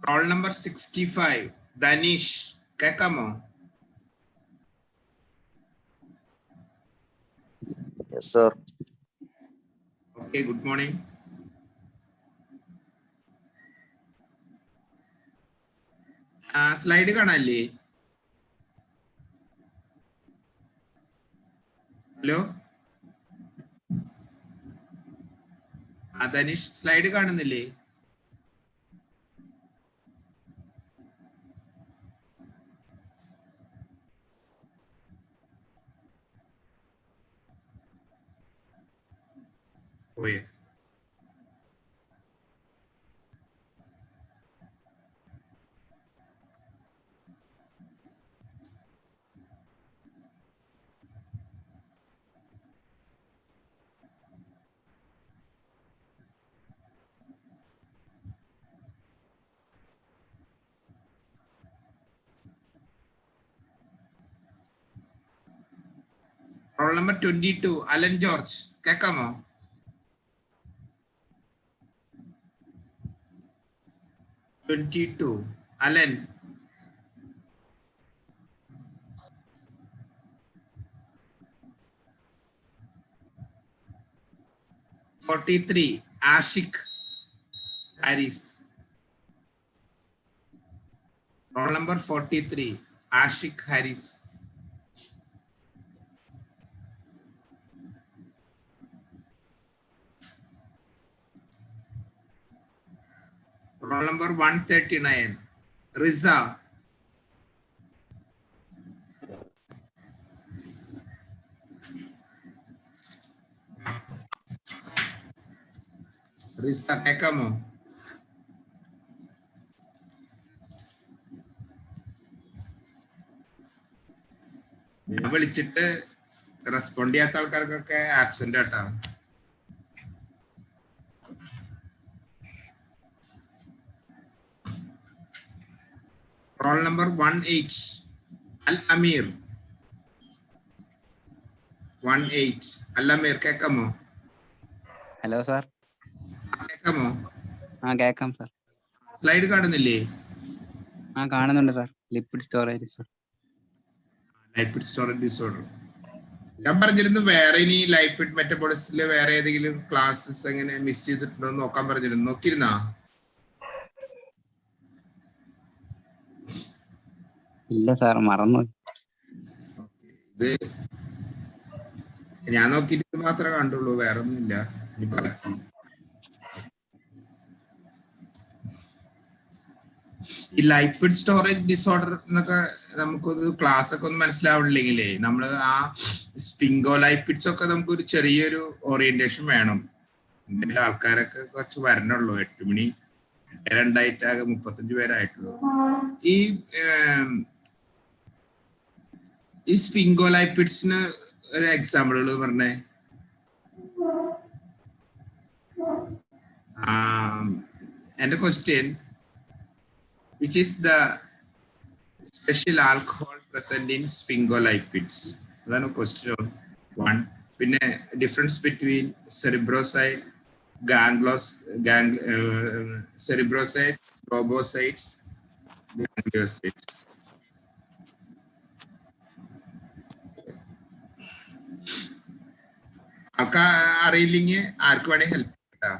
Roll number 65 Dhaneesh കേക്കാമോ? Yes, sir. Okay, good morning. Slide കാണാല്ലേ? Hello Dhaneesh slide കാണുന്നില്ലേ? പോയേ. റോൾ നമ്പർ 22 അലൻ ജോർജ് കേക്കാമോ? Alan. Ashiq Haris. Roll number 43 Ashiq Haris. Roll number 139 Riza. Riza കേക്കാമോ? ഞാൻ വിളിച്ചിട്ട് റെസ്പോണ്ട് ചെയ്യാത്ത ആൾക്കാർക്കൊക്കെ ആബ്സെന്റ് ആട്ടാ. റോൾ നമ്പർ 18 അൽ അമീർ. 18 അൽ അമീർ കേക്കാമോ? Hello sir. കേക്കാമോ? കേക്കാം സാർ. സ്ലൈഡ് കാണുന്നില്ലേ? കാണുന്നുണ്ട് സാർ. Lipid storage disorder. ഞാൻ പറഞ്ഞിരുന്നു വേറെ ഇനി ലൈപ്പിഡ് മെറ്റബോളിസില് വേറെ ഏതെങ്കിലും ക്ലാസ്സസ് എങ്ങനെ മിസ് ചെയ്തിട്ടുണ്ടോ എന്ന് നോക്കാൻ പറഞ്ഞിരുന്നു. നോക്കിയിരുന്നാ? ഇല്ല സാർ, മറന്നു. ഇത് ഞാൻ നോക്കിയിട്ട് മാത്രമേ കണ്ടുള്ളൂ, വേറെ ഒന്നുമില്ല. ഈ ലൈപ്പിഡ് സ്റ്റോറേജ് ഡിസോർഡർ എന്നൊക്കെ നമുക്കൊരു ക്ലാസ് ഒക്കെ ഒന്ന് മനസ്സിലാവില്ലെങ്കിലേ നമ്മള് ആ സ്പിംഗോലൈപ്പിഡ്സ് ഒക്കെ നമുക്കൊരു ചെറിയൊരു ഓറിയന്റേഷൻ വേണം. എന്തെങ്കിലും ആൾക്കാരൊക്കെ കുറച്ച് വരണുള്ളൂ. 8 മണി 2 35 പേരായിട്ടുള്ളൂ. ഈ സ്പിംഗോലൈപ്പിഡ്സിന് ഒരു എക്സാമ്പിളുകൾ പറഞ്ഞേ. എന്റെ question, which is the special alcohol present in sphingolipids? That's question 1. പിന്നെ difference between cerebrocyte, cerebrocyte, globocytes, gangliocytes. ആൾക്കാ അറിയില്ലെങ്കിൽ ആർക്ക് വേണേ ഹെൽപ്പ് ചെയ്യട്ടാ.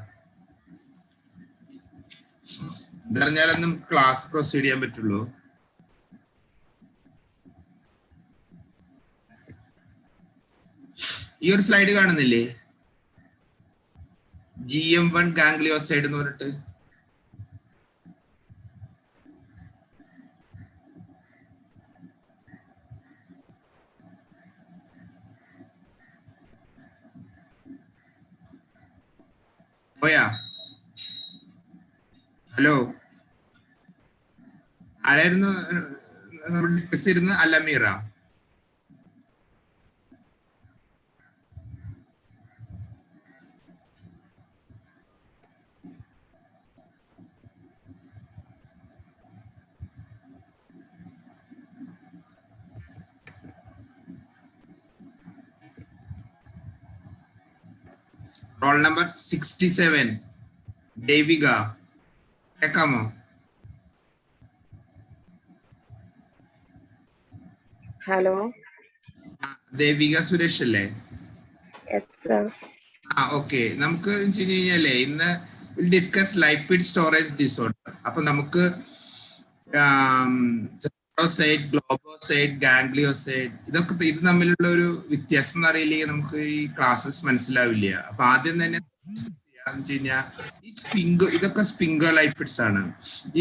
ഇതറിഞ്ഞാലൊന്നും ക്ലാസ് പ്രൊസീഡ് ചെയ്യാൻ പറ്റുള്ളൂ. ഈ ഒരു സ്ലൈഡ് കാണുന്നില്ലേ? GM1 ഗാംഗ്ലിയോസൈഡ് എന്ന് പറഞ്ഞിട്ട്. പോയാ? ഹലോ, ആരായിരുന്നു ഡിസ്കസ് ചെയ്തിരുന്ന? അലമീറ. റോൾ നമ്പർ 67 ദേവിക കേക്കാമോ? Hello. ദേവിക സുരേഷ് അല്ലേ? Yes, sir. ഓക്കെ. നമുക്ക് കഴിഞ്ഞാലേ ഇന്ന് ഡിസ്കസ് ലൈപ്പിഡ് സ്റ്റോറേജ് ഡിസോർഡർ. അപ്പൊ നമുക്ക് സെറിബ്രോസൈറ്റ്, ഗ്ലോബോസൈറ്റ്, ഗാംഗ്ലിയോസൈറ്റ് ഇത് തമ്മിലുള്ള ഒരു വ്യത്യാസം എന്ന് അറിയില്ലെങ്കിൽ നമുക്ക് ഈ ക്ലാസ്സസ് മനസ്സിലാവില്ല. അപ്പൊ ആദ്യം തന്നെ ഇതൊക്കെ സ്പിംഗോലൈപ്പിഡ്സ് ആണ്.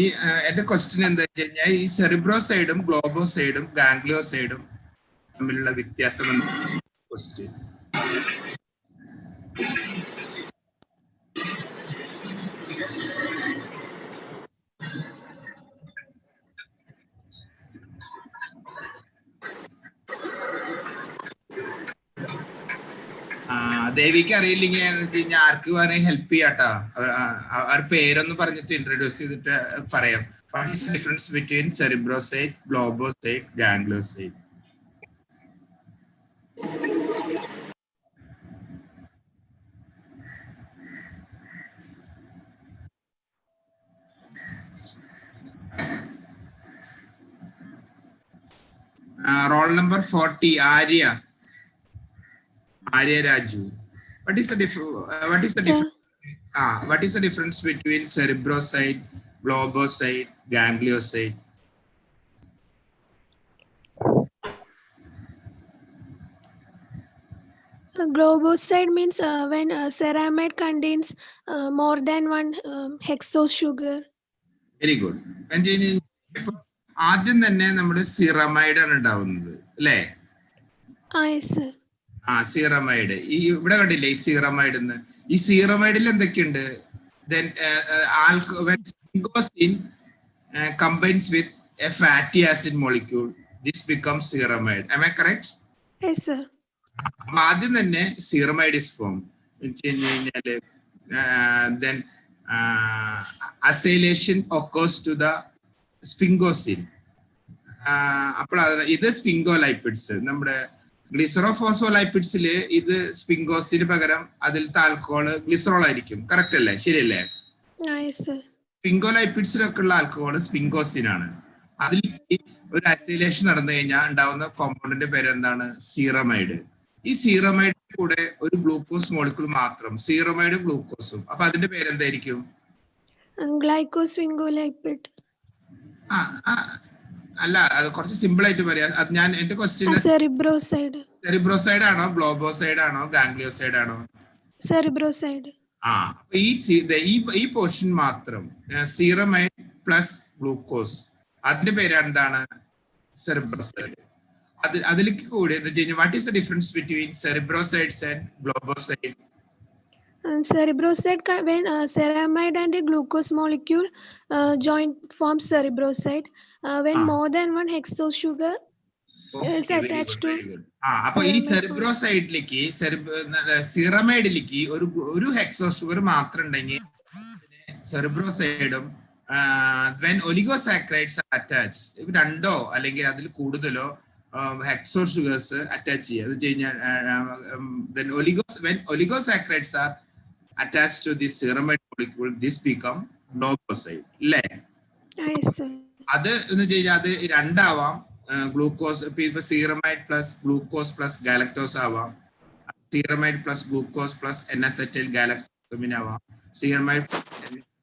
ഈ എന്റെ ക്വസ്റ്റ്യൻ എന്താ വെച്ച് കഴിഞ്ഞാൽ ഈ സെറിബ്രോസൈഡും ഗ്ലോബോസൈഡും ഗാംഗ്ലിയോസൈഡും തമ്മിലുള്ള വ്യത്യാസം ക്വസ്റ്റ്യൻ. ദേവിക്ക് അറിയില്ലെങ്കിൽ ആർക്ക് വേണമെങ്കിൽ ഹെൽപ്പ് ചെയ്യാട്ടോ. അവർ പേരൊന്ന് പറഞ്ഞിട്ട് ഇൻട്രൊഡ്യൂസ് ചെയ്തിട്ട് പറയാം. What is difference between cerebrocyte, globocyte, gangliocyte? Roll number 40, Arya Raju. What is the difference between cerebrocyte, globocyte, gangliocyte? Globocyte means when ceramide contains more than one hexose sugar. Very good. ആദ്യം തന്നെ നമ്മുടെ സിറമൈഡ് ആണ് ഉണ്ടാവുന്നത് അല്ലേ? സീറമൈഡ്. ഈ ഇവിടെ കണ്ടില്ലേ ഈ സീറമൈഡ് എന്ന്. ഈ സീറമൈഡിൽ എന്തൊക്കെയുണ്ട്? Then when sphingosine combines with a fatty acid molecule, this becomes ceramide. Am I correct? Yes, sir. ആദ്യം തന്നെ സീറമൈഡ് is formed. Then acylation occurs to the സ്പിംഗോസിൻ. അപ്പോൾ ഇത് സ്പിംഗോലൈപ്പിഡ്സ്. നമ്മുടെ ഗ്ലിസറോഫോസ്ഫോലൈപ്പിഡ്സിൽ ഇത് സ്പിംഗോസിന് പകരം അതിലത്തെ ആൽക്കഹോൾ ഗ്ലിസറോൾ ആയിരിക്കും. കറക്റ്റ് അല്ലേ? ശരിയല്ലേ? സ്പിംഗോലൈപ്പിഡ്സിലൊക്കെ ഉള്ള ആൽക്കഹോൾ സ്പിംഗോസിൻ ആണ്. അതിൽ ഒരു അസൈലേഷൻ നടന്നു കഴിഞ്ഞാൽ ഉണ്ടാവുന്ന കോമ്പൗണ്ടിന്റെ പേര് എന്താണ്? സീറമൈഡ്. ഈ സീറമൈഡിന്റെ കൂടെ ഒരു ഗ്ലൂക്കോസ് മോളിക്യൂൾ മാത്രം, സീറമൈഡും ഗ്ലൂക്കോസും. അപ്പൊ അതിന്റെ പേരെന്തായിരിക്കും? ഗ്ലൈക്കോസ്ഫിംഗോലൈപ്പിഡ്. അല്ല, അത് കുറച്ച് സിമ്പിൾ ആയിട്ട് പറയാം. അത് ഞാൻ എന്റെ ക്വസ്റ്റ്യൻ സെറിബ്രോസൈഡ് ആണോ, ഗ്ലോബോസൈഡ് ആണോ, ഗാംഗ്ലിയോസൈഡ് ആണോ? സെറിബ്രോസൈഡ്. അപ്പൊ ഈ പോർഷൻ മാത്രം സീറമൈഡ് പ്ലസ് ഗ്ലൂക്കോസ്, അതിന്റെ പേര് എന്താണ്? സെറിബ്രോസൈഡ്. അതിലേക്ക് കൂടി what is the difference between cerebrosides and globoside? Cerebrocyte, when ceramide and a glucose molecule join forms cerebrocyte. When more than one hexose sugar is attached to. അപ്പൊ ഈ സെറിബ്രോസൈഡിലേക്ക് സീറമൈഡിലേക്ക് ഒരു hexose sugar മാത്രം ഉണ്ടെങ്കിൽ സെറിബ്രോസൈഡും when oligosaccharides are attached, രണ്ടോ അല്ലെങ്കിൽ അതിൽ കൂടുതലോ hexose sugars attach ചെയ്യുക. അത് കഴിഞ്ഞാൽ when oligosaccharides are attached to this ceramide molecule, this become globocyte. അല്ലേ? അത് എന്ന് കഴിഞ്ഞാൽ അത് രണ്ടാവാം. ഗ്ലൂക്കോസ് ഇപ്പൊ ceramide plus glucose plus galactose ആവാം. Ceramide plus glucose plus N acetyl galactosamine ആവാം. Ceramide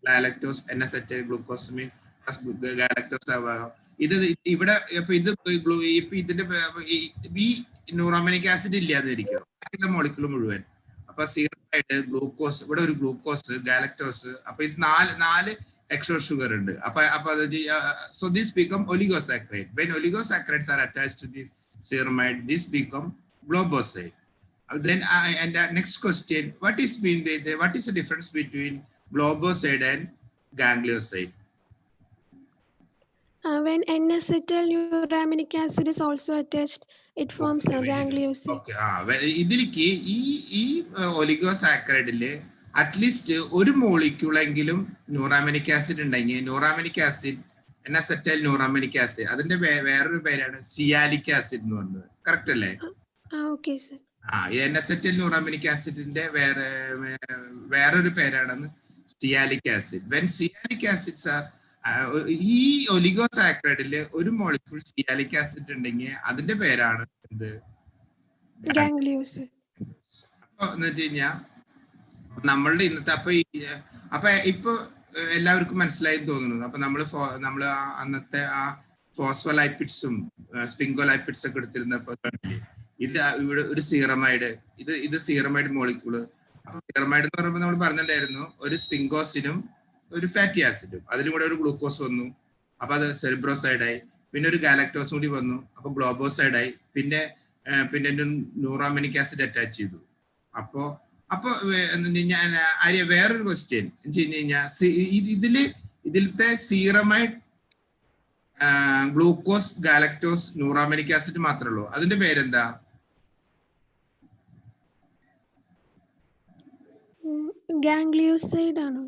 galactose N acetyl glucosamine plus galactose ആവാം. ഇത് ഇവിടെ ഇപ്പൊ ഇതിന്റെ ഈ ന്യൂറോമിനിക് ആസിഡ് ഇല്ലാതിരിക്കും മോളിക്യൂൾ മുഴുവൻ. അപ്പൊ സീറമൈഡ്, ഗ്ലൂക്കോസ്, ഇവിടെ ഒരു ഗ്ലൂക്കോസ്, ഗാലക്ടോസ്. അപ്പൊ ഇത് നാല് hexose sugar ഉണ്ട്. അപ്പൊ so this become oligosaccharides. When oligosaccharides are attached to this ceramide, this become globocyte. Then and next question, what is the difference between globocyte and ganglioside? When N-acetyl uraminic acid is also attached, it forms a ganglioside. Okay. ഇതിലേക്ക് ഈ ഒലിഗോസാക്കറൈഡില് at least ഒരു molecule എങ്കിലും ന്യൂറാമിനിക് acid ഉണ്ടെങ്കിൽ, ന്യൂറാമിനിക് acid N-acetyl ന്യൂറാമിനിക് acid, അതിന്റെ വേറൊരു പേരാണ് sialic acid എന്ന് പറയുന്നത്. കറക്റ്റ് അല്ലേ? എൻ-അസറ്റൈൽ ന്യൂറാമിനിക് ആസിഡിന്റെ വേറൊരു പേരാണ് sialic acid. When sialic acids are ഈ ഒലിഗോസാക്കറൈഡില് ഒരു മോളിക്യൂൾ സിയാലിക് ആസിഡ് ഉണ്ടെങ്കിൽ അതിന്റെ പേരാണ് എന്ത്? ഗാംഗ്ലിയോസ്. അപ്പൊ എന്ന് വെച്ച് കഴിഞ്ഞാൽ നമ്മളുടെ ഇന്നത്തെ അപ്പൊ ഇപ്പൊ എല്ലാവർക്കും മനസ്സിലായി തോന്നുന്നു. അപ്പൊ നമ്മള് അന്നത്തെ ആ ഫോസ്ഫോലൈപ്പിഡ്സും സ്പിംഗോലൈപ്പിഡ്സ് ഒക്കെ എടുത്തിരുന്നപ്പോ ഇത് ഇവിടെ ഒരു സീറമൈഡ്, ഇത് സീറമൈഡ് മോളിക്യൂള്. അപ്പൊ സീറമൈഡ് എന്ന് പറയുമ്പോൾ നമ്മൾ പറഞ്ഞില്ലായിരുന്നു ഒരു സ്പിംഗോസിനും ഒരു ഫാറ്റി ആസിഡും, അതിലും കൂടെ ഒരു ഗ്ലൂക്കോസ് വന്നു, അപ്പൊ അത് സെറിബ്രോസൈഡായി. പിന്നെ ഒരു ഗാലക്ടോസ് കൂടി വന്നു, അപ്പൊ ഗ്ലോബോസൈഡായി. പിന്നെ ന്യൂറാമിനിക് ആസിഡ് അറ്റാച്ച് ചെയ്തു. അപ്പൊ ഞാൻ വേറൊരു ക്വസ്റ്റ്യൻ എന്ന് വെച്ച് കഴിഞ്ഞാൽ ഇതിലത്തെ സീറമൈഡ് ഗ്ലൂക്കോസ് ഗാലക്ടോസ് ന്യൂറാമിനിക് ആസിഡ് മാത്രമേ ഉള്ളൂ. അതിന്റെ പേരെന്താ? ഗാംഗ്ലിയോസൈഡ് ആണോ?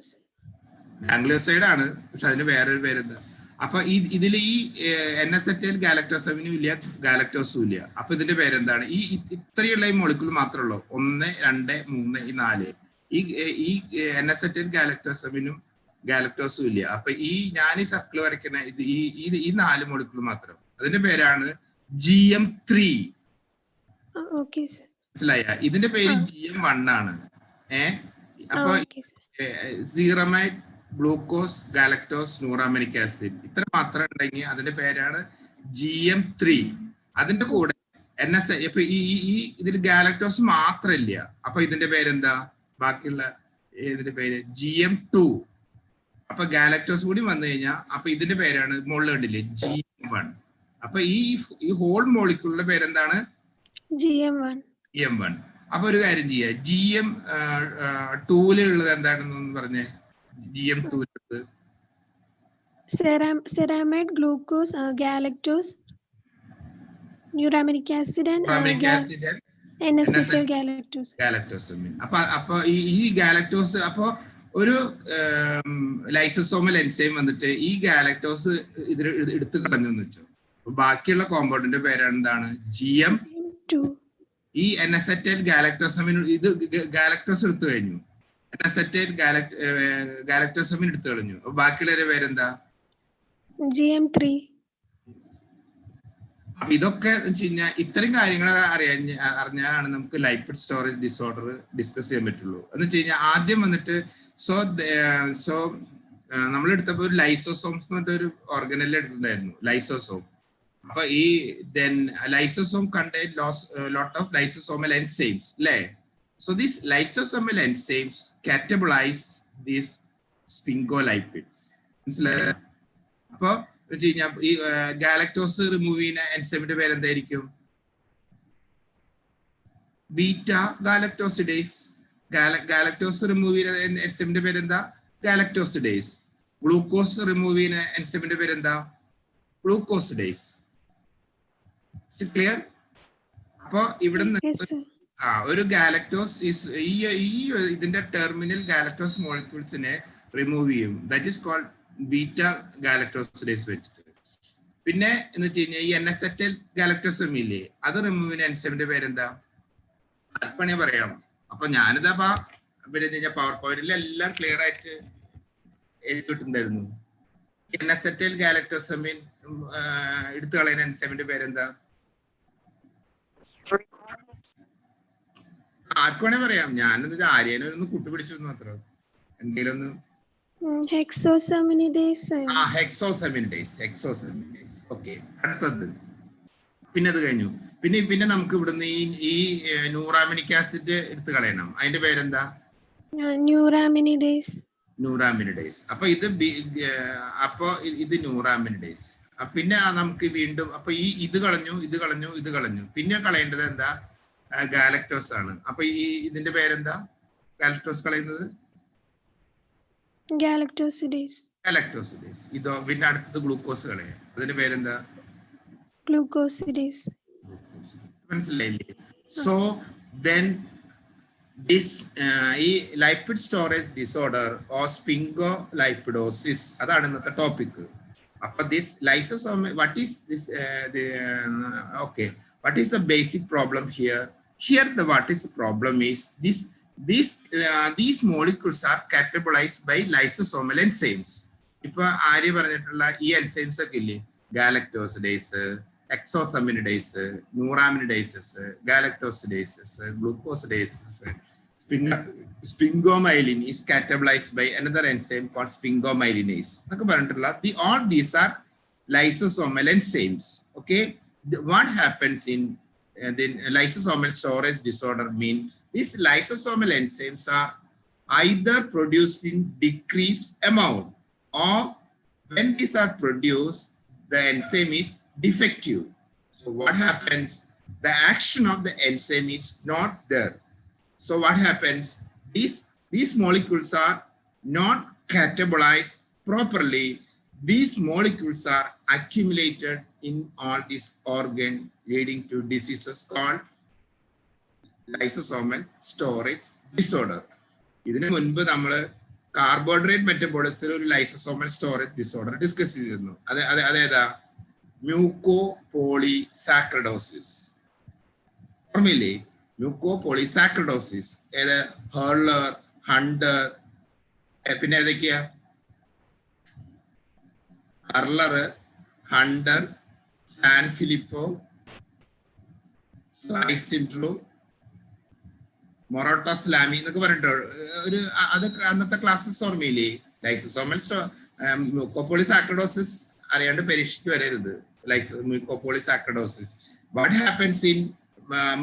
ഗാംഗ്ലിയോസൈഡ് ആണ്, പക്ഷെ അതിന് വേറൊരു പേരെന്താ? അപ്പൊ ഇതിൽ ഈ NH ഗാലക്ടോസമിനും ഇല്ല, ഗാലക്ടോസും ഇല്ല. അപ്പൊ ഇതിന്റെ പേരെന്താണ്? ഇത്രയുള്ള ഈ മോളിക്യൂൾ മാത്രമേ ഉള്ളൂ. 1, 2, 3, 4. ഈ NH ഗാലക്ടോസമിനും ഗാലക്ടോസും ഇല്ല. അപ്പൊ ഞാൻ ഈ സർക്കിൾ വരയ്ക്കുന്ന ഈ 4 മോളിക്യൂൾ മാത്രം. അതിന്റെ പേരാണ് GM3. മനസ്സിലായ? ഇതിന്റെ പേര് GM1 ആണ്. അപ്പൊ സീറമൈഡ് ഗ്ലൂക്കോസ് ഗാലക്ടോസ് ന്യൂറാമിനിക് ആസിഡ് ഇത്ര മാത്രം ഉണ്ടെങ്കിൽ അതിന്റെ പേരാണ് GM3. അതിന്റെ കൂടെ ഇപ്പൊ ഇതിൽ ഗാലക്ടോസ് മാത്രമില്ല. അപ്പൊ ഇതിന്റെ പേരെന്താ? ബാക്കിയുള്ള ഇതിന്റെ പേര് GM2. അപ്പൊ ഗാലക്ടോസ് കൂടി വന്നു കഴിഞ്ഞാൽ അപ്പൊ ഇതിന്റെ പേരാണ് മുകളിൽ കണ്ടില്ലേ GM1. അപ്പൊ ഈ ഹോൾ മോളിക്യൂളിന്റെ പേരെന്താണ്? GM1. അപ്പൊ ഒരു കാര്യം ചെയ്യാ, GM2 എന്താണെന്ന് പറഞ്ഞേ. GM2 ceramide, glucose, galactose, uramic acid and N-acetyl galactose. അപ്പൊ ഈ ഗാലക്ടോസ് അപ്പൊ ഒരു ലൈസോസോമൽ എൻസൈം വന്നിട്ട് ഈ ഗാലക്ടോസ് ഇതിൽ എടുത്തു കളഞ്ഞു എന്ന് വെച്ചു. ബാക്കിയുള്ള കോമ്പൗണ്ടിന്റെ പേരാണ് എന്താണ്? GM2. ഈ N-acetyl ഗാലക്ടോസമിൻ ഇത് ഗാലക്ടോസ് എടുത്തു കഴിഞ്ഞു, N-acetyl ഗാലക്ടോസമിൻ എടുത്തു കളഞ്ഞു. അപ്പൊ ബാക്കിയുള്ളവരുടെ പേരെന്താ? GM3. അപ്പൊ ഇതൊക്കെ വെച്ച് കഴിഞ്ഞാൽ ഇത്തരം കാര്യങ്ങൾ അറിഞ്ഞാലാണ് നമുക്ക് ലൈപ്പിഡ് സ്റ്റോറേജ് ഡിസോർഡർ ഡിസ്കസ് ചെയ്യാൻ പറ്റുള്ളൂ. എന്ന് വെച്ച് കഴിഞ്ഞാൽ ആദ്യം വന്നിട്ട് നമ്മൾ എടുത്തപ്പോ ഒരു ലൈസോസോംസ് എന്ന് പറഞ്ഞ ഒരു ഓർഗനൽ എടുത്തിട്ടുണ്ടായിരുന്നു, ലൈസോസോം. അപ്പൊ lysosome contain lot of lysosomal enzymes, അല്ലേ? So these lysosomal enzymes catabolize these sphingolipids. മനസ്സിലായോ? അപ്പൊ വെച്ച് കഴിഞ്ഞാൽ ഈ ഗാലക്ടോസ് റിമൂവ് ചെയ്യുന്ന എൻസൈമിന്റെ പേരെന്തായിരിക്കും? Beta galactosidase. ഗാലക്ടോസ് റിമൂവ് ചെയ്യുന്ന എൻസൈമിന്റെ പേരെന്താ? ഗാലക്ടോസിഡേസ്. ഗ്ലൂക്കോസ് റിമൂവ് ചെയ്യുന്ന എൻസൈമിന്റെ പേരെന്താ? ഗ്ലൂക്കോസിഡേസ്. ക്ലിയർ? അപ്പൊ ഇവിടുന്ന് ഒരു ഗാലക്ടോസ് ഇതിന്റെ ടെർമിനൽ ഗാലക്ടോസ് മോളിക്യൂൾസിനെ റിമൂവ് ചെയ്യും. That is called beta galactosidase വെച്ചിട്ട്. പിന്നെ എന്ന് വെച്ച് കഴിഞ്ഞാൽ ഈ N-acetyl ഗാലക്ടോസം ഇല്ലേ, അത് റിമൂവ് ചെയ്യുന്ന എൻസൈമിന്റെ പേരെന്താ? അർപ്പണി പറയാം. അപ്പൊ ഞാനിതാ പിന്നെ പവർ പോയിന്റിൽ എല്ലാം ക്ലിയർ ആയിട്ട് എഴുതിയിട്ടുണ്ടായിരുന്നു. N-acetyl ഗാലക്ടോസമിൻ എടുത്തു കളയുന്ന എൻസൈമിന്റെ പേരെന്താ? ആർക്കുവേണേ പറയാം. ഞാനെന്ന് ആര്യനൊന്ന് കൂട്ടുപിടിച്ചു മാത്രം. എന്തെങ്കിലും ഒന്ന് ഹെക്സോസാമിനിഡേസ്. ഓക്കെ, അടുത്തത്. പിന്നെ അത് കഴിഞ്ഞു. പിന്നെ നമുക്ക് ഇവിടുന്ന് ഈ ന്യൂറാമിനിക് ആസിഡ് എടുത്തു കളയണം. അതിന്റെ പേരെന്താ? ന്യൂറാമിനിഡേസ്. അപ്പൊ ഇത് ന്യൂറാമിനിഡേസ്. പിന്നെ നമുക്ക് വീണ്ടും അപ്പൊ ഇത് കളഞ്ഞു. പിന്നെ കളയേണ്ടത് എന്താ? ഗാലക്ടോസ് ആണ്. അപ്പൊ ഇതിന്റെ പേരെന്താ? ഗാലക്ടോസ് കളയുന്നത് ഗാലക്ടോസിഡേസ്. ഇതോ പിന്നെ അടുത്തത് ഗ്ലൂക്കോസ് കളയാം. അതിന്റെ പേരെന്താ? ഗ്ലൂക്കോസിഡേസ്. മനസ്സിലായില്ലേ? സോ ദെൻ ദിസ് ഈ ലൈപ്പിഡ് സ്റ്റോറേജ് ഡിസോർഡർ ഓർ സ്പിംഗോലൈപ്പിഡോസിസ്, അതാണ് ഇന്നത്തെ ടോപ്പിക്. അപ്പൊ this lysosome what is the basic problem here? What is the problem is these molecules are catabolized by lysosomal enzymes. ഇപ്പൊ ആര്യ പറഞ്ഞിട്ടുള്ള ഈ എൻസൈംസ് ഒക്കെ ഇല്ലേ, galactosidase, എക്സോസമിനിഡേസ്, ന്യൂറാമിനിഡേസസ്, ഗാലക്ടോസിഡേസസ്, ഗ്ലൂക്കോസിഡേസസ്, sphingomyelin is catabolized by another enzyme called sphingomyelinase. All these are lysosomal enzymes. Okay, what happens in the lysosomal storage disorder mean these lysosomal enzymes are either produced in decreased amount, or when these are produced, the enzyme is defective. So what happens? The action of the enzyme is not there. So what happens? These molecules are not catabolized properly. These molecules are accumulated in all these organs, leading to diseases called lysosomal storage disorder. ഇതിനു മുൻപ് നമ്മൾ carbohydrate മെറ്റബോളിസിൽ ഒരു lysosomal storage disorder discuss ചെയ്തിരുന്നു. അതേതാ? മ്യൂക്കോപോളിസാക്കറിഡോസിസ്. ഓർമ്മയില്ലേ? മ്യൂക്കോപോളിസാക്കറിഡോസിസ്. ഏത്? ഹേർലർ, Hunter, പിന്നെ ഏതൊക്കെയാ? ഹർലർ, ഹണ്ടർ, സാൻ ഫിലിപ്പോ, സൈ സിൻഡ്രോം, മൊറോട്ടോസ്ലാമി എന്നൊക്കെ പറഞ്ഞിട്ടോ ഒരു അതൊക്കെ അന്നത്തെ ക്ലാസ്സസ് ഓർമ്മയില്ലേ? ലൈസോസോമൽ മ്യൂക്കോപോളിസാക്കറിഡോസിസ് അറിയാണ്ട് പരീക്ഷയ്ക്ക് വരരുത്. Mucopolysaccharidosis. What happens in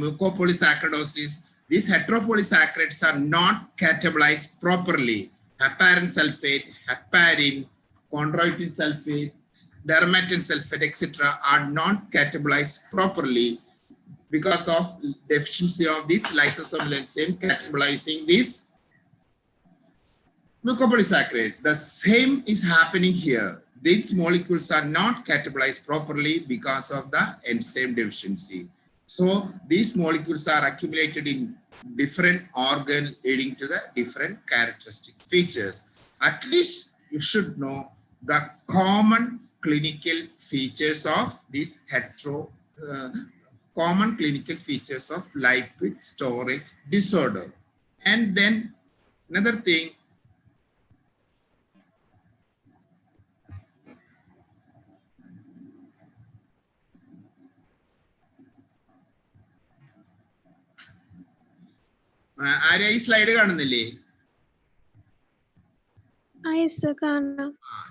mucopolysaccharidosis? These heteropolysaccharides are not catabolized properly. Heparin sulfate, heparin, chondroitin sulfate, dermatan sulfate, etc. are not catabolized properly because of deficiency of this lysosomal enzyme catabolizing this mucopolysaccharide. The same is happening here. These molecules are not catabolized properly because of the enzyme deficiency. So these molecules are accumulated in different organs, leading to the different characteristic features. At least you should know the common clinical features of this common clinical features of lipid storage disorder. And then another thing, Arya ഈ slide കാണുന്നില്ലേ?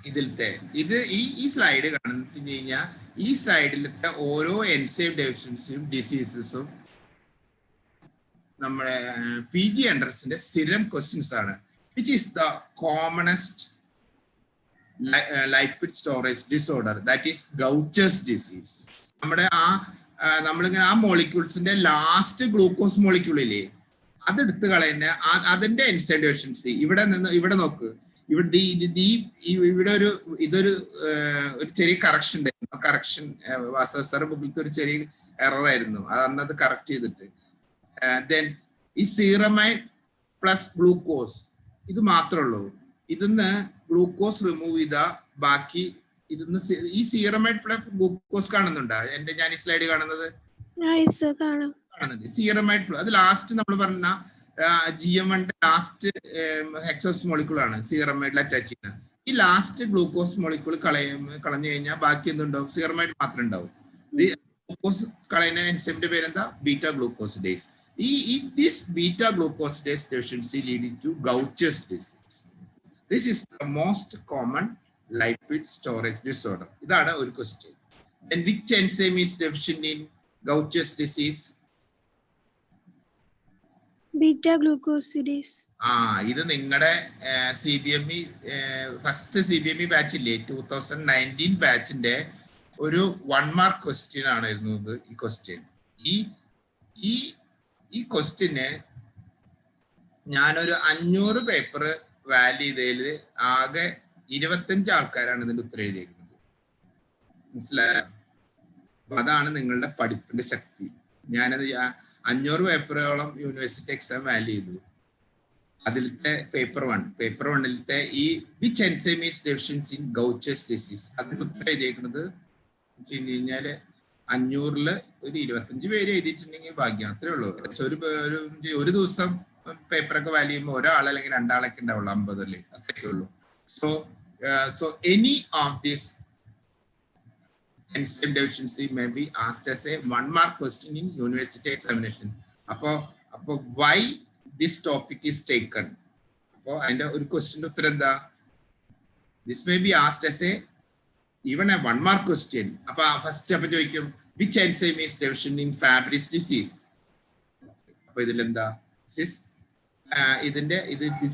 ഇതിലത്തെ ഈ slide കാണുന്ന വെച്ച് കഴിഞ്ഞാൽ ഈ സ്ലൈഡിലത്തെ ഓരോ enzyme ഡെഫിഷ്യൻസിയും ഡിസീസസും നമ്മുടെ PG അണ്ടർസിന്റെ സ്ഥിരം ക്വസ്റ്റ്യൻസ് ആണ്. Which is the commonest lipid storage disorder? That is Gaucher's disease. നമ്മുടെ നമ്മളിങ്ങനെ ആ മോളിക്യൂൾസിന്റെ ലാസ്റ്റ് ഗ്ലൂക്കോസ് മോളിക്യൂളില്ലേ, അതെടുത്ത് കളയുന്ന അതിന്റെ എൻസൈം ഡെഫിഷ്യൻസി. ഇവിടെ നോക്ക്, ഇവിടെ ഇതൊരു ചെറിയ കറക്ഷൻ ഉണ്ടായിരുന്നു. കറക്ഷൻ വാസവസാറ് മുമ്പിലത്തെ ഒരു ചെറിയ എറർ ആയിരുന്നു. അത് കറക്റ്റ് ചെയ്തിട്ട് ദെൻ ഈ സീറമൈഡ് പ്ലസ് ഗ്ലൂക്കോസ് ഇത് മാത്രമേ ഉള്ളൂ. ഇതിന്ന് ഗ്ലൂക്കോസ് റിമൂവ് ചെയ്ത ബാക്കി ഇതിന്ന് ഈ സീറമൈഡ് പ്ലസ് ഗ്ലൂക്കോസ് കാണുന്നുണ്ടോ? ഞാൻ ഈ സ്ലൈഡ് കാണുന്നത് സീറമൈഡ് പ്ലസ് അത് ലാസ്റ്റ് നമ്മൾ പറഞ്ഞ GM1 ലാസ്റ്റ് ഹെക്സോസ് മോളിക്യൂൾ ആണ് സീറമൈഡിൽ അറ്റാച്ച് ചെയ്യുന്നത്. ഈ ലാസ്റ്റ് ഗ്ലൂക്കോസ് മോളിക്യൂൾ കളഞ്ഞു കഴിഞ്ഞാൽ ബാക്കി എന്തുണ്ടാവും? സീറമൈഡ് മാത്രം ഉണ്ടാവും. ഗ്ലൂക്കോസ് കളയുന്ന എൻസൈമിന്റെ പേരെന്താ? Beta glucosidase. This beta glucosidase deficiency leading to Gaucher's disease. This is the most common lipid storage disorder. ഇതാണ് ഒരു question. Then which enzyme is deficient in Gaucher's disease? Beta glucosidase. ഇത് നിങ്ങളുടെ CBME ഫസ്റ്റ് CBME ബാച്ച് ഇല്ലേ, 2019 ബാച്ചിന്റെ ഒരു 1 mark question ആയിരുന്നു ഇത്. ഈ ക്വസ്റ്റ്യൻ ഈ ക്വസ്റ്റ്യന് ഞാനൊരു 500 പേപ്പർ വാല്യൂ ചെയ്തതിൽ ആകെ 25 ആൾക്കാരാണ് ഇതിന്റെ ഉത്തരം എഴുതിയിരിക്കുന്നത്. മനസ്സിലായോ? അതാണ് നിങ്ങളുടെ പഠിപ്പിന്റെ ശക്തി. ഞാനത് 500 പേപ്പറോളം യൂണിവേഴ്സിറ്റി എക്സാം വാല്യൂ ചെയ്തു. അതിലത്തെ പേപ്പർ 1 ഈ which enzyme is deficiency in Gaucher's disease അതിന് ഉത്തരം എഴുതിയിരിക്കുന്നത് വെച്ച് കഴിഞ്ഞാല് 500 ഒരു 25 പേര് എഴുതിയിട്ടുണ്ടെങ്കിൽ ഭാഗ്യം, അത്രേ ഉള്ളൂ. ഒരു ദിവസം പേപ്പറൊക്കെ വാല്യൂ ചെയ്യുമ്പോൾ ഒരാൾ അല്ലെങ്കിൽ 2 ആളൊക്കെ ഉണ്ടാവുള്ളൂ, 50 അല്ലേ, അത്രേ ഉള്ളൂ. So So any of this enzyme deficiency may be asked as a 1-mark question in university examination. Why this topic is taken? And a question this may be asked as a even a 1-mark question. First, which enzyme is deficient in Fabry's disease? This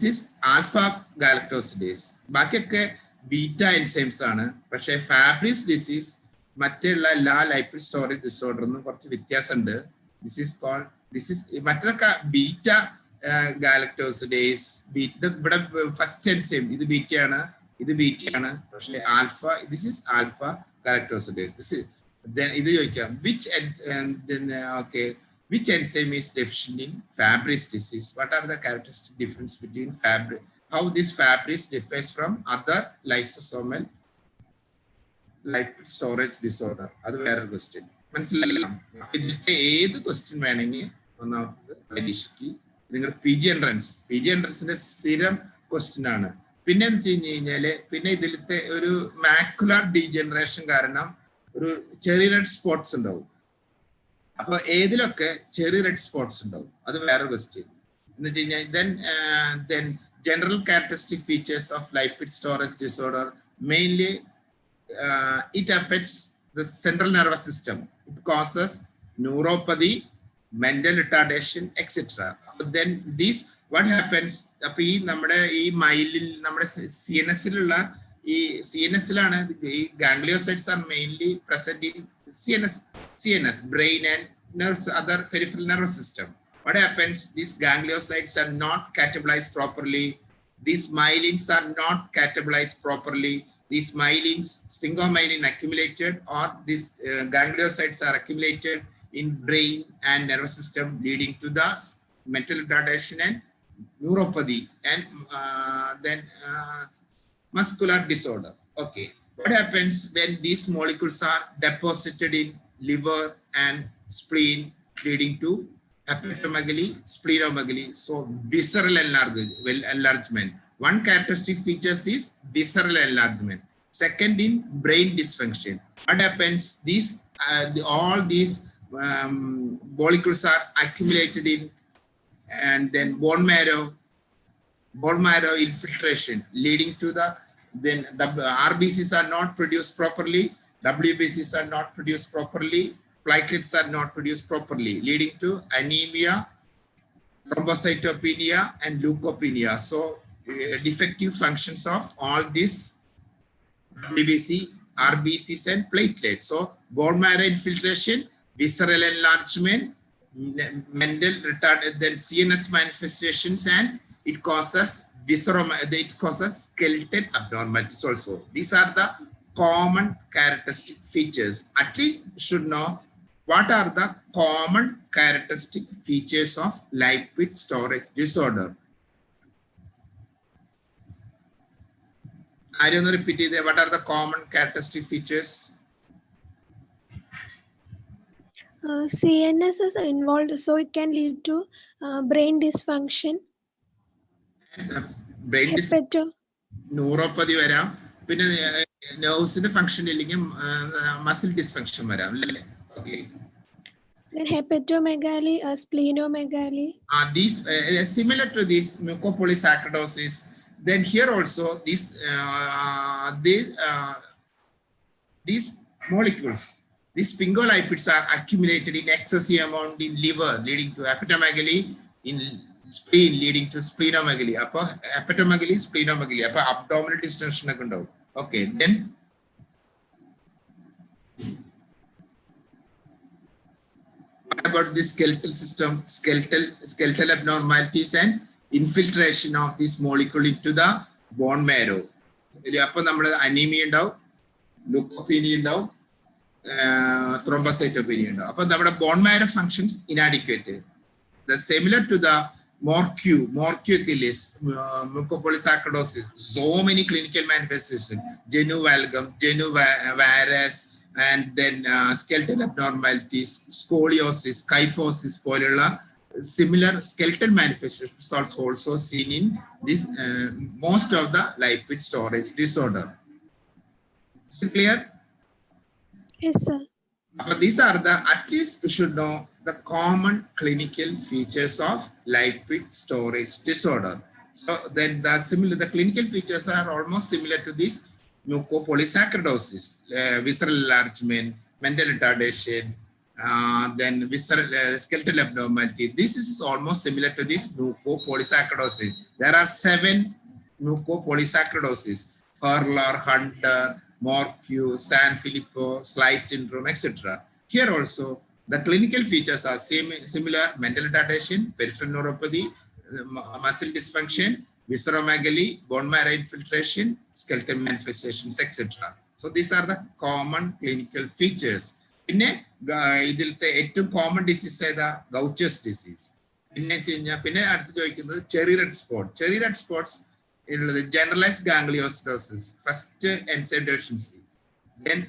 is alpha galactosidase. ബാക്കിയൊക്കെ beta enzymes ആണ്. പക്ഷേ Fabry's disease മറ്റുള്ള എല്ലാ lipid storage disorder കുറച്ച് വ്യത്യാസമുണ്ട്. This is മറ്റൊക്കെ beta galactosidase. ഇവിടെ first enzyme ഇത് beta ആണ്. ഇത് beta ആണ്. പക്ഷേ alpha, this is alpha galactosidase. This is then ഇത് ചോദിക്കാം which enzyme is deficient in Fabry's disease? What are the characteristic difference between Fabry? How this Fabry's differs from other lysosomal lipid storage disorder? That's a very question. This question വേണമെങ്കിൽ ഒന്നാമത് പരീക്ഷയ്ക്ക് നിങ്ങൾ PG entrance സ്ഥിരം question ആണ്. പിന്നെ എന്ന് വെച്ച് കഴിഞ്ഞാല് പിന്നെ ഇതിലത്തെ ഒരു മാക്കുലർ ഡീജനറേഷൻ കാരണം ഒരു ചെറിയ റെഡ് സ്പോട്ട്സ് ഉണ്ടാവും. അപ്പൊ ഏതിലൊക്കെ ചെറിയ റെഡ് സ്പോട്ട്സ് ഉണ്ടാവും, അത് വേറെ ക്വസ്റ്റ്യൻ എന്ന് വെച്ച് കഴിഞ്ഞാൽ then general characteristic features of lipid storage disorder, mainly it affects the central nervous system. It causes neuropathy, mental retardation, etc. Then this what happens? അപ്പൊ ഈ നമ്മുടെ ഈ മൈലിൽ നമ്മുടെ CNS-ലുള്ള ഈ CNS-ലാണ് ഈ gangliosides are mainly present in CNS, brain and nerves, other peripheral nervous system. What happens? These gangliosides are not catabolized properly. These myelins are not catabolized properly. These myelins, sphingomyelin accumulated, or these gangliosides are accumulated in brain and nervous system, leading to the mental retardation and neuropathy, and then muscular disorder. Okay. What happens when these molecules are deposited in liver and spleen, leading to hepatomegaly, splenomegaly, so visceral enlargement. One characteristic feature is visceral enlargement. Second, in brain dysfunction. What happens? All these molecules are accumulated in and then bone marrow infiltration, leading to then the RBCs are not produced properly, WBCs are not produced properly, platelets are not produced properly, leading to anemia, thrombocytopenia, and leukopenia. So defective functions of all these WBC, RBCs, and platelets. So bone marrow infiltration, visceral enlargement, mental retardation, then CNS manifestations, and it causes skeletal abnormalities also. These are the common characteristic features. At least you should know what are the common characteristic features of lipid storage disorder. I don't repeat it. What are the common characteristic features? CNS is involved, so it can lead to brain dysfunction. Brain dysfunction, neuropathy varam, pinne nerves inde function illengil muscle dysfunction varam. Okay. Then hepatomegaly, splenomegaly. These similar to this mucopolysaccharidosis. Then here also these molecules, these sphingolipids are accumulated in excessive amount in liver, leading to hepatomegaly, in spleen, leading to splenomegaly. Hepatomegaly, splenomegaly, abdominal distension. Okay, then what about the skeletal system? Skeletal abnormalities and infiltration of this molecule into the bone marrow. Anemia ഉണ്ടാവും, leukopenia ഉണ്ടാവും, thrombocytopenia ഉണ്ടാവും. അപ്പോൾ നമ്മുടെ bone marrow functions inadequate. The similar to the morquiochelis, mucopolysaccharidosis, so many clinical manifestations, genu valgum, genu varus, and then skeletal abnormalities, scoliosis, kyphosis പോലുള്ള similar skeletal manifestations are also seen in this most of the lipid storage disorder. Is it clear? Yes, sir. These are the, at least you should know the common clinical features of lipid storage disorder. So then the clinical features are almost similar to this mucopolysaccharidosis, visceral enlargement, mental retardation, then visceral skeletal abnormality. This is almost similar to this mucopolysaccharidosis. There are 7 mucopolysaccharidosis: Hurler, Hunter, Morque, Sanfilippo, Slice syndrome, etc. Here also, the clinical features are similar: mental retardation, peripheral neuropathy, muscle dysfunction, visceromegaly, bone marrow infiltration, skeletal manifestations, etc. So these are the common clinical features. പിന്നെ ഇതിലത്തെ ഏറ്റവും common disease ഏതാ? Gaucher's disease. പിന്നെ അടുത്ത് ചോദിക്കുന്നത് cherry red spot. Cherry red spots ഉള്ളത് generalised gangliosidosis, first enzyme deficiency, then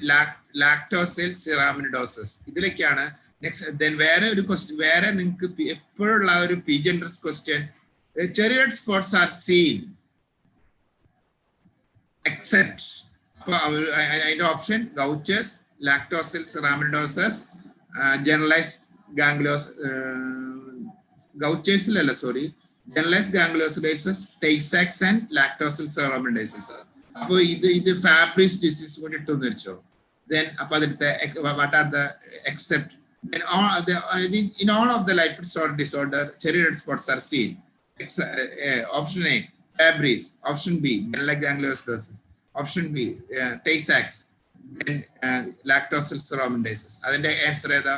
lactosyl ceraminidosis. ഇതിലേക്കാണ് next. Then വേറെ ഒരു ക്വസ്റ്റ്യൻ, വേറെ നിങ്ങൾക്ക് എപ്പോഴുള്ള ഒരു PG entrance question, cherry red spots are seen except, അതിന്റെ option Gaucher's, lactosyl ceraminosis, generalized Gaucher's generalized gangliosidosis, Tay-Sachs and lactosyl ceraminosis. So this is Fabry's disease. Then what are the except? In all of the lipid storage disorder, cherry red spots are seen. Option A, Fabry's. Option B, generalized gangliosidosis. Option B, Tay-Sachs. Then lactosyl ceraminosis. The answer is the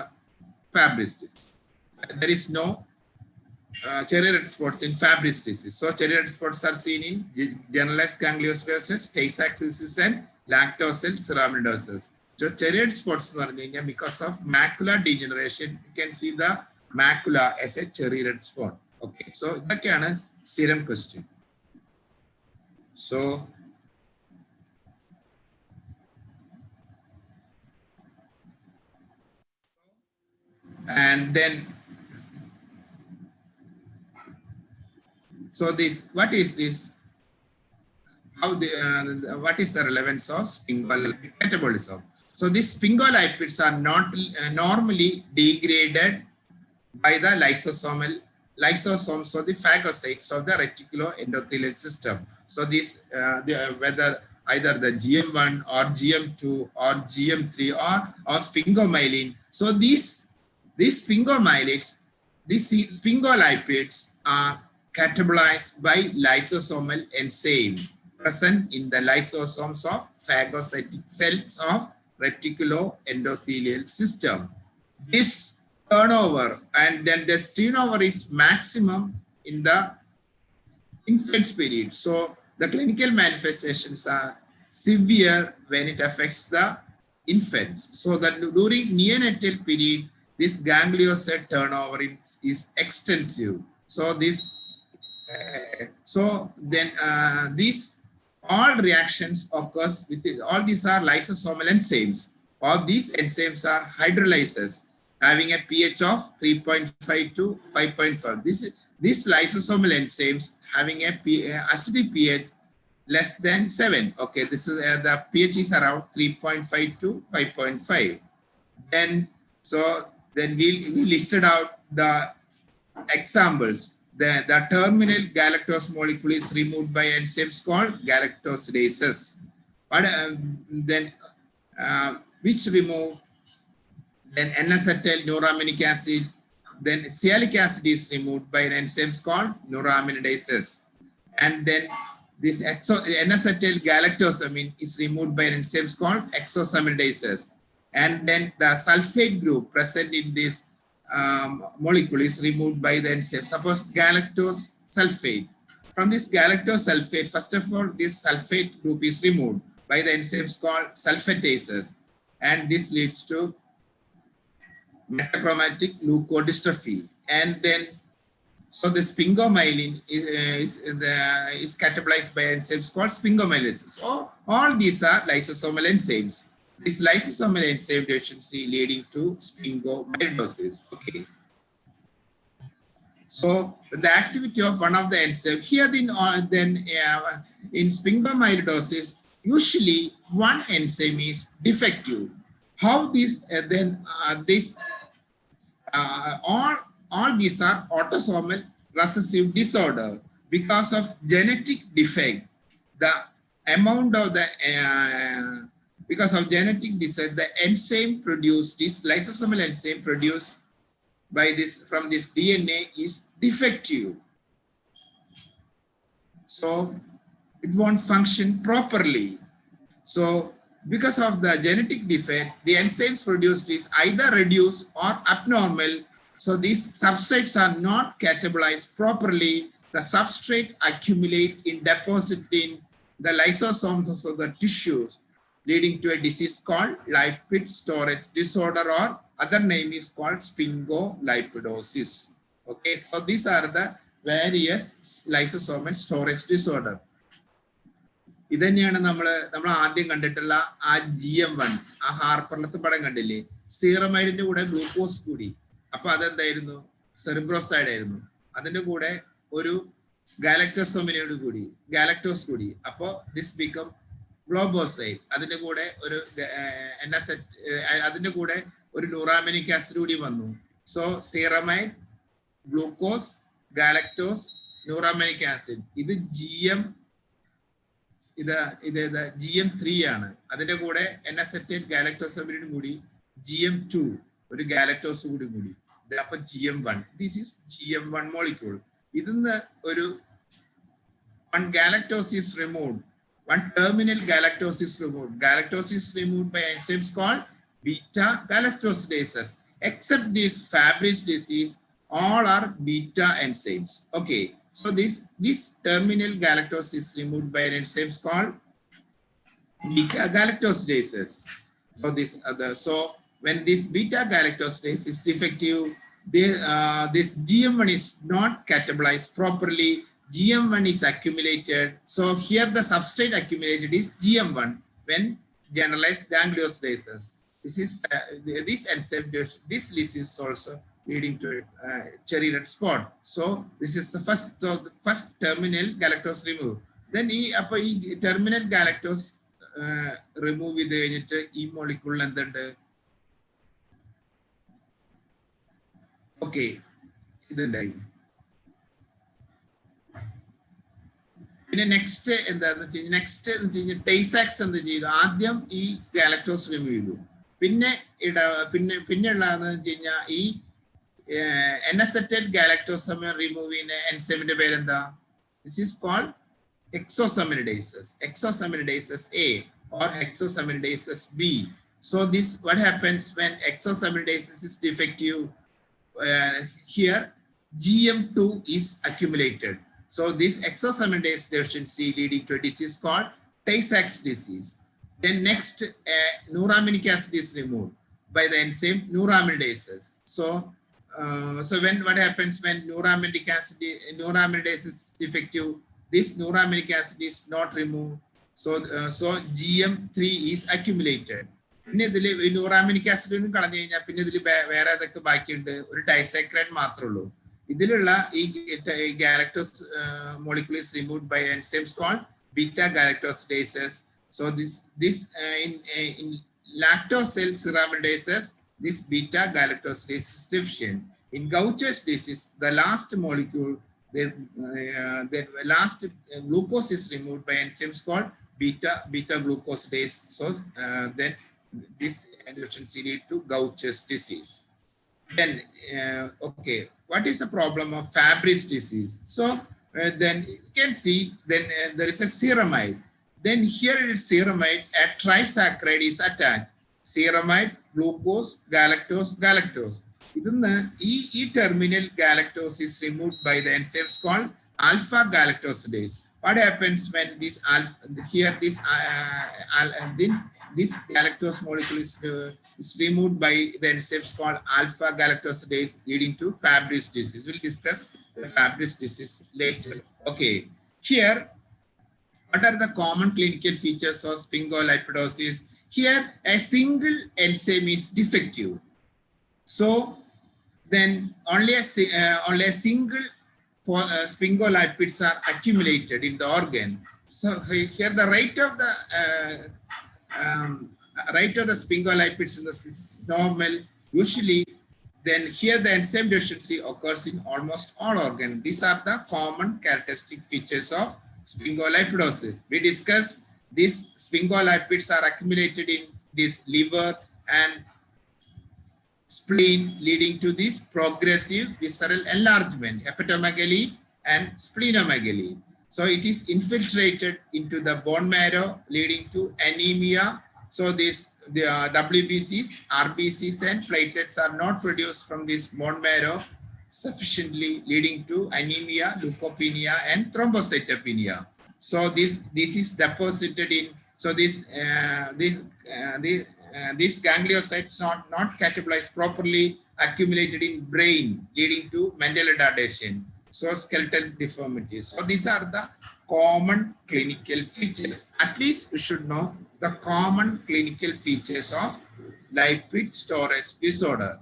Fabry's disease. There is no cherry red spots in Fabry's disease. So cherry red spots are seen in generalized gangliosidosis, Tay-Sachs disease, and lactosyl ceraminosis. So cherry red spots because of macular degeneration, you can see the macula as a cherry red spot. Okay, so that is a serum question. So and then, so this, what is this? How the what is the relevance of sphingolipid metabolism? So these sphingolipids are not normally degraded by the lysosomes or the phagocytes of the reticuloendothelial system. So this whether either the GM1 or GM2 or GM3 or sphingomyelin. So these sphingolipids are catabolized by lysosomal enzyme present in the lysosomes of phagocytic cells of reticuloendothelial system. This turnover, and then this turnover is maximum in the infant period. So the clinical manifestations are severe when it affects the infants. So that during neonatal period, this gangliocyte turnover is extensive. So this, these all reactions occurs with all these are lysosomal enzymes. All these enzymes are hydrolyses having a pH of 3.5 to 5.5. These lysosomal enzymes having a acidic pH less than 7. Okay, this is the pH is around 3.5 to 5.5. Then we listed out the examples. The terminal galactose molecule is removed by enzymes called galactosidases. But which remove? Then N-acetyl neuraminic acid. Then sialic acid is removed by enzymes called neuraminidases. And then this N-acetyl galactosamine is removed by enzymes called exosaminidases. And then the sulfate group present in this molecule is removed by the enzyme. Suppose galactose sulfate. From this galactose sulfate, first of all, this sulfate group is removed by the enzymes called sulfatases. And this leads to metachromatic leukodystrophy. And then, so the sphingomyelin is catabolized by enzymes called sphingomyelitis. So all these are lysosomal enzymes. This lysosomal enzyme deficiency leading to sphingomyelitis. Okay. So the activity of one of the enzymes here in sphingomyelidosis, usually one enzyme is defective. How this all these are autosomal recessive disorder because of genetic defect. The amount of the because of genetic defect, the enzyme produced, this lysosomal enzyme produced by this from this DNA is defective. So it won't function properly. So because of the genetic defect, the enzymes produced is either reduced or abnormal. So these substrates are not catabolized properly. The substrate accumulate in deposit in the lysosomes of the tissues, leading to a disease called lipid storage disorder, or other name is called sphingolipidosis. Okay, so these are the various lysosomal storage disorder. ഇത് തന്നെയാണ് നമ്മൾ ആദ്യം കണ്ടിട്ടുള്ള ആ GM1 ആ ഹാർപ്പറിലത്തെ പടം കണ്ടില്ലേ, സീറമൈഡിന്റെ കൂടെ ഗ്ലൂക്കോസ് കൂടി, അപ്പൊ അതെന്തായിരുന്നു, സെറിബ്രോസൈഡ് ആയിരുന്നു. അതിന്റെ കൂടെ ഒരു ഗാലക്ടോസോമിനോട് കൂടി ഗാലക്ടോസ് കൂടി, അപ്പോ ദിസ് ബിക്കം ഗ്ലോബോസൈഡ്. അതിന്റെ കൂടെ ഒരു അതിന്റെ കൂടെ ഒരു ന്യൂറാമിനിക് ആസിഡ് കൂടി വന്നു. So ceramide, glucose, galactose, neuraminic acid. ഇത് GM3 ആണ്. അതിന്റെ കൂടെ N-acetate ഗാലക്ടോസമിനും കൂടി GM2 ഒരു ഗാലക്ടോസ് കൂടി. അപ്പൊ GM1. This is GM1 molecule. ഇതിന്ന് ഒരു one galactose is removed, one terminal galactose is removed. Galactose is removed by enzymes called beta galactosidases. Except this Fabry's disease, all are beta enzymes. Okay. So this terminal galactose is removed by an enzyme called beta galactosidases. So when this beta galactosidase is defective, this GM1 is not catabolized properly. GM1 is accumulated. So here the substrate accumulated is GM1 when generalized gangliosidases. This enzyme, this disease also leading to cherry red spot. So this is the first terminal galactose removed. Then ഈ terminal galactose remove ചെയ്ത് കഴിഞ്ഞിട്ട് ഈ മോളിക്യൂളിൽ എന്തുണ്ട്? Okay, ഇതുണ്ടായി. പിന്നെ next എന്താന്ന് വെച്ച് കഴിഞ്ഞാൽ ടൈസാക്സ് എന്ത് ചെയ്തു? ആദ്യം ഈ ഗാലക്ടോസ് റിമൂവ് ചെയ്തു. പിന്നെ ഉള്ളതെന്ന് വെച്ച് കഴിഞ്ഞാൽ ഈ N-acetate galactosamine removing enzyme പേരെന്താ? This is called hexosaminidases. Hexosaminidases A or hexosaminidases B. So this what happens when hexosaminidases is defective? Here GM2 is accumulated. So this hexosaminidase deficiency leading to a disease called Tay-Sachs disease. Then next neuraminic acid is removed by the enzyme neuraminidases. So when what happens when neuramidase is defective, this neuraminic acid is not removed. So GM3 is accumulated. പിന്നെ ഇതില് ന്യൂറാമിനിക് acid കളഞ്ഞു കഴിഞ്ഞാൽ പിന്നെ ഇതിൽ വേറെ ഏതൊക്കെ ബാക്കിയുണ്ട്? ഒരു ഡൈസൈക്രൈഡ് മാത്രമേ ഉള്ളൂ. ഇതിലുള്ള ഈ galactose molecule is removed by enzymes called beta galactosidases. So this in lactose cell ceramidases, this beta galactosidase is deficient. In Gaucher's disease, the last molecule, the last glucose is removed by enzymes called beta glucosidase. So then this deficiency lead to Gaucher's disease. Then okay, what is the problem of Fabry's disease? So then you can see then there is a ceramide. Then here it is ceramide, a trisaccharide is attached. Ceramide, glucose, galactose. ഈ terminal galactose is removed by the enzymes called alpha galactosidase. What happens when this this galactose molecule is removed by the enzymes called alpha galactosidase, leading to Fabry's disease. We'll discuss the Fabry's disease later. Okay, here what are the common clinical features of sphingolipidosis? Here a single enzyme is defective. So then only a single sphingolipids are accumulated in the organ. So here the rate of the sphingolipids is normal. Usually, then here the enzyme deficiency occurs in almost all organs. These are the common characteristic features of sphingolipidosis. We discussed these sphingolipids are accumulated in this liver and spleen, leading to this progressive visceral enlargement, hepatomegaly and splenomegaly. So it is infiltrated into the bone marrow, leading to anemia. So the WBCs, RBCs and platelets are not produced from this bone marrow sufficiently, leading to anemia, leukopenia and thrombocytopenia. So this is deposited in, so these gangliocytes not catabolized properly, accumulated in brain, leading to mental retardation, so skeletal deformities. So these are the common clinical features. At least you should know the common clinical features of lipid storage disorder.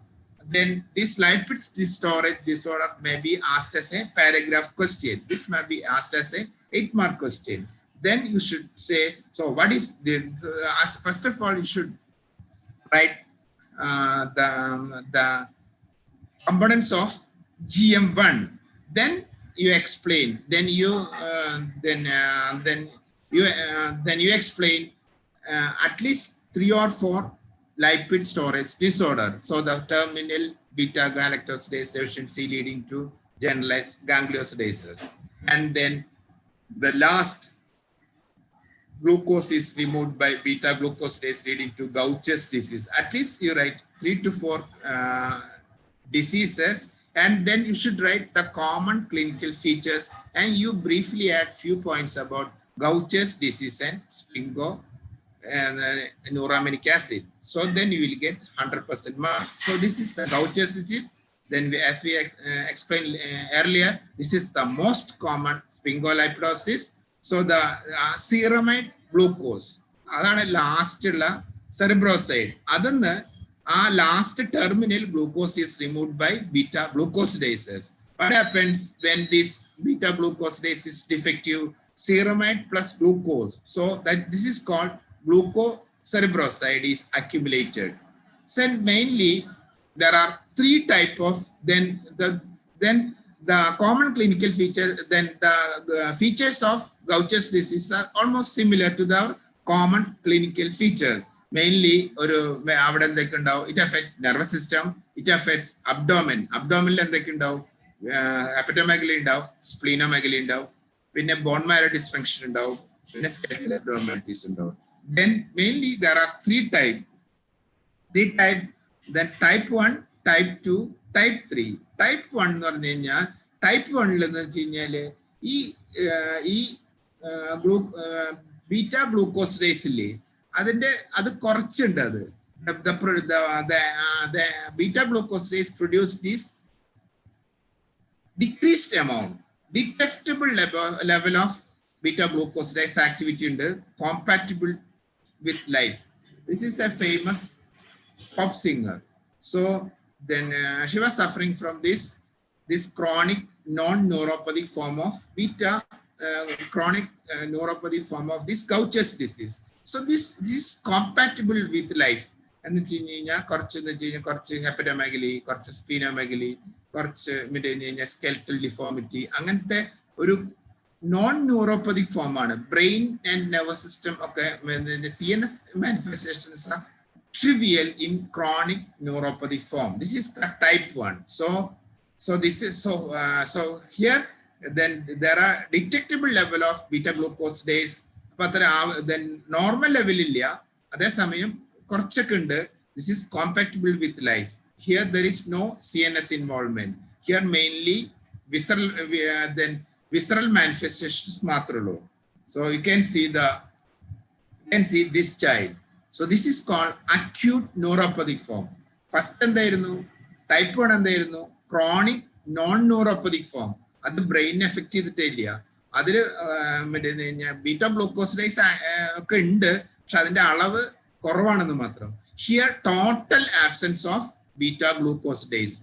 Then this lipid storage disorder may be asked as a paragraph question. This may be asked as a 8-mark question. Then you should say, so what is the, first of all, you should write the components of GM1. Then you explain. Then you explain at least 3 or 4 lipid storage disorder. So the terminal beta galactosidase deficiency leading to generalized gangliosidosis, and then the last glucose is removed by beta glucosidase leading to Gaucher's disease. At least you write 3 to 4 diseases, and then you should write the common clinical features, and you briefly add few points about Gaucher's disease and sphingolipid acid. So then you will get 100% mark. So this is the Gaucher's disease. Then as we explained earlier, this is the most common sphingolipidosis. So the ceramide glucose, that's the last cerebroside. That's last terminal glucose is removed by beta glucosidases. What happens when this beta glucosidase is defective? Ceramide plus glucose. So that this is called glucocerebroside is accumulated. So mainly there are 3 types of then the common clinical features, then the features of Gaucher's disease are almost similar to the common clinical feature. Mainly, it affects nervous system, it affects abdomen. Abdomen hepatomegaly, splenomegaly, bone marrow dysfunction, skeletal abnormalities. Then mainly there are 3 types. Then type 1, type 2, type 3. Type 1 type 1 beta glucosidase the beta glucosidase produce this decreased amount, detectable level of beta glucosidase activity compatible with life. This is a famous pop singer. So then she was suffering from this chronic non-neuropathic form of beta, chronic neuropathic form of this Gaucher's disease. So this is compatible with life. And hepatomegaly, splenomegaly, skeletal deformity. Non-neuropathic form, brain and nervous system, okay, the CNS manifestations are trivial in chronic neuropathic form. This is the type 1. So this is so here then there are detectable level of beta glucosidase, but then normal level illa. This is compatible with life. Here there is no CNS involvement. Here mainly visceral manifestations matralo. So you can see this child. So this is called acute neuropathic form. First type 1 chronic non-neuropathic form. That's the brain affected. Beta glucosidase here total absence of beta glucosidase.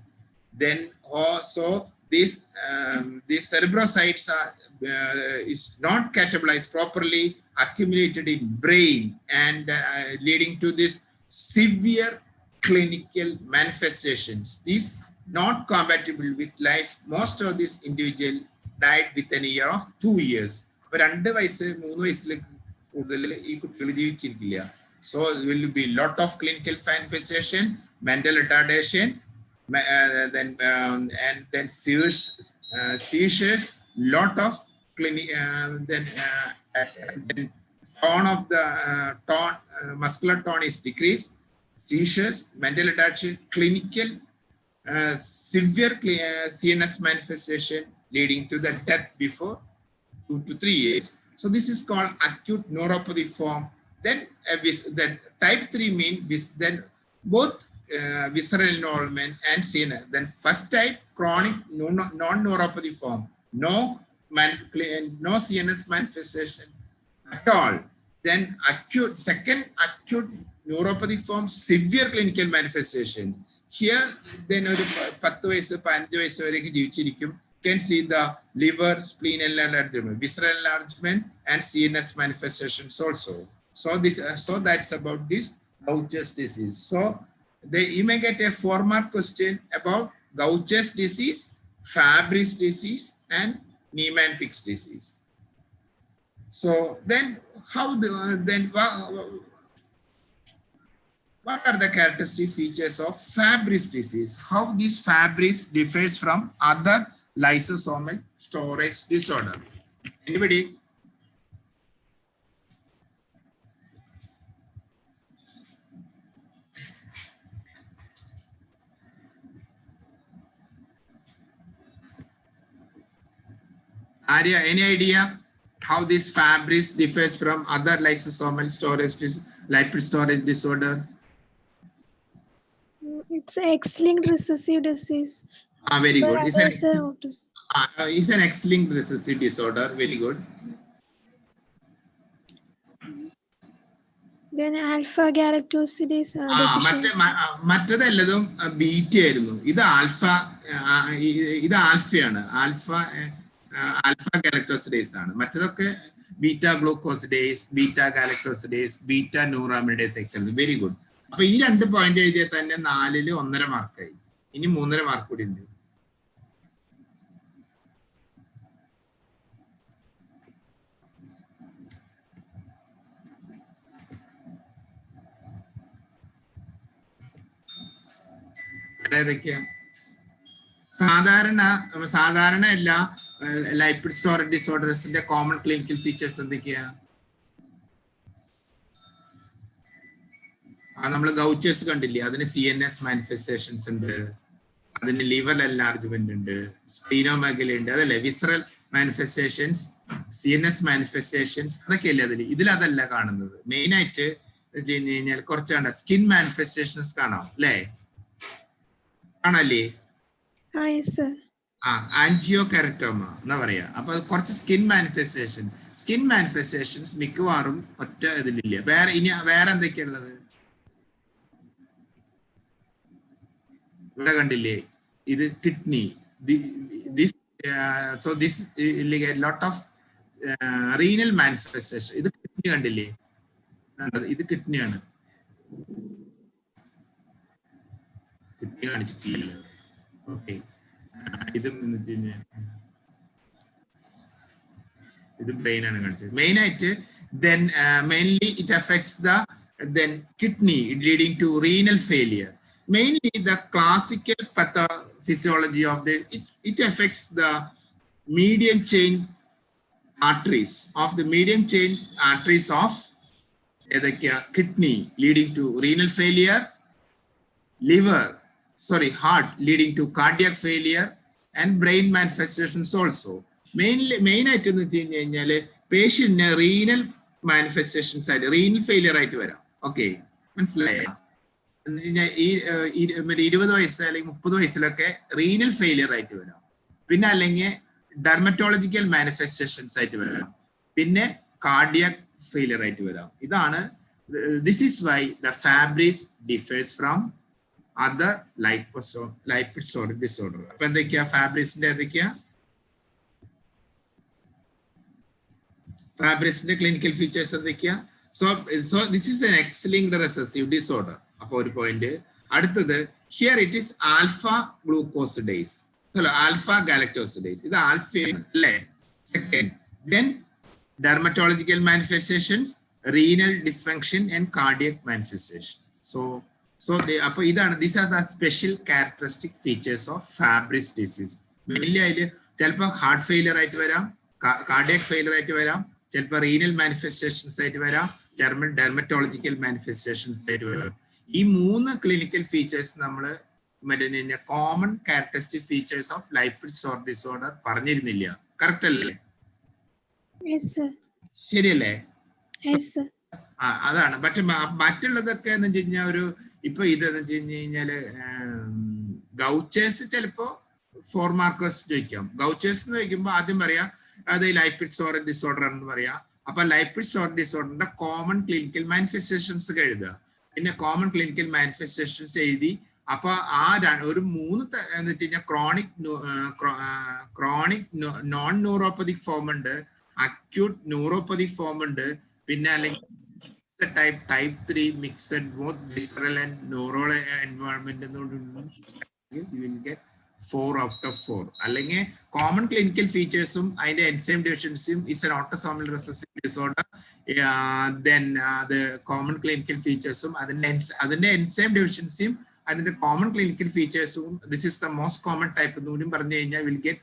Then also these cerebrocytes are is not catabolized properly, accumulated in brain, and leading to this severe clinical manifestations. These not compatible with life. Most of these individual died within a year of 2 years. So there will be a lot of clinical manifestation, mental retardation, and then seizures, lot of clinic, then tone of the muscular tone is decreased, seizures, mental retardation, clinical severe CNS manifestation leading to the death before 2 to 3 years. So this is called acute neuropathy form. Then type 3 means then both visceral involvement and CNS. Then first type, chronic non-neuropathy form, no CNS manifestation at all. Then acute, second acute neuropathy form, severe clinical manifestation. Here, then 10 വയസ്സ് 15 വയസ്സ് വരെയൊക്കെ ജീവിച്ചിരിക്കും. Can see the liver, spleen enlargement, visceral enlargement, and CNS manifestations also. So that's about this Gaucher's disease. So you may get a 4-mark question about Gaucher's disease, Fabry's disease, and Niemann-Pick's disease. So then what are the characteristic features of Fabry's disease? How this Fabry's differs from other lysosomal storage disorder? Anybody? Arya, any idea how this Fabry's differs from other lysosomal storage lipid storage disorder? It's an X-linked recessive disease. Very good. It's an X-linked recessive disorder. Very good. Then alpha galactosidase deficiency. മറ്റതെല്ലതും beta ആയിരുന്നു. ഇത് ആൽഫയാണ്. Alpha galactosidase ആണ്. മറ്റതൊക്കെ beta glucosidase, beta galactosidase, beta neuramidase ഒക്കെ. Very good. അപ്പൊ ഈ 2 point എഴുതിയാൽ തന്നെ 4-ൽ 1.5 മാർക്കായി. ഇനി 3.5 മാർക്ക് കൂടി ഉണ്ട്. ഏതൊക്കെയാ? സാധാരണ എല്ലാ ലൈപ്പിഡ് സ്റ്റോറേജ് ഡിസോർഡേഴ്സിന്റെ കോമൺ ക്ലിനിക്കൽ ഫീച്ചേഴ്സ് എന്തൊക്കെയാ? നമ്മൾ ഗൗച്ചേഴ്സ് കണ്ടില്ലേ, അതിന് CNS മാനിഫെസ്റ്റേഷൻസ് ഉണ്ട്, അതിന് ലിവർ എൻലാർജ്മെന്റ് ഉണ്ട്, സ്പ്ലീനോമെഗലി ഉണ്ട്, അതല്ലേ വിസറൽ മാനിഫെസ്റ്റേഷൻസ്, CNS മാനിഫെസ്റ്റേഷൻസ്, അതൊക്കെയല്ലേ അതിൽ. ഇതിലതല്ല കാണുന്നത്. മെയിൻ ആയിട്ട് കഴിഞ്ഞാൽ കുറച്ചാണ് സ്കിൻ മാനിഫെസ്റ്റേഷൻസ് കാണാം അല്ലേ? കാണല്ലേ? ആൻജിയോ കാരക്ടോമ എന്നാ പറയാ. അപ്പൊ കുറച്ച് സ്കിൻ മാനിഫെസ്റ്റേഷൻസ് മിക്കവാറും ഒറ്റ ഇതിലില്ല. വേറെ എന്തൊക്കെയുള്ളത് ഇവിടെ കണ്ടില്ലേ? ഇത് kidney, lot of renal manifestation. ഇത് കിഡ്നി കണ്ടില്ലേ? ഇത് കിഡ്നിയാണ്. കിഡ്നി കാണിച്ചിട്ടില്ല. ഓക്കെ, ഇത് ബ്രെയിൻ ആണ് കാണിച്ചത് മെയിൻ ആയിട്ട്. Then mainly it affects the kidney, leading to renal failure. Mainly the classical pathophysiology of this, it affects the medium chain arteries of kidney, leading to renal failure, heart leading to cardiac failure, and brain manifestations also. Main ആയിട്ട് എന്ന് വെച്ച് കഴിഞ്ഞാല് പേഷ്യന്റിന് renal manifestations ആയിട്ട്, renal failure ആയിട്ട് വരാം. Okay, മനസ്സിലായോ? എന്ന് വെച്ച് കഴിഞ്ഞാൽ ഈ 20 വയസ്സ് അല്ലെങ്കിൽ 30 വയസ്സിലൊക്കെ റീനൽ ഫെയിലിയർ ആയിട്ട് വരാം. പിന്നെ അല്ലെങ്കിൽ ഡെർമറ്റോളജിക്കൽ മാനിഫെസ്റ്റേഷൻസ് ആയിട്ട് വരാം. പിന്നെ കാർഡിയാക് ഫെയിലിയർ ആയിട്ട് വരാം. ഇതാണ്, this is why the Fabry's differs from other lipid storage disorder. അപ്പൊ എന്തൊക്കെയാ ഫാബ്രിസിന്റെ എന്തൊക്കെയാ? ഫാബ്രിസിന്റെ ക്ലിനിക്കൽ ഫീച്ചേഴ്സ് എന്തൊക്കെയാ? So this is an X-linked recessive disorder. അപ്പോൾ ഒരു പോയിന്റ്. അടുത്തത് here it is alpha glucosidase. Alpha galactosidase. ഇത് ആൽഫ അല്ലേ? Second, then dermatological manifestations, renal dysfunction and cardiac manifestation. So these are the special characteristic features of Fabry's disease. Mainly അതില് ചിലപ്പോൾ heart failure ആയിട്ട് വരാം, cardiac failure ആയിട്ട് വരാം, ചിലപ്പോൾ renal manifestations ആയിട്ട് വരാം, ഡെർമറ്റോളജിക്കൽ മാനിഫെസ്റ്റേഷൻസ് ആയിട്ട് വരാം. ഈ 3 ക്ലിനിക്കൽ ഫീച്ചേഴ്സ് നമ്മൾ മറ്റേ common characteristic features of lipid storage disorder പറഞ്ഞിരുന്നില്ല. കറക്റ്റ് അല്ലേ? ശരിയല്ലേ? അതാണ്. മറ്റുള്ളതൊക്കെ എന്ന് വെച്ച് കഴിഞ്ഞാൽ ഒരു ഇപ്പൊ ഇതെന്ന് വെച്ച് കഴിഞ്ഞാല് ഗൗച്ചേഴ്സ് ചിലപ്പോ 4 മാർക്കേഴ്സ് ചോദിക്കാം. ഗൗച്ചേഴ്സ് എന്ന് ചോദിക്കുമ്പോൾ ആദ്യം പറയാം അത് ലൈപ്പിഡ് സ്റ്റോറേജ് ഡിസോർഡർ എന്ന് പറയാം. അപ്പൊ ലൈപ്പിഡ് സ്റ്റോറേജ് ഡിസോർഡറിന്റെ കോമൺ ക്ലിനിക്കൽ മാനിഫെസ്റ്റേഷൻസ് എഴുതുക. പിന്നെ കോമൺ ക്ലിനിക്കൽ മാനിഫെസ്റ്റേഷൻസ് എഴുതി അപ്പൊ ആ ഒരു 3 എന്ന് വെച്ച് കഴിഞ്ഞാൽ ക്രോണിക് നോൺ ന്യൂറോപ്പതിക് ഫോം ഉണ്ട്, അക്യൂട്ട് ന്യൂറോപ്പതിക് ഫോം ഉണ്ട്, പിന്നെ അല്ലെങ്കിൽ type 3 mixed both visceral and neural environment you will get 4 out of 4. അല്ലെങ്കിൽ common clinical features അതിന്റെ enzyme deficiency it's an autosomal recessive disorder. Then the common clinical features അതിന്റെ enzyme deficiency അതിന്റെ common clinical features this is the most common type എന്നും പറഞ്ഞു കഴിഞ്ഞാൽ will get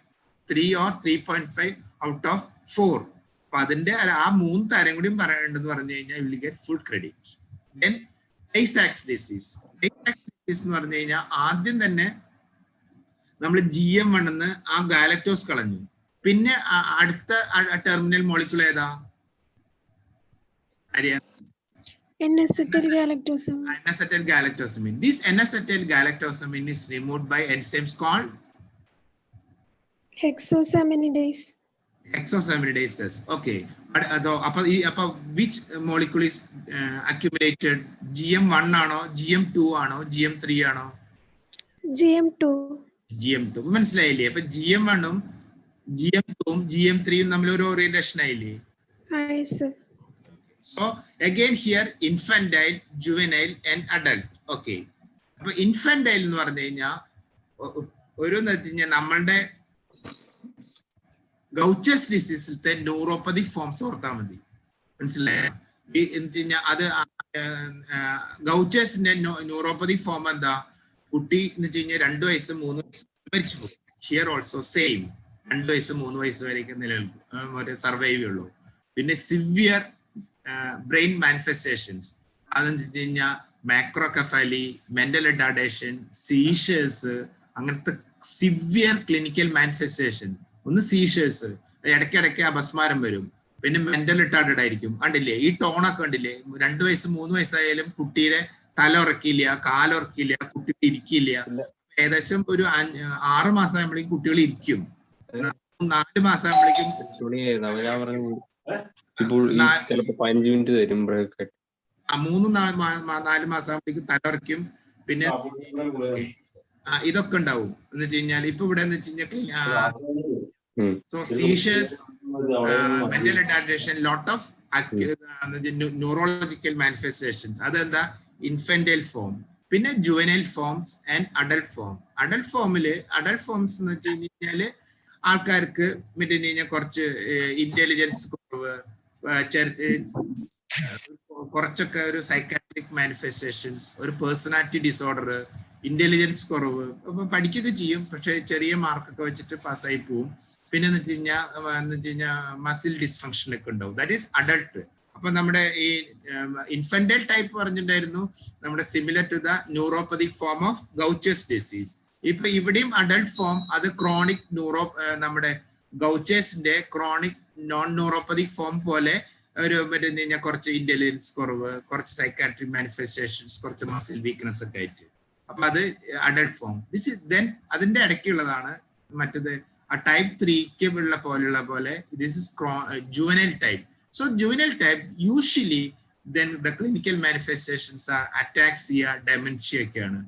3 or 3.5 out of 4. അപ്പൊ അതിന്റെ ആ 3 തരം കൂടിയും പറയേണ്ടത് പറഞ്ഞു കഴിഞ്ഞാൽ will get full credit. Then Tay Sachs disease. Tay Sachs disease എന്ന് പറഞ്ഞു കഴിഞ്ഞാൽ ആദ്യം തന്നെ നമ്മൾ GM1 എന്ന് ആ ഗാലക്ടോസ് കളഞ്ഞു. പിന്നെ അടുത്ത ടെർമിനൽ മോളിക്യൂൾ ഏതാ? N-acetyl galactosamine. N-acetyl galactosamine. This N-acetyl galactosamine is removed by enzymes called hexosaminidase. Hexosaminidases. Okay. Which molecule is accumulated? GM1 ആണോ, GM2 ആണോ, GM3 ആണോ? GM2. മനസ്സിലായില്ലേ? അപ്പൊ GM1 ഉം GM2 ഉം GM3 ഉം തമ്മിൽ ഒരു ഓറിയന്റേഷൻ ആയില്ലേ? So again here infantile, juvenile and adult. Okay. അപ്പൊ infantile എന്ന് പറഞ്ഞു കഴിഞ്ഞാൽ ഒരു നമ്മളുടെ ഗൗച്ചസ് ഡിസീസിലത്തെ ന്യൂറോപ്പതിക് ഫോംസ് ഓർത്താൽ മതി. മനസ്സിലായോ? അത് ഗൗച്ചസിന്റെ ന്യൂറോപ്പതിക് ഫോം എന്താ? കുട്ടി എന്ന് വെച്ച് കഴിഞ്ഞാൽ 2 വയസ്സ് 3 വയസ്സ് മരിച്ചു പോകും. ഹിയർ ഓൾസോ സെയിം 2 വയസ്സ് 3 വയസ്സ് വരെയൊക്കെ നിലനിൽക്കും, ഒരു സർവൈവ് ഉള്ളൂ. പിന്നെ സിവിയർ ബ്രെയിൻ മാനിഫെസ്റ്റേഷൻസ് അതെന്ന് വെച്ച് കഴിഞ്ഞാൽ മാക്രോകെഫാലി, മെന്റൽ റിട്ടാർഡേഷൻ, സീഷേഴ്സ്, അങ്ങനത്തെ സിവിയർ ക്ലിനിക്കൽ മാനിഫെസ്റ്റേഷൻ. ഒന്ന് സീഷേഴ്സ്, ഇടയ്ക്കിടയ്ക്ക് അപസ്മാരം വരും, പിന്നെ മെന്റൽ റിട്ടാർഡഡ് ആയിരിക്കും. കണ്ടില്ലേ ഈ ടോണൊക്കെ കണ്ടില്ലേ? 2 വയസ്സ് 3 വയസ്സായാലും കുട്ടിയുടെ തല ഉറക്കില്ല, കാലുറക്കില്ല, കുട്ടി ഇരിക്കില്ല. ഏകദേശം ഒരു 6 മാസം ആകുമ്പോഴേക്കും കുട്ടികൾ ഇരിക്കും, 4 മാസം ആകുമ്പോഴേക്കും 3-4 മാസം ആകുമ്പോഴേക്കും തല ഉറക്കും. പിന്നെ ഇതൊക്കെ ഉണ്ടാവും എന്ന് വെച്ച് കഴിഞ്ഞാൽ ഇപ്പൊ ഇവിടെ എന്ന് വെച്ച് കഴിഞ്ഞാൽ so seizures, mental retardation, lot of neurological manifestations. അതെന്താ? infantile form. പിന്നെ juvenile forms and adult form. adult forms എന്ന് വെച്ച് കഴിഞ്ഞാല് ആൾക്കാർക്ക് മറ്റേ കുറച്ച് ഇന്റലിജൻസ് കുറവ്, കുറച്ചൊക്കെ ഒരു സൈക്കാട്രിക് മാനിഫെസ്റ്റേഷൻസ്, ഒരു പേഴ്സണാലിറ്റി ഡിസോർഡർ, ഇന്റലിജൻസ് കുറവ്, അപ്പൊ പഠിക്കുകയൊക്കെ ചെയ്യും, പക്ഷെ ചെറിയ മാർക്കൊക്കെ വെച്ചിട്ട് പാസ്സായി പോവും. പിന്നെ എന്ന് വെച്ച് കഴിഞ്ഞാൽ മസിൽ ഡിസ്ഫങ്ഷൻ ഒക്കെ ഉണ്ടാവും. That is adult. അപ്പൊ നമ്മുടെ ഈ ഇൻഫന്റൈൽ ടൈപ്പ് പറഞ്ഞിട്ടുണ്ടായിരുന്നു, നമ്മുടെ similar to the neuropathic form of Gaucher's disease. ഇപ്പൊ ഇവിടെയും അഡൾട്ട് ഫോം അത് ക്രോണിക് നമ്മുടെ ഗൗച്ചേഴ്സിന്റെ ക്രോണിക് നോൺ ന്യൂറോപ്പതിക് ഫോം പോലെ ഒരു മറ്റേ കുറച്ച് ഇന്റലിജൻസ് കുറവ്, കുറച്ച് സൈക്കാട്രിക് മാനിഫെസ്റ്റേഷൻസ്, കുറച്ച് മസിൽ വീക്ക്നെസ് ഒക്കെ ആയിട്ട്. അപ്പൊ അത് adult form. This is then അതിന്റെ ഇടയ്ക്കുള്ളതാണ് മറ്റത് ടൈപ്പ് 3 ഉള്ള പോലെ this is juvenile type. So juvenile type usually then the clinical manifestations are ataxia, dementia ഒക്കെയാണ്.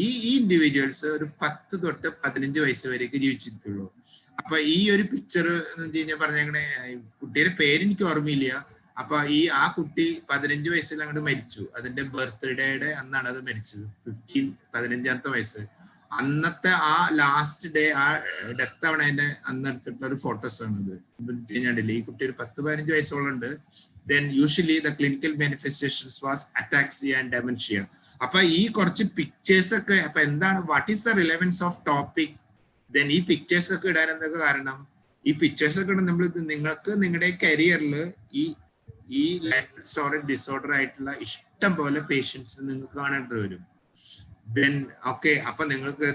ഈ ഇൻഡിവിജ്വൽസ് ഒരു 10 തൊട്ട് 15 വയസ്സ് വരെയൊക്കെ ജീവിച്ചിട്ടുള്ളൂ. അപ്പൊ ഈ ഒരു പിക്ചർ എന്ന് വെച്ച് കഴിഞ്ഞാൽ പറഞ്ഞേ, കുട്ടിയുടെ പേര് എനിക്ക് ഓർമ്മയില്ല. അപ്പൊ ആ കുട്ടി 15 വയസ്സിൽ അങ്ങോട്ട് മരിച്ചു. അതിന്റെ ബർത്ത്ഡേയുടെ അന്നാണ് അത് മരിച്ചത്. 15ാമത്തെ വയസ്സ്. അന്നത്തെ ആ ലാസ്റ്റ് ഡേ, ആ ഡെത്ത് ആണ് അതിന്റെ അന്നെടുത്തിട്ടുള്ള ഒരു ഫോട്ടോസ് ആണിത്. ഈ കുട്ടി ഒരു 10-15 വയസ്സോളം ഉണ്ട്. Then usually the clinical manifestations was ataxia and dementia. അപ്പൊ ഈ കുറച്ച് പിക്ചേഴ്സ് ഒക്കെ, അപ്പൊ എന്താണ്, what is the relevance of topic? Then ഈ പിക്ചേഴ്സ് ഒക്കെ ഇടാൻ എന്തൊക്കെ കാരണം? ഈ പിക്ചേഴ്സ് ഒക്കെ നമ്മൾ നിങ്ങൾക്ക് നിങ്ങളുടെ കരിയറിൽ ഈ ലൈപ്പിഡ് സ്റ്റോറേജ് ഡിസോർഡർ ആയിട്ടുള്ള ഇഷ്ടം പോലെ പേഷ്യൻസ് നിങ്ങൾക്ക് കാണേണ്ടി വരും. ദെൻ ഓക്കെ, അപ്പൊ നിങ്ങൾക്ക്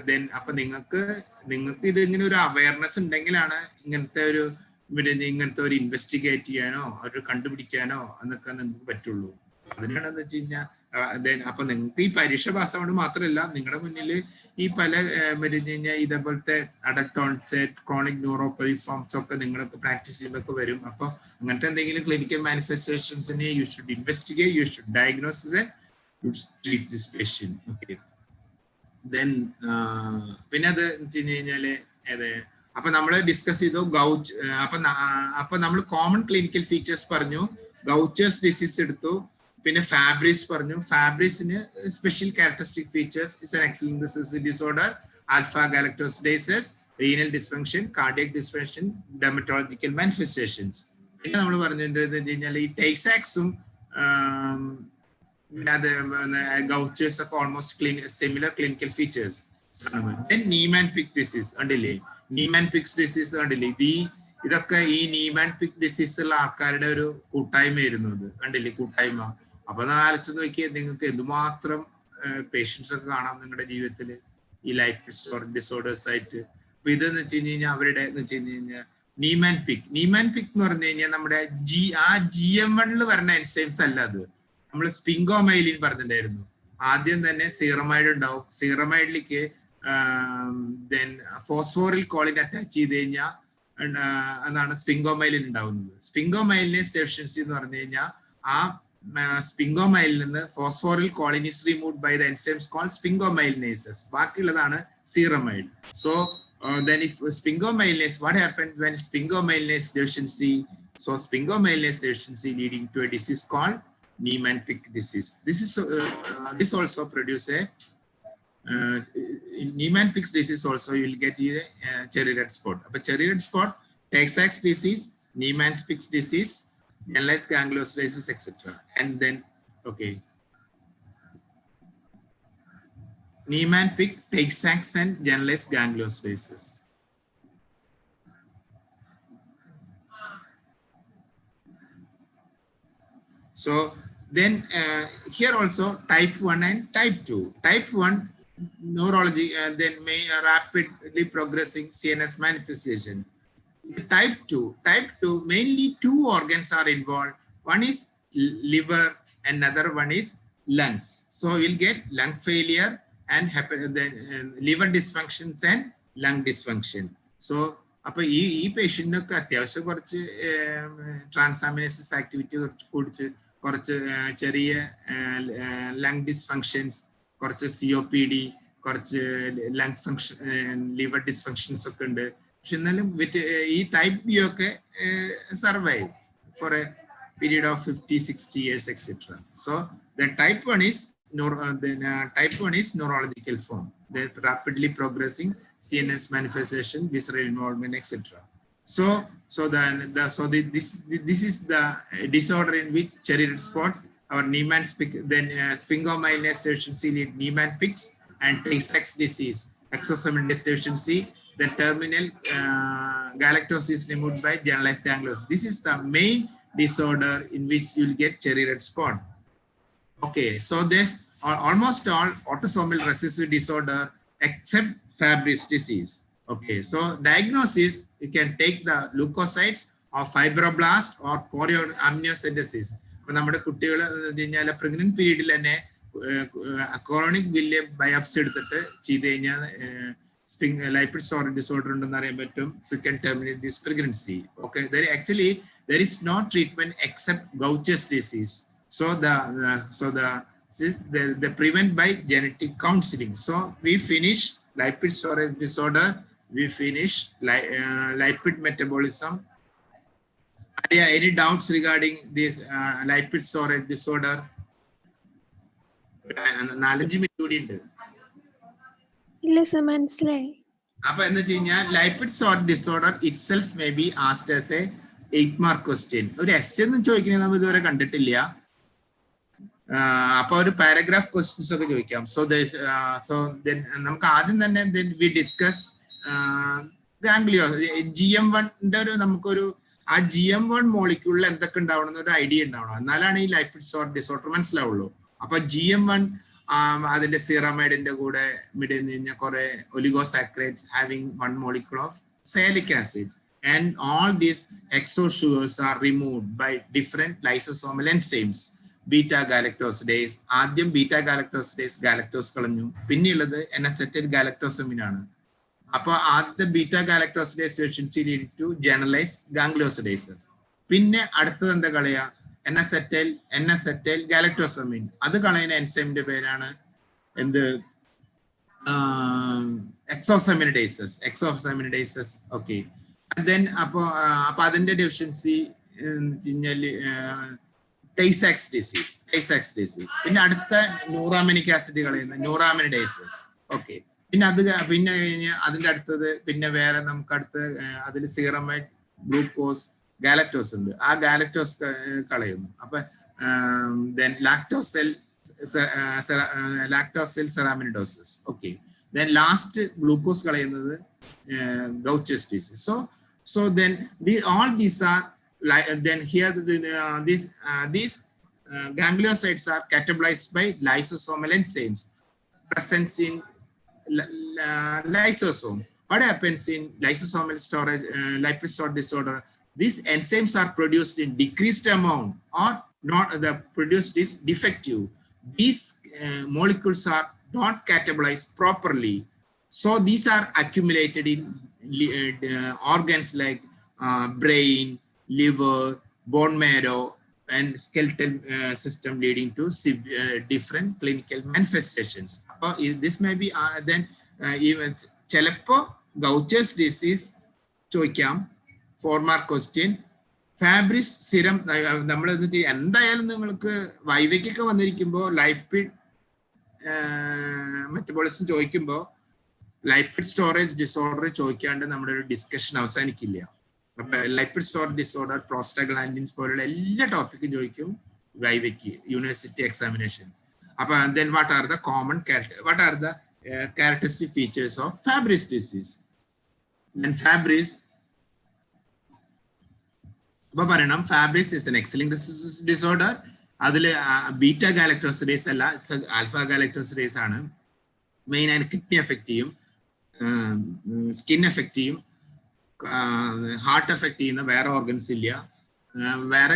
ഇതിങ്ങനെ ഒരു അവയർനെസ് ഉണ്ടെങ്കിലാണ് ഇങ്ങനത്തെ ഒരു ഇൻവെസ്റ്റിഗേറ്റ് ചെയ്യാനോ ഒരു കണ്ടുപിടിക്കാനോ എന്നൊക്കെ നിങ്ങൾക്ക് പറ്റുള്ളൂ. അതിനാണെന്ന് വെച്ച് കഴിഞ്ഞാൽ അപ്പൊ നിങ്ങൾക്ക് ഈ പരീക്ഷ പാസ്സാവുന്നത് മാത്രമല്ല, നിങ്ങളുടെ മുന്നിൽ ഈ പല ഇതേപോലത്തെ adult onset chronic neuropathy forms ഒക്കെ നിങ്ങൾക്ക് പ്രാക്ടീസ് ചെയ്യുമ്പോൾ വരും. അപ്പൊ അങ്ങനത്തെ എന്തെങ്കിലും ക്ലിനിക്കൽ മാനിഫെസ്റ്റേഷൻസിനെ you should investigate, you should diagnosis and you should treat this patient. Okay, then പിന്നെ അത് വെച്ച് കഴിഞ്ഞാല് അപ്പൊ നമ്മൾ ഡിസ്കസ് ചെയ്തു ഗൗച്ച്. അപ്പൊ നമ്മൾ കോമൺ ക്ലിനിക്കൽ ഫീച്ചേഴ്സ് പറഞ്ഞു, ഗൗച്ചേഴ്സ് ഡിസീസ് എടുത്തു, പിന്നെ ഫാബ്രിസ് പറഞ്ഞു. ഫാബ്രിസിന് special characteristic features is an X linked recessive disorder, alpha galactosidases, renal dysfunction, cardiac dysfunction, dermatological manifestations. പിന്നെ നമ്മൾ പറഞ്ഞിട്ടുണ്ടെന്ന് വെച്ച് കഴിഞ്ഞാൽ ഈ ടൈസാക്സും ഗൗച്ചേഴ്സ് ഒക്കെ almost similar clinical features. Niemann Pick disease കണ്ടില്ലേ? നീമാൻ പിക്സ് ഡിസീസ് കണ്ടില്ലേ? ഇതൊക്കെ ഈ നീമാൻ പിക് ഡിസീസ് ഉള്ള ആൾക്കാരുടെ ഒരു കൂട്ടായ്മയായിരുന്നു. ഇത് കണ്ടില്ലേ, കൂട്ടായ്മ. അപ്പൊ ആലോചിച്ച് നോക്കിയാൽ നിങ്ങൾക്ക് എന്തുമാത്രം പേഷ്യൻസ് ഒക്കെ കാണാം നിങ്ങളുടെ ജീവിതത്തിൽ ഈ ലൈപ്പിഡ് സ്റ്റോറേജ് ഡിസോർഡേഴ്സ് ആയിട്ട്. അപ്പൊ ഇതെന്ന് വെച്ച് കഴിഞ്ഞാൽ അവരുടെ എന്ന് വെച്ച് കഴിഞ്ഞാൽ നീമാൻ പിക് എന്ന് പറഞ്ഞു കഴിഞ്ഞാൽ നമ്മുടെ GM1 വരുന്ന എൻസൈംസ് അല്ല അത്. നമ്മൾ സ്പിങ്കോമൈലിൻ പറഞ്ഞിട്ടുണ്ടായിരുന്നു. ആദ്യം തന്നെ സീറമൈഡ് ഉണ്ടാവും. സീറമൈഡിലേക്ക് ഫോസ്ഫോറിൽ കോളിൻ അറ്റാച്ച് ചെയ്ത് കഴിഞ്ഞാൽ അതാണ് സ്പിങ്കോമൈലിൻ ഉണ്ടാവുന്നത്. സ്പിങ്കോമൈലിനേസ് ഡെഫിഷ്യൻസി എന്ന് പറഞ്ഞു കഴിഞ്ഞാൽ ആ സ്പിങ്കോമൈലിൽ നിന്ന് phosphoryl choline is removed by the enzymes called sphingomyelinases. ബാക്കിയുള്ളതാണ് ceramide. So then if sphingomyelinase, what happens when sphingomyelinase deficiency? So sphingomyelinase deficiency leading to a disease called Niemann-Pick disease. This also produce a Niemann-Pick disease. Also you will get a cherry red spot. But cherry red spot, Tay-Sachs disease, Niemann-Pick disease, generalized gangliosidosis, etc. And then okay, Niemann-Pick, Tay-Sachs and generalized gangliosidosis. So then here also type 1 and type 2. Type 1 neurology then may rapidly progressing CNS manifestation. Type 2 mainly two organs are involved. One is liver and another one is lungs. So you'll get lung failure and liver dysfunctions and lung dysfunction. So അപ്പൊ ഈ പേഷ്യന്റിനൊക്കെ അത്യാവശ്യം കുറച്ച് ട്രാൻസാമിനേസിസ് activity കുറച്ച് ചെറിയ lung dysfunctions, കുറച്ച് COPD, കുറച്ച് lung function, liver dysfunctions ഒക്കെ ഉണ്ട്. പക്ഷെ എന്നാലും ഈ ടൈപ്പ് ബി ഒക്കെ survive for a period of 50-60 years, etc. So the type 1 is neurological form. The rapidly progressing CNS manifestation, visceral involvement, etc. This is the disorder in which cherry red spots, our Niemann-Pick, then sphingomyelinase deficiency lead Niemann-Pick, and Tay-Sachs disease, exosomal deficiency, the terminal galactosis removed by generalized gangliosidosis. This is the main disorder in which you will get cherry red spot. Okay, so there's almost all autosomal recessive disorder except Fabry's disease. Okay, so diagnosis, you can take the leukocytes or fibroblast or chorioamniocentesis. അപ്പോൾ നമ്മുടെ കുട്ടികൾ കഴിഞ്ഞാൽ pregnant പീരീഡിൽ തന്നെ അക്കോറോണിക് വില്യ biopsy എടുത്തിട്ട് ചെയ്ത് കഴിഞ്ഞാൽ lipid storage disorder ഉണ്ടെന്ന് അറിയാൻ പറ്റും. So you can terminate this pregnancy. Okay, there is no treatment except Gaucher's disease. So the they prevent by genetic counseling. So we finish lipid storage disorder, we finish lipid metabolism. Any doubts regarding this lipid storage disorder? 4-5 minute കൂടി ഉണ്ട്. ഇല്ല sir, മനസ്സിലായി. അപ്പൊ എന്ന് വെച്ച് കഴിഞ്ഞാൽ lipid storage disorder it self may be asked as A 8 mark question. ഒരു S എന്ന് ചോദിക്കുന്നത് നമ്മൾ ഇതുവരെ കണ്ടിട്ടില്ല. അപ്പൊ ഒരു പാരഗ്രാഫ് ക്വസ്റ്റ്യൻസ് ഒക്കെ ചോദിക്കാം. സോ നമുക്ക് ആദ്യം തന്നെ വി ഡിസ്കസ് ഗാംഗ്ലിയോ GM1 ഒരു നമുക്കൊരു ആ GM1 മോളിക്യൂളിൽ എന്തൊക്കെ ഉണ്ടാവണം ഒരു ഐഡിയ ഉണ്ടാവണം, എന്നാലാണ് ഈ ലൈപ്പിഡ് സ്റ്റോറേജ് ഡിസോർഡർ മനസ്സിലാവുള്ളൂ. അപ്പൊ GM1 അതിന്റെ സിറമൈഡിന്റെ കൂടെ മിഡിൽ നിന്ന് കുറെ ഒലിഗോസാക്രൈഡ്സ് having 1 molecule of sialic acid, and all these exo sugars are removed by different lysosomal enzymes. Beta galactosidase, ആദ്യം ബീറ്റാ ഗാലക്ടോസിഡേസ് ഗാലക്ടോസ് കളഞ്ഞു, പിന്നെയുള്ളത് N-acetyl galactosamine ആണ്. അപ്പൊ ആദ്യത്തെ beta galactosidase deficiency lead to generalise gangliosidases. പിന്നെ അടുത്തത് എന്താ കളയാ? N-acetyl galactosamine. അത് കളയുന്ന എൻസൈമിന്റെ പേരാണ് എന്ത്? എക്സോസാമിനഡേസസ്. ഓക്കെ. ദെൻ അപ്പൊ അതിന്റെ ഡെഫിഷ്യൻസി ടൈസാക്സ് ഡിസീസ്. പിന്നെ അടുത്ത ന്യൂറാമിനിക് ആസിഡ് കളയുന്ന ന്യൂറാമിനഡേസസ്. ഓക്കെ. പിന്നെ കഴിഞ്ഞ് അതിന്റെ അടുത്തത് പിന്നെ വേറെ നമുക്ക് അടുത്ത് അതിൽ സീറമൈഡ്, ഗ്ലൂക്കോസ്, ഗാലക്ടോസ് ഉണ്ട്. ആ ഗാലക്ടോസ് കളയുന്നു. അപ്പൊ ലാക്ടോസെൽ സെറാമിനഡോസിസ്. ഓക്കെ. ദെൻ ലാസ്റ്റ് ഗ്ലൂക്കോസ് കളയുന്നത് ഗൗച്ചസ് disease. So then all these are then here these gangliosides are catabolized by lysosomal enzymes present in lysosome. What happens in lysosomal storage lipid storage disorder? These enzymes are produced in decreased amount or not, the produced is defective. These molecules are not catabolized properly. So these are accumulated in organs like brain, liver, bone marrow, and skeletal system, leading to different clinical manifestations. This may be then even ചിലപ്പോ Gaucher's disease ചോദിക്കാം, 4 mark question. Fabrizio സിരം നമ്മൾ എന്തായാലും നിങ്ങൾക്ക് വൈവയ്ക്കൊക്കെ വന്നിരിക്കുമ്പോൾ lipid metabolism ചോദിക്കുമ്പോൾ lipid storage disorder ചോദിക്കാണ്ട് നമ്മുടെ ഒരു discussion അവസാനിക്കില്ല. അപ്പൊ lipid storage disorder, prostaglandins പോലുള്ള എല്ലാ ടോപ്പിക്കും ചോദിക്കും വൈവയ്ക്ക്, യൂണിവേഴ്സിറ്റി എക്സാമിനേഷൻ. അപ്പൊ then what are the characteristic features of Fabry's disease? And Fabry's പറയണം, Fabry's is an X-linked disorder. അതില് ബീറ്റാ ഗാലക്ടോസിഡേസ് അല്ല, ആൽഫ ഗാലക്ടോസിഡേസ് ആണ്. മെയിൻ ആയിട്ട് കിഡ്നി എഫക്ട് ചെയ്യും, സ്കിൻ എഫക്ട് ചെയ്യും, ഹാർട്ട് എഫക്ട് ചെയ്യുന്ന വേറെ ഓർഗൻസ് ഇല്ല. വേറെ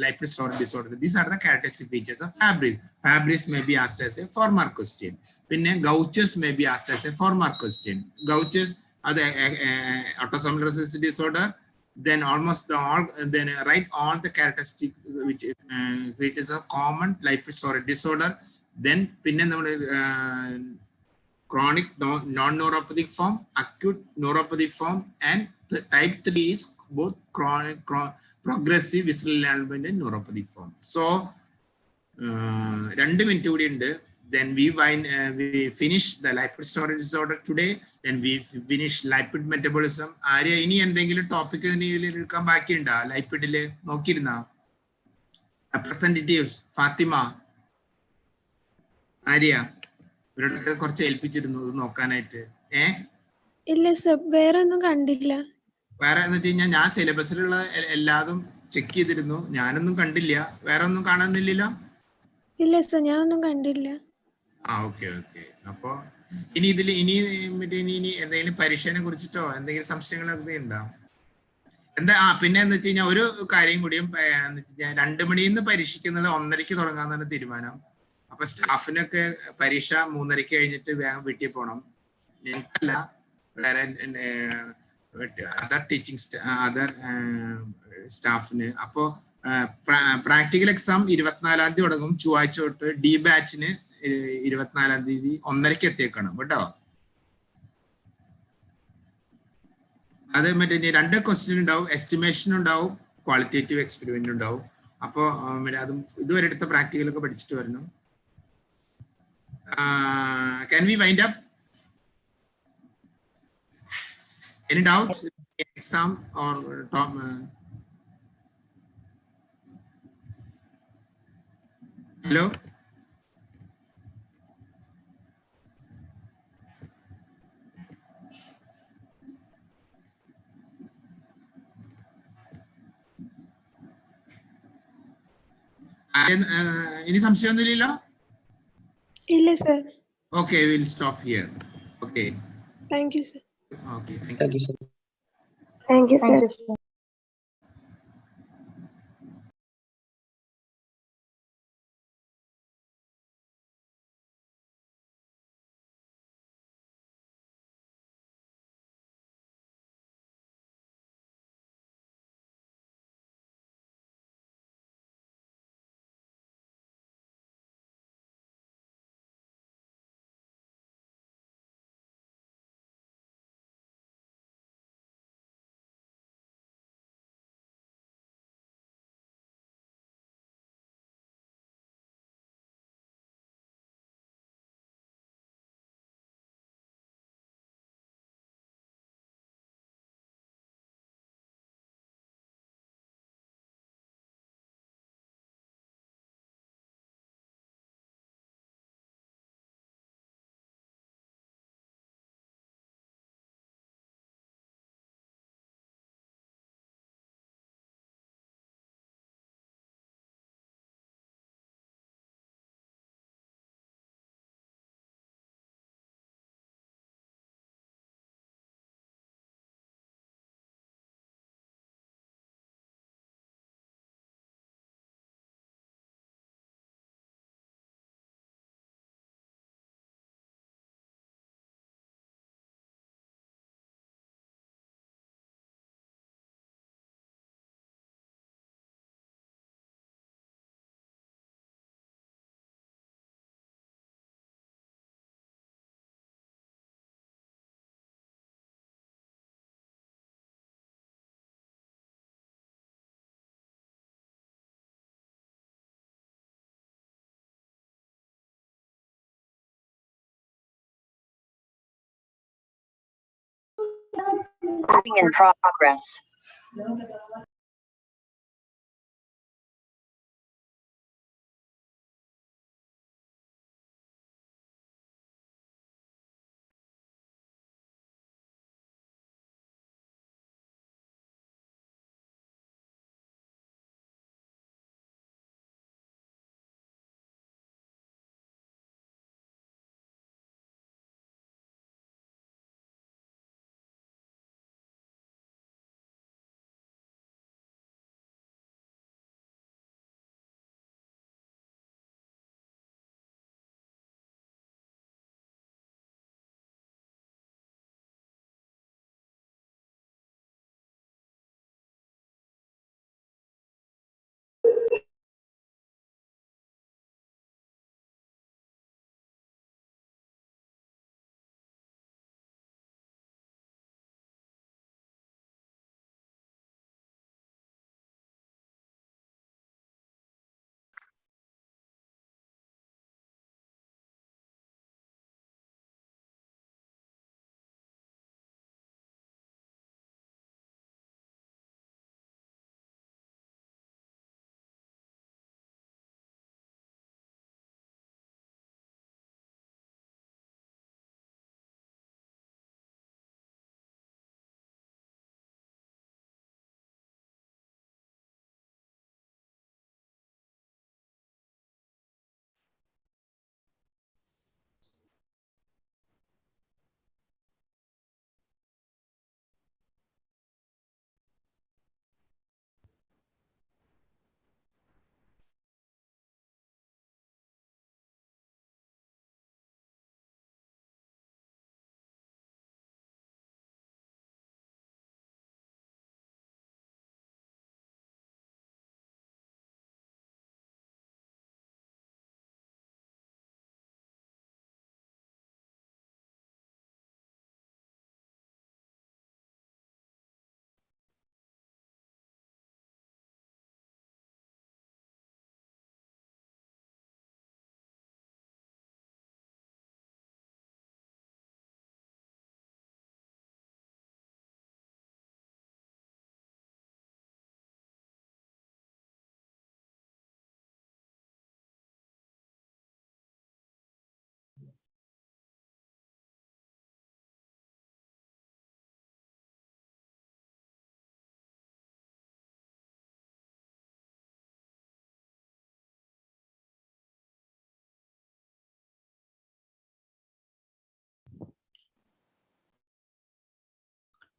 lipid storage disorder. These are the characteristic features of Fabry's. Fabry's may be asked as a 4 mark question. പിന്നെ Gaucher's may be asked as a 4 mark question. Gaucher's അത് autosomal recessive disorder. Then almost then write all the characteristic which is a common lipid storage disorder. Then പിന്നെ നമ്മുടെ chronic non-neuropathic form, acute neuropathic form, and the type 3 is both chronic progressive visceral enlargement and neuropathic form. So 2 minute കൂടി ഉണ്ട്. Then we finish the lipid storage disorder today. Then we finish lipid metabolism. Arya ഇനി എന്തെങ്കിലും topic എടുക്കാൻ ബാക്കിയുണ്ടോ? ലൈപ്പിഡില് നോക്കിയിരുന്ന representatives Fathima, Arya ഇവരോടൊക്കെ കുറച്ച് ഏൽപ്പിച്ചിരുന്നു ഇത് നോക്കാനായിട്ട്. ഇല്ല സർ, വേറെ ഒന്നും കണ്ടില്ല. വേറെ എന്ന് വെച്ച് കഴിഞ്ഞാൽ ഞാൻ സിലബസിലുള്ള എല്ലാതും ചെക്ക് ചെയ്തിരുന്നു, ഞാനൊന്നും കണ്ടില്ല. വേറെ ഒന്നും കാണുന്നില്ലല്ലോ? ഇല്ല സർ, ഞാൻ ഒന്നും കണ്ടില്ല. ഓക്കെ. അപ്പൊ ഇനി എന്തെങ്കിലും പരീക്ഷയെ കുറിച്ചിട്ടോ എന്തെങ്കിലും സംശയങ്ങളൊക്കെ ഉണ്ടോ? പിന്നെ എന്ന് വെച്ച് കഴിഞ്ഞാൽ ഒരു കാര്യം കൂടിയും, 2 മണിന്ന് പരീക്ഷിക്കുന്നത് 1:30 തുടങ്ങാന്നാണ് തീരുമാനം. അപ്പൊ സ്റ്റാഫിനൊക്കെ പരീക്ഷ 3:30 കഴിഞ്ഞിട്ട് വേഗം വീട്ടിൽ പോകണം. ഞങ്ങൾക്കല്ല, വേറെ അതർ ടീച്ചിങ് അതർ സ്റ്റാഫിന്. അപ്പോ പ്രാക്ടിക്കൽ എക്സാം 24-ാം തീയതി തുടങ്ങും. ചൊവ്വാഴ്ച തൊട്ട് ഡി ബാച്ചിന് 24-ാം തീയതി 1:30 എത്തിയേക്കണം കേട്ടോ. അത് മറ്റേ 2 ക്വസ്റ്റ്യൻ ഉണ്ടാവും, എസ്റ്റിമേഷൻ ഉണ്ടാവും, ക്വാളിറ്റേറ്റീവ് എക്സ്പെരിമെന്റ് ഉണ്ടാവും. അപ്പോൾ അതും ഇതുവരെ എടുത്ത പ്രാക്ടിക്കലൊക്കെ പഠിച്ചിട്ട് വരണം. Can we wind up? Any doubts? Exam or Tom? Hello? Any സംശയമൊന്നുമില്ലല്ലോ? ഇല്ല sir. Okay, we'll stop here. Okay. Thank you sir. Okay, Thank you, sir. Thank you, sir. In progress.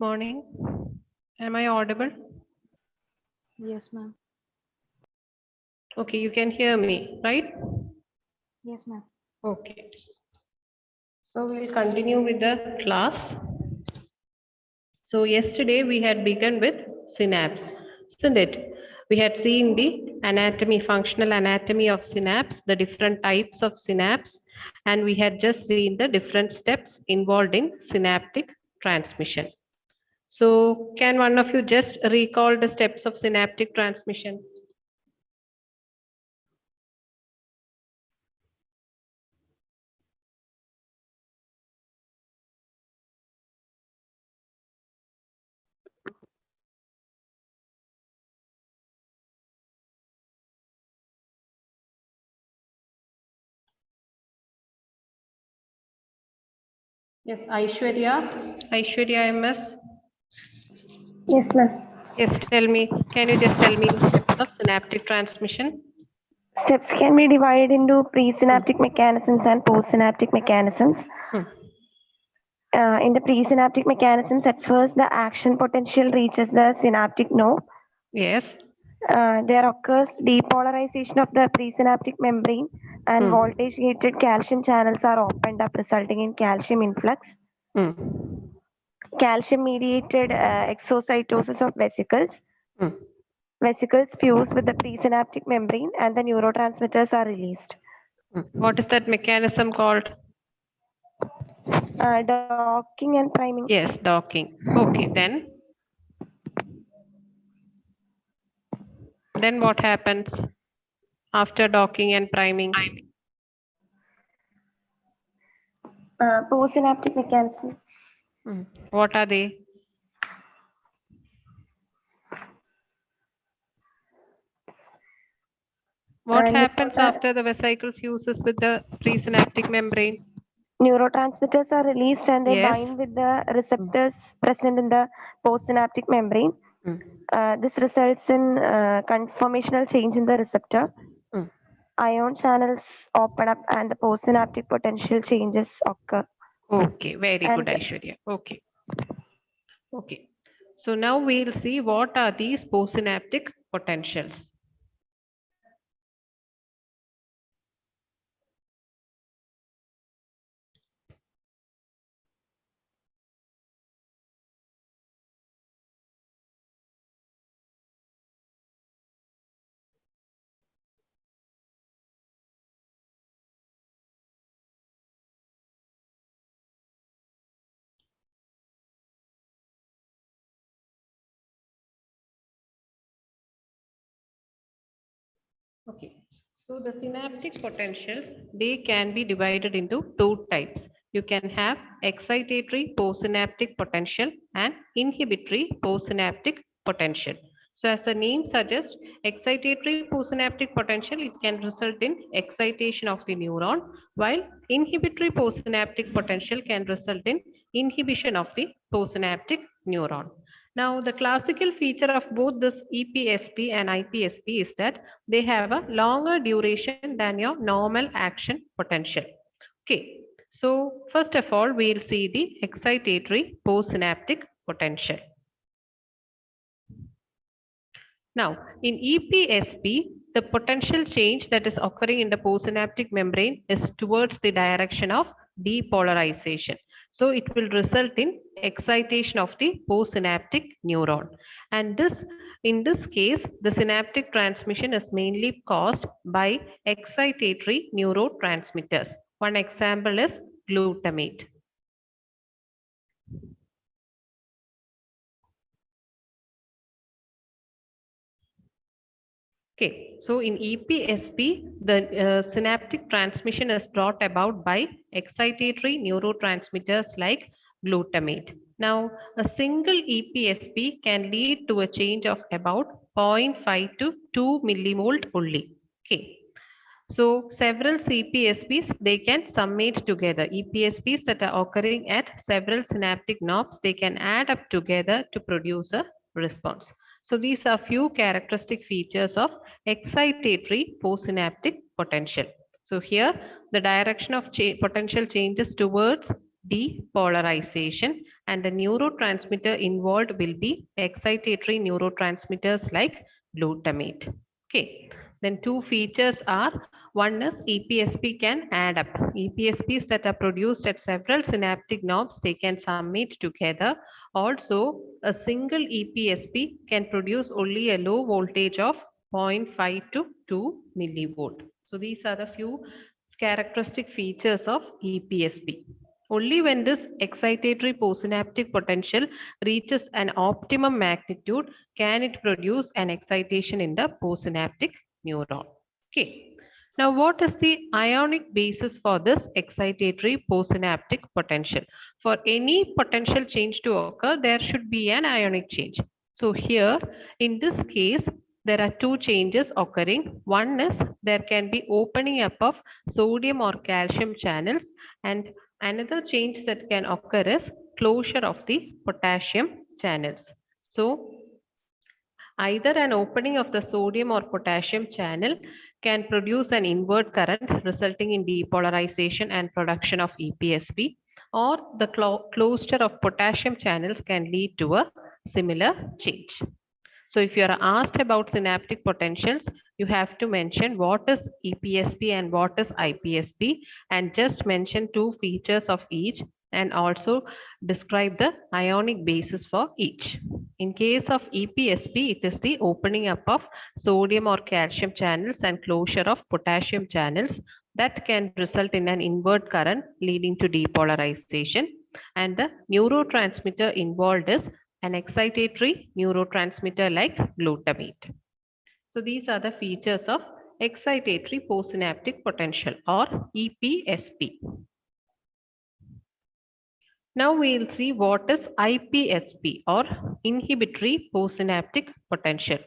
Morning. Am I audible? Yes, ma'am. Okay, you can hear me, right? Yes, ma'am. Okay. So we'll continue with the class. So yesterday we had begun with synapse, isn't it? We had seen the anatomy, functional anatomy of synapse, the different types of synapse, and we had just seen the different steps involved in synaptic transmission. So can one of you just recall the steps of synaptic transmission? Yes, Aishwarya MS. Yes, ma'am. Yes, tell me. Can you just tell me the steps of synaptic transmission? Steps can be divided into presynaptic mechanisms and postsynaptic mechanisms. In the presynaptic mechanisms, at first the action potential reaches the synaptic node. Yes. There occurs depolarization of the presynaptic membrane and voltage-gated calcium channels are opened up, resulting in calcium influx. Calcium-mediated excitatosis of vesicles. Vesicles fuse with the presynaptic membrane and the neurotransmitters are released. What is that mechanism called? Docking and priming. Yes, docking. Okay, then what happens after docking and priming? Postsynaptic mechanisms. What are they? What happens after the vesicle fuses with the presynaptic membrane? Neurotransmitters are released and they Yes. bind with the receptors present in the postsynaptic membrane. This results in conformational change in the receptor. Ion channels open up and the postsynaptic potential changes occur. Okay, very good, Aishwarya. Okay. Okay. So now we'll see what are these postsynaptic potentials. Okay, so the synaptic potentials, they can be divided into two types. You can have excitatory postsynaptic potential and inhibitory postsynaptic potential. So as the name suggests, excitatory postsynaptic potential, it can result in excitation of the neuron, while inhibitory postsynaptic potential can result in inhibition of the postsynaptic neuron. Now, the classical feature of both this EPSP and IPSP is that they have a longer duration than your normal action potential. Okay, so first of all, we'll see the excitatory postsynaptic potential. Now, in EPSP, the potential change that is occurring in the postsynaptic membrane is towards the direction of depolarization. So it will result in excitation of the postsynaptic neuron. And in this case, the synaptic transmission is mainly caused by excitatory neurotransmitters. One example is glutamate. Okay, so in EPSP, the synaptic transmission is brought about by excitatory neurotransmitters like glutamate. Now, a single EPSP can lead to a change of about 0.5 to 2 millimolt only. Okay. So several CPSPs, they can summate together. EPSPs that are occurring at several synaptic knobs, they can add up together to produce a response. So these are few characteristic features of excitatory postsynaptic potential. So here the direction of potential changes towards depolarization and the neurotransmitter involved will be excitatory neurotransmitters like glutamate. Okay, then two features are, one is EPSP can add up. EPSPs that are produced at several synaptic knobs, they can summate together. Also, a single EPSP can produce only a low voltage of 0.5 to 2 millivolt. So these are the few characteristic features of EPSP. Only when this excitatory postsynaptic potential reaches an optimum magnitude can it produce an excitation in the postsynaptic neuron. Okay. Now, what is the ionic basis for this excitatory postsynaptic potential? For any potential change to occur, there should be an ionic change. So here, in this case, there are two changes occurring. One is there can be opening up of sodium or calcium channels, and another change that can occur is closure of the potassium channels. So either an opening of the sodium or potassium channel can produce an inward current resulting in depolarization and production of EPSP, or the closure of potassium channels can lead to a similar change. So if you are asked about synaptic potentials, you have to mention what is EPSP and what is IPSP, and just mention two features of each, and also describe the ionic basis for each. In case of EPSP, it is the opening up of sodium or calcium channels and closure of potassium channels that can result in an inward current leading to depolarization. And the neurotransmitter involved is an excitatory neurotransmitter like glutamate. So these are the features of excitatory postsynaptic potential, or EPSP. Now we will see what is IPSP, or inhibitory postsynaptic potential.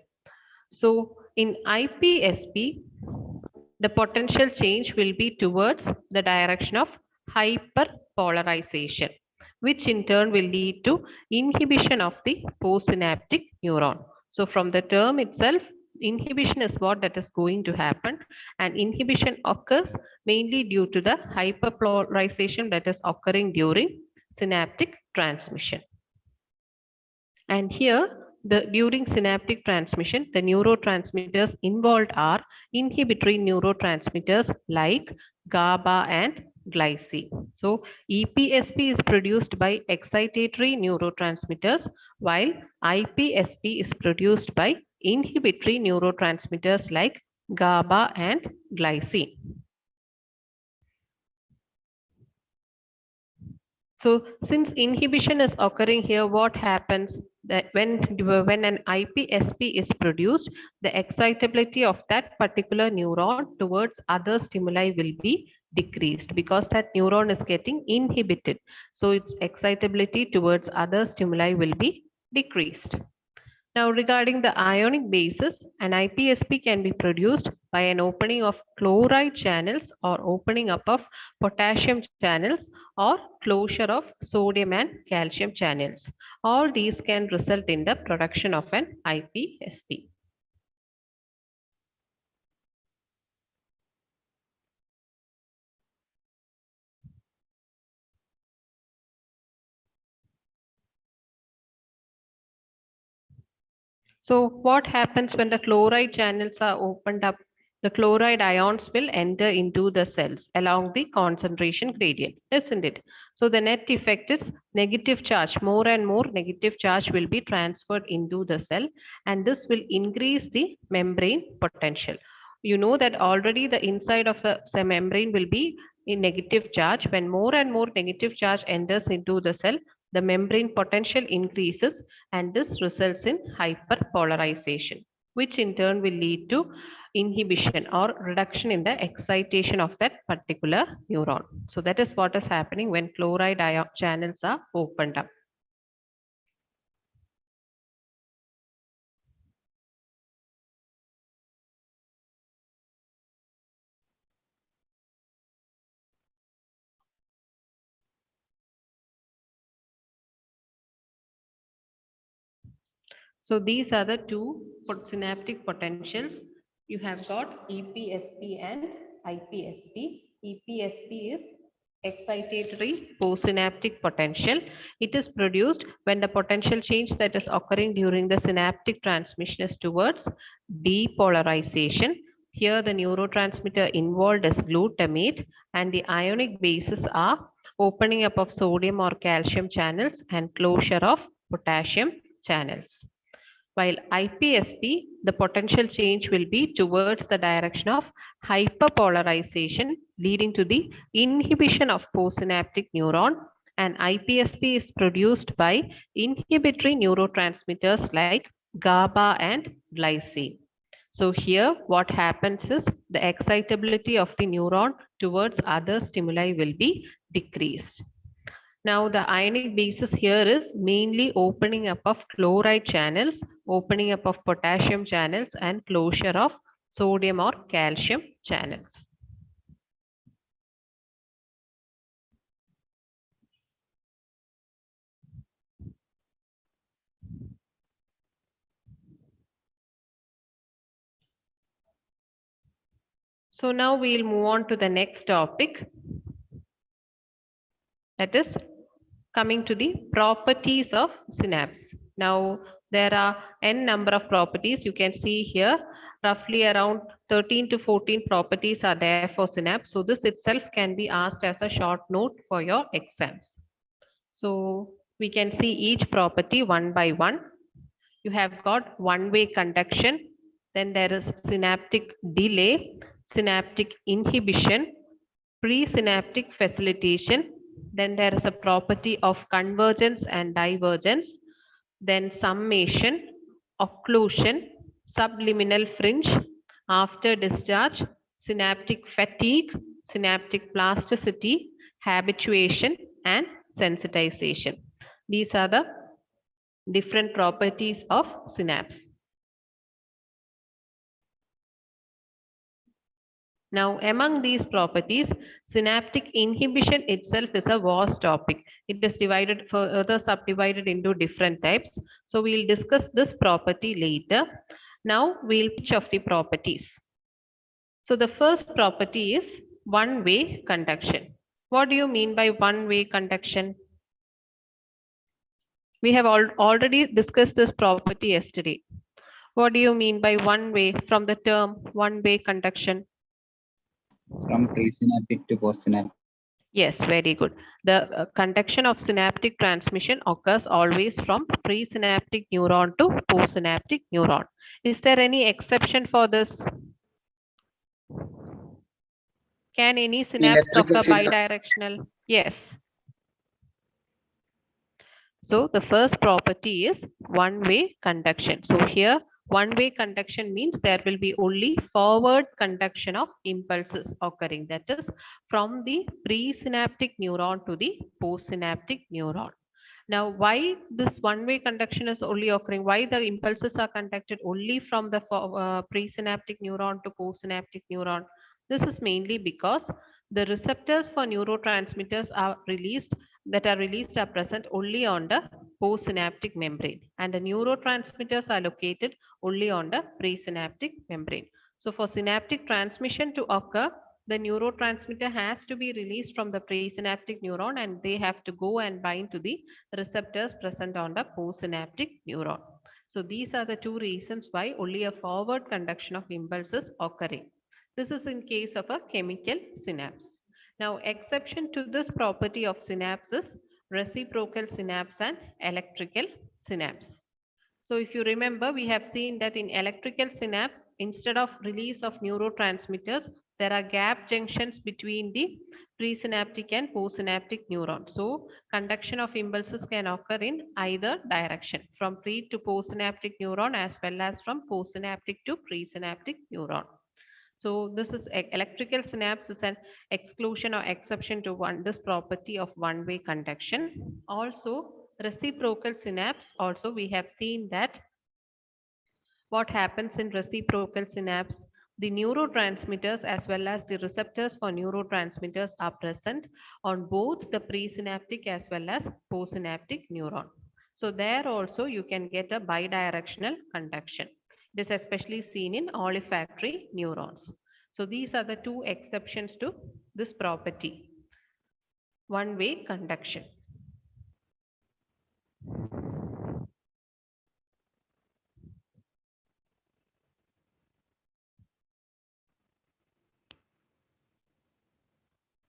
So in IPSP, the potential change will be towards the direction of hyperpolarization, which in turn will lead to inhibition of the postsynaptic neuron. So from the term itself, inhibition is what that is going to happen, and inhibition occurs mainly due to the hyperpolarization that is occurring during synaptic transmission. And here, during synaptic transmission, the neurotransmitters involved are inhibitory neurotransmitters like GABA and glycine. So EPSP is produced by excitatory neurotransmitters, while IPSP is produced by inhibitory neurotransmitters like GABA and glycine. So since inhibition is occurring here, what happens that when an IPSP is produced, the excitability of that particular neuron towards other stimuli will be decreased because that neuron is getting inhibited. So its excitability towards other stimuli will be decreased. Now, regarding the ionic basis, an IPSP can be produced by an opening of chloride channels or opening up of potassium channels or closure of sodium and calcium channels. All these can result in the production of an IPSP. So what happens when the chloride channels are opened up? The chloride ions will enter into the cells along the concentration gradient, isn't it? So the net effect is negative charge. More and more negative charge will be transferred into the cell, and this will increase the membrane potential. You know that already the inside of the membrane will be in negative charge. When more and more negative charge enters into the cell, the membrane potential increases, and this results in hyperpolarization, which in turn will lead to inhibition or reduction in the excitation of that particular neuron. So that is what is happening when chloride ion channels are opened up. So these are the two synaptic potentials. You have got EPSP and IPSP. EPSP is excitatory postsynaptic potential. It is produced when the potential change that is occurring during the synaptic transmission is towards depolarization. Here the neurotransmitter involved is glutamate and the ionic bases are opening up of sodium or calcium channels and closure of potassium channels. While Ipsp, the potential change will be towards the direction of hyperpolarization, leading to the inhibition of postsynaptic neuron, and Ipsp is produced by inhibitory neurotransmitters like GABA and glycine. So here what happens is the excitability of the neuron towards other stimuli will be decreased. Now the ionic basis here is mainly opening up of chloride channels, opening up of potassium channels and closure of sodium or calcium channels. So now we'll move on to the next topic. That is coming to the properties of synapse. Now there are n number of properties. You can see here roughly around 13 to 14 properties are there for synapse. So this itself can be asked as a short note for your exams. So we can see each property one by one. You have got one-way conduction, then there is synaptic delay, synaptic inhibition, presynaptic facilitation, then there is a property of convergence and divergence, then summation, occlusion, subliminal fringe, after discharge, synaptic fatigue, synaptic plasticity, habituation, and sensitization. These are the different properties of synapse. Now, among these properties, synaptic inhibition itself is a vast topic. It is divided further subdivided into different types. So we'll discuss this property later. Now we'll each of the properties. So the first property is one-way conduction. What do you mean by one-way conduction? We have already discussed this property yesterday. What do you mean by one-way from the term one-way conduction? From presynaptic to postsynaptic. Yes, very good. The conduction of synaptic transmission occurs always from presynaptic neuron to postsynaptic neuron. Is there any exception for this? Can any synapse Electrical occur synapse. bidirectional? Yes. So the first property is one-way conduction. So here one-way conduction means there will be only forward conduction of impulses occurring. That is from the presynaptic neuron to the postsynaptic neuron. Now, why this one-way conduction is only occurring? Why the impulses are conducted only from the presynaptic neuron to postsynaptic neuron? This is mainly because the receptors for neurotransmitters are released are present only on the postsynaptic membrane, and the neurotransmitters are located only on the presynaptic membrane. So for synaptic transmission to occur, the neurotransmitter has to be released from the presynaptic neuron and they have to go and bind to the receptors present on the postsynaptic neuron. So these are the two reasons why only a forward conduction of impulses occurring. This is in case of a chemical synapse. Now, exception to this property of synapse is reciprocal synapse and electrical synapse. So if you remember, we have seen that in electrical synapse, instead of release of neurotransmitters, there are gap junctions between the presynaptic and postsynaptic neuron. So conduction of impulses can occur in either direction, from pre to postsynaptic neuron as well as from postsynaptic to presynaptic neuron. So this is electrical synapse is an exclusion or exception to this property of one-way conduction. Also, reciprocal synapse, also we have seen that what happens in reciprocal synapse, the neurotransmitters as well as the receptors for neurotransmitters are present on both the presynaptic as well as postsynaptic neuron. So there also you can get a bidirectional conduction. This is especially seen in olfactory neurons. So these are the two exceptions to this property. one-way conduction.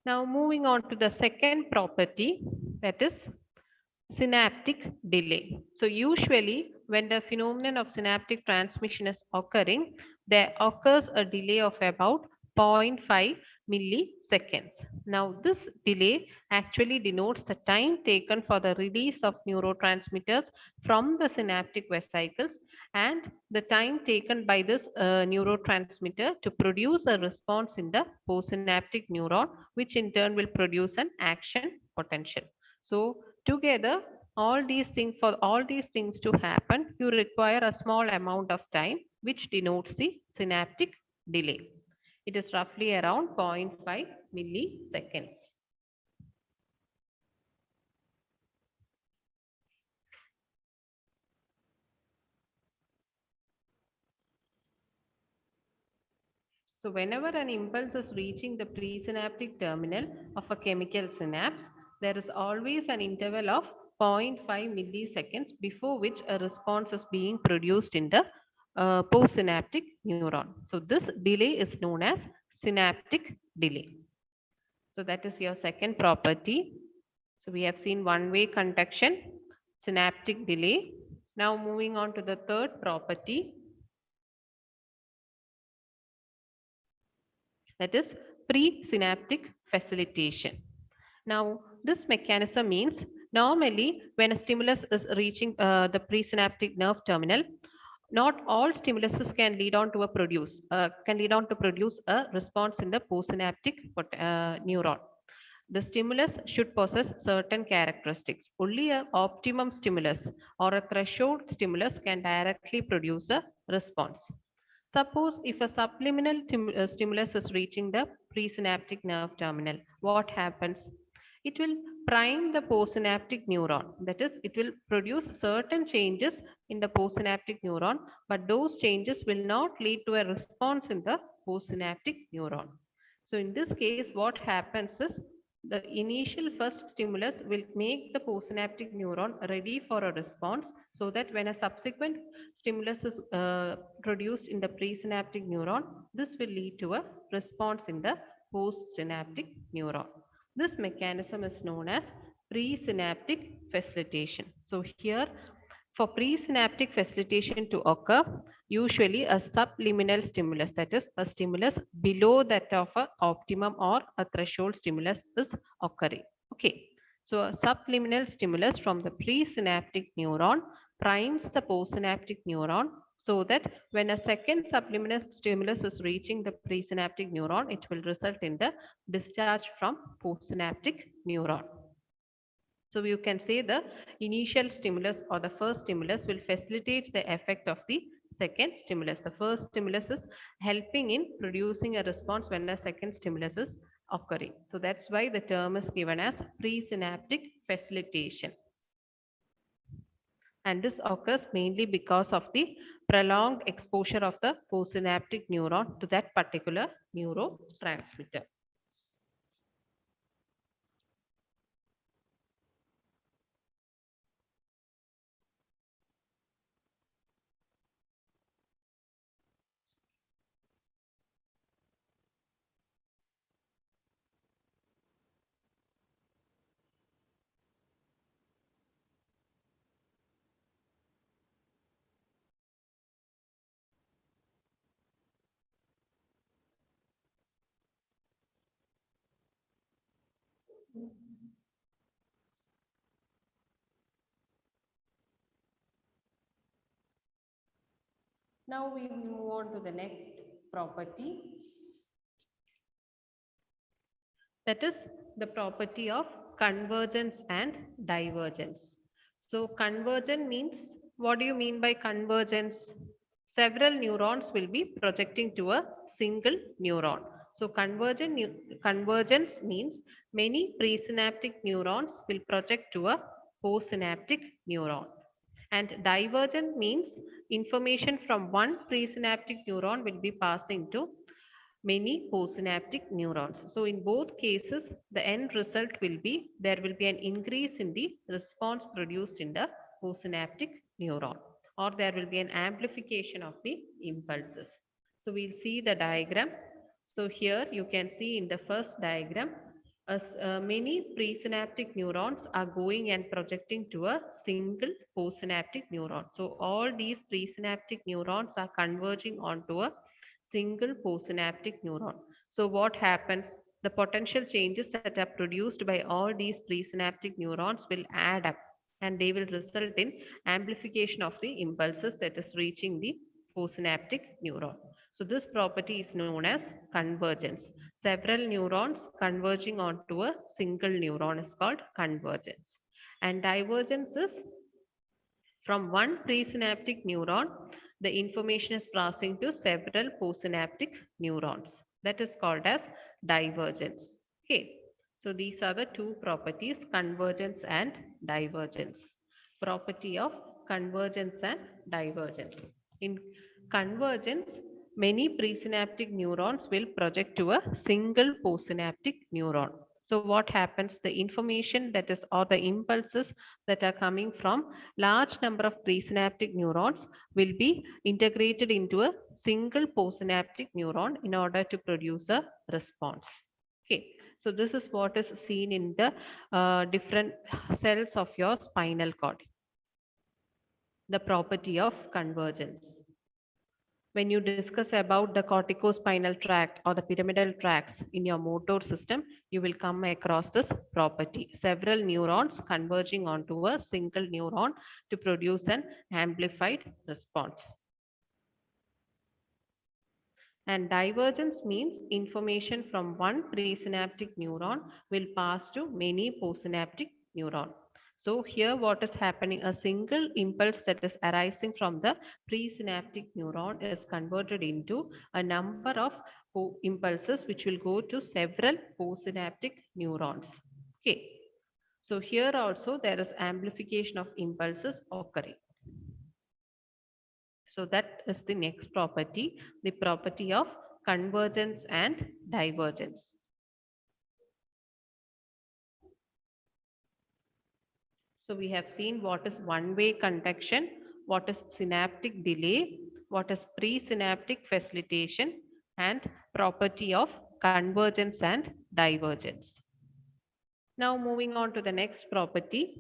Now moving on to the second property, that is synaptic delay. So usually when the phenomenon of synaptic transmission is occurring, there occurs a delay of about 0.5 milliseconds. Now this delay actually denotes the time taken for the release of neurotransmitters from the synaptic vesicles and the time taken by this neurotransmitter to produce a response in the postsynaptic neuron, which in turn will produce an action potential. So together, for all these things to happen, you require a small amount of time, which denotes the synaptic delay. It is roughly around 0.5 milliseconds. So whenever an impulse is reaching the presynaptic terminal of a chemical synapse, there is always an interval of 0.5 milliseconds before which a response is being produced in the postsynaptic neuron. So this delay is known as synaptic delay. So that is your second property. So we have seen one-way conduction, synaptic delay. Now moving on to the third property, that is presynaptic facilitation. Now, this mechanism means normally when a stimulus is reaching the presynaptic nerve terminal, not all stimuluses can lead on to produce a response in the postsynaptic neuron. The stimulus should possess certain characteristics. Only an optimum stimulus or a threshold stimulus can directly produce a response. Suppose if a subliminal stimulus is reaching the presynaptic nerve terminal, what happens? It will prime the postsynaptic neuron. That is, it will produce certain changes in the postsynaptic neuron, but those changes will not lead to a response in the postsynaptic neuron. So in this case, what happens is the initial first stimulus will make the postsynaptic neuron ready for a response, so that when a subsequent stimulus is produced in the presynaptic neuron, this will lead to a response in the postsynaptic neuron. This mechanism is known as presynaptic facilitation. So here, for presynaptic facilitation to occur, usually a subliminal stimulus, that is a stimulus below that of an optimum or a threshold stimulus is occurring. Okay. So a subliminal stimulus from the presynaptic neuron primes the postsynaptic neuron, so that when a second subliminal stimulus is reaching the presynaptic neuron, it will result in the discharge from postsynaptic neuron. So you can say the initial stimulus or the first stimulus will facilitate the effect of the second stimulus. The first stimulus is helping in producing a response when the second stimulus is occurring. So that's why the term is given as presynaptic facilitation. And this occurs mainly because of the prolonged exposure of the postsynaptic neuron to that particular neurotransmitter. Now we will move on to the next property. That is the property of convergence and divergence. So convergence means, what do you mean by convergence? Several neurons will be projecting to a single neuron. So convergence means many presynaptic neurons will project to a postsynaptic neuron. And divergent means information from one presynaptic neuron will be passing to many postsynaptic neurons. So in both cases, the end result will be there will be an increase in the response produced in the postsynaptic neuron, or there will be an amplification of the impulses. So we'll see the diagram. So here you can see in the first diagram, many presynaptic neurons are going and projecting to a single postsynaptic neuron. So all these presynaptic neurons are converging onto a single postsynaptic neuron. So what happens? The potential changes that are produced by all these presynaptic neurons will add up, and they will result in amplification of the impulses that is reaching the postsynaptic neuron. So this property is known as convergence. Several neurons converging onto a single neuron is called convergence. And divergence is from one presynaptic neuron, the information is passing to several postsynaptic neurons. That is called as divergence. Okay. So these are the two properties, convergence and divergence. Property of convergence and divergence. In convergence, many presynaptic neurons will project to a single postsynaptic neuron. So what happens? The information that is, or the impulses that are coming from large number of presynaptic neurons will be integrated into a single postsynaptic neuron in order to produce a response. Okay, so this is what is seen in the different cells of your spinal cord. The property of convergence. When you discuss about the corticospinal tract or the pyramidal tracts in your motor system, you will come across this property. Several neurons converging onto a single neuron to produce an amplified response. And divergence means information from one presynaptic neuron will pass to many postsynaptic neurons. So here what is happening, a single impulse that is arising from the presynaptic neuron is converted into a number of impulses which will go to several postsynaptic neurons. Okay. So here also there is amplification of impulses occurring. So that is the next property, the property of convergence and divergence. So we have seen what is one-way conduction, what is synaptic delay, what is presynaptic facilitation, and property of convergence and divergence. Now moving on to the next property.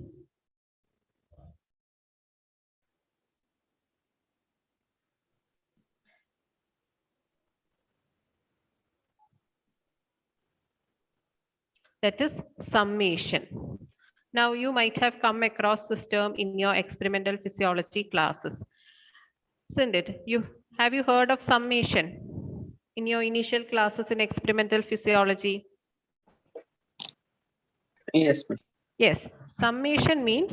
That is summation. Now you might have come across this term in your experimental physiology classes. Isn't it? Have you heard of summation in your initial classes in experimental physiology? Yes, ma'am. Yes, summation means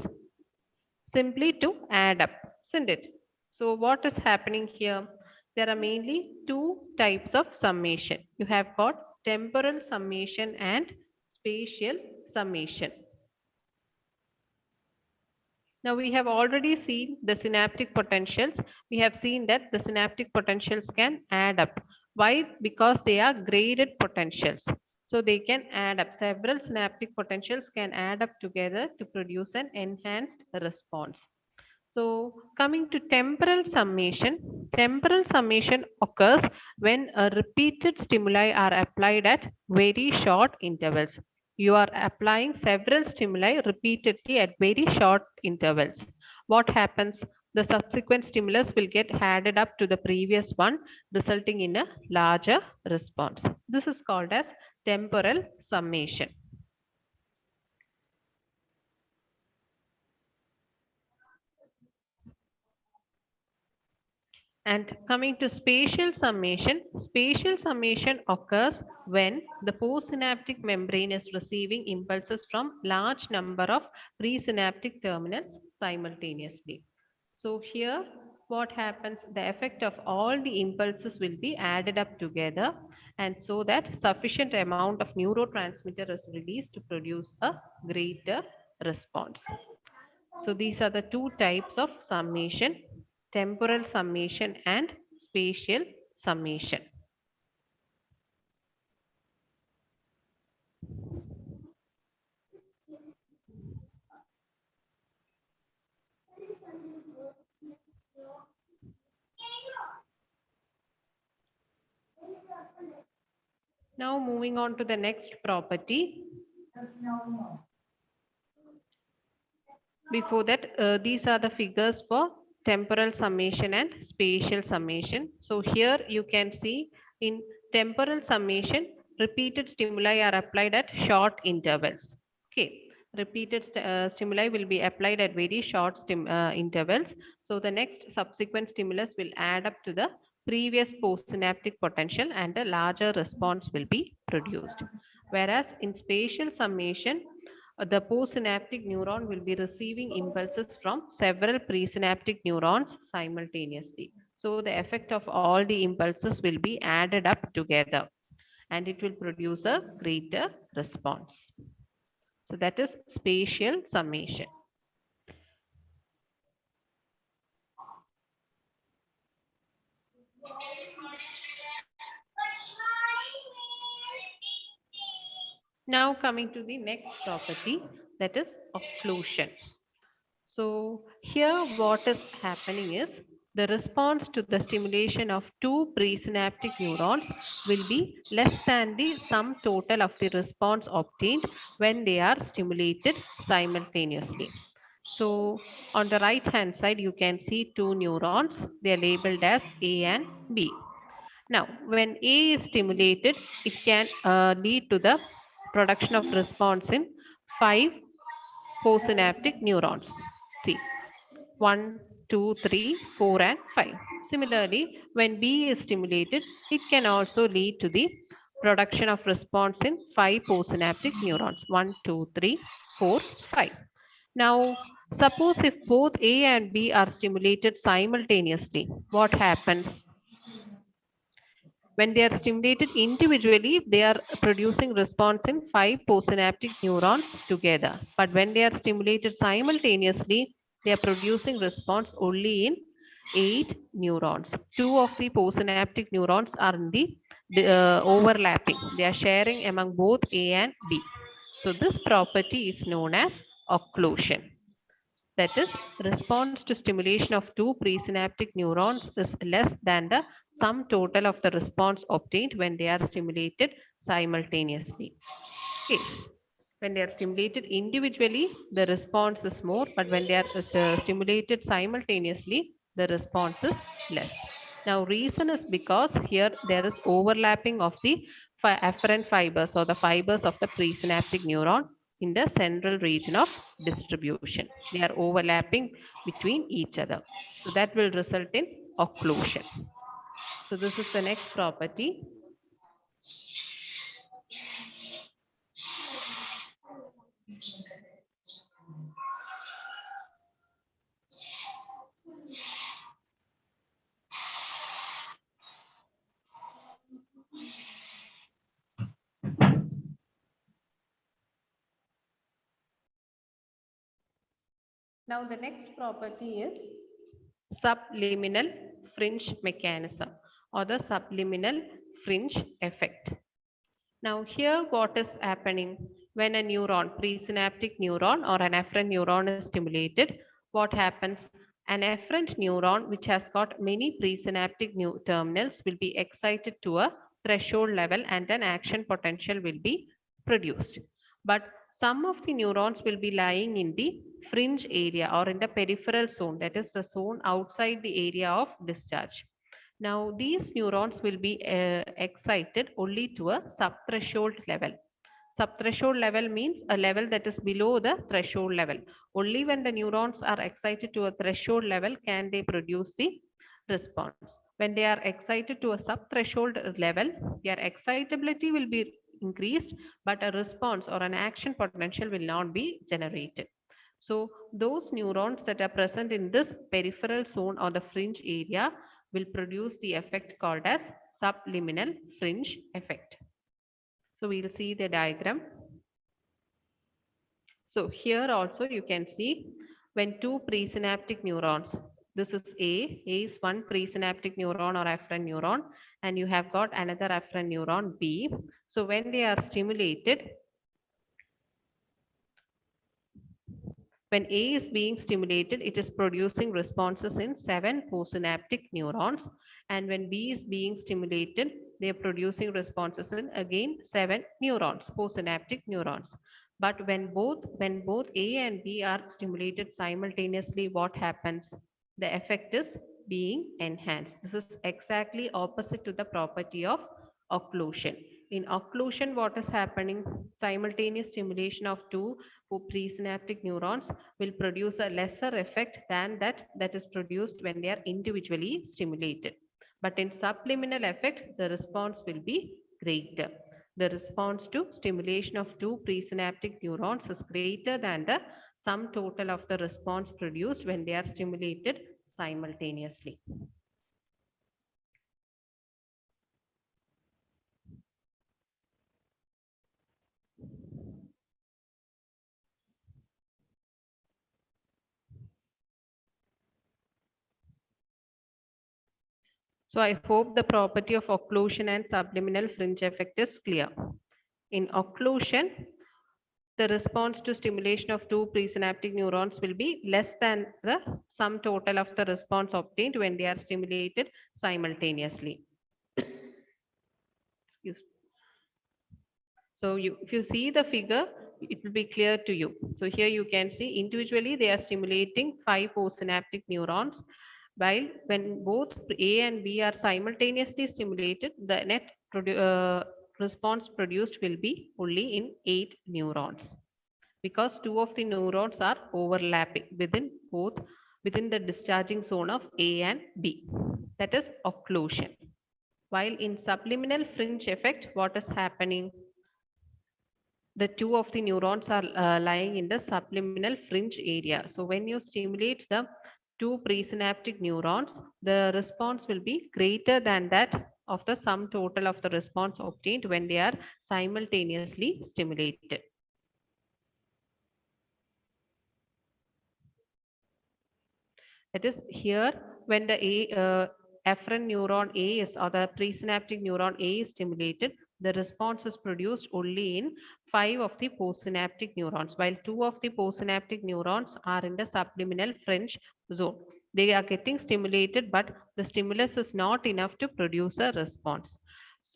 simply to add up, isn't it? So what is happening here? There are mainly two types of summation. You have got temporal summation and spatial summation. Now we have already seen the synaptic potentials. We have seen that the synaptic potentials can add up. Why? Because they are graded potentials. So they can add up. Several synaptic potentials can add up together to produce an enhanced response. So coming to temporal summation occurs when a repeated stimuli are applied at very short intervals. You are applying several stimuli repeatedly at very short intervals. What happens? The subsequent stimulus will get added up to the previous one, resulting in a larger response. This is called as temporal summation. And coming to spatial summation occurs when the postsynaptic membrane is receiving impulses from large number of presynaptic terminals simultaneously. So here what happens, the effect of all the impulses will be added up together, and so that sufficient amount of neurotransmitter is released to produce a greater response. So these are the two types of summation, temporal summation and spatial summation. Now moving on to the next property. Before that, these are the figures for temporal summation and spatial summation. So here you can see in temporal summation, repeated stimuli are applied at short intervals. Okay, repeated stimuli will be applied at very short intervals. So the next subsequent stimulus will add up to the previous postsynaptic potential and a larger response will be produced. Whereas in spatial summation, the postsynaptic neuron will be receiving impulses from several presynaptic neurons simultaneously. So the effect of all the impulses will be added up together and it will produce a greater response. So that is spatial summation. Now coming to the next property, that is occlusion. So here what is happening is the response to the stimulation of two presynaptic neurons will be less than the sum total of the response obtained when they are stimulated simultaneously. So on the right hand side, you can see two neurons. They are labeled as A and B. Now, when A is stimulated, it can lead to the production of response in 5 postsynaptic neurons. See, 1, 2, 3, 4, and 5. Similarly, when B is stimulated, it can also lead to the production of response in 5 postsynaptic neurons. 1, 2, 3, 4, 5. Now, suppose if both A and B are stimulated simultaneously, what happens? When they are stimulated individually, they are producing response in 5 postsynaptic neurons together. But when they are stimulated simultaneously, they are producing response only in 8 neurons. 2 of the postsynaptic neurons are in the overlapping. They are sharing among both A and B. So this property is known as occlusion. That is, response to stimulation of two presynaptic neurons is less than the sum total of the response obtained when they are stimulated simultaneously. Okay. When they are stimulated individually, the response is more, but when they are stimulated simultaneously, the response is less. Now, reason is because here there is overlapping of the afferent fibers or the fibers of the presynaptic neuron in the central region of distribution. They are overlapping between each other. So that will result in occlusion. So this is the next property. Now the next property is subliminal fringe mechanism or the subliminal fringe effect. Now here what is happening when a neuron, presynaptic neuron or an afferent neuron is stimulated, what happens? An afferent neuron which has got many presynaptic terminals will be excited to a threshold level and an action potential will be produced. But some of the neurons will be lying in the fringe area or in the peripheral zone, that is the zone outside the area of discharge. Now, these neurons will be excited only to a subthreshold level. Subthreshold level means a level that is below the threshold level. Only when the neurons are excited to a threshold level can they produce the response. When they are excited to a subthreshold level, their excitability will be increased, but a response or an action potential will not be generated. So those neurons that are present in this peripheral zone or the fringe area will produce the effect called as subliminal fringe effect. So we'll see the diagram. So here also you can see when two presynaptic neurons, this is A is one presynaptic neuron or afferent neuron, and you have got another afferent neuron B. So when they are stimulated, When A is being stimulated, it is producing responses in 7 postsynaptic neurons. And when B is being stimulated, they are producing responses in again 7 neurons, postsynaptic neurons. But when both A and B are stimulated simultaneously, what happens? The effect is being enhanced. This is exactly opposite to the property of occlusion. In occlusion, what is happening? Simultaneous stimulation of two presynaptic neurons will produce a lesser effect than that is produced when they are individually stimulated. But in subliminal effect, the response will be greater. The response to stimulation of two presynaptic neurons is greater than the sum total of the response produced when they are stimulated simultaneously. So I hope the property of occlusion and subliminal fringe effect is clear. In occlusion, the response to stimulation of two presynaptic neurons will be less than the sum total of the response obtained when they are stimulated simultaneously. Excuse me. So if you see the figure, it will be clear to you. So here you can see individually they are stimulating 5 postsynaptic neurons, while when both A and B are simultaneously stimulated, the net response produced will be only in 8 neurons, because 2 of the neurons are overlapping within the discharging zone of A and B. That is occlusion. While in subliminal fringe effect, what is happening? The 2 of the neurons are lying in the subliminal fringe area. So when you stimulate the 2 presynaptic neurons, the response will be greater than that of the sum total of the response obtained when they are simultaneously stimulated. That is here when the afferent neuron A is, or the presynaptic neuron A is stimulated, the response is produced only in 5 of the postsynaptic neurons, while 2 of the postsynaptic neurons are in the subliminal fringe zone. They are getting stimulated, but the stimulus is not enough to produce a response.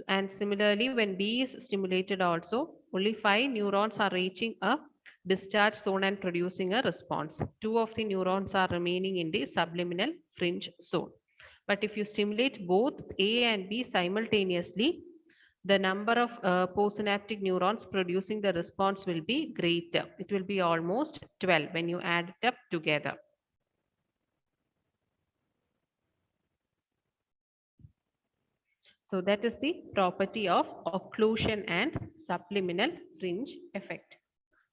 And similarly, when B is stimulated also, only 5 neurons are reaching a discharge zone and producing a response. 2 of the neurons are remaining in the subliminal fringe zone. But if you stimulate both A and B simultaneously, the number of postsynaptic neurons producing the response will be greater. It will be almost 12 when you add it up together. So that is the property of occlusion and subliminal fringe effect.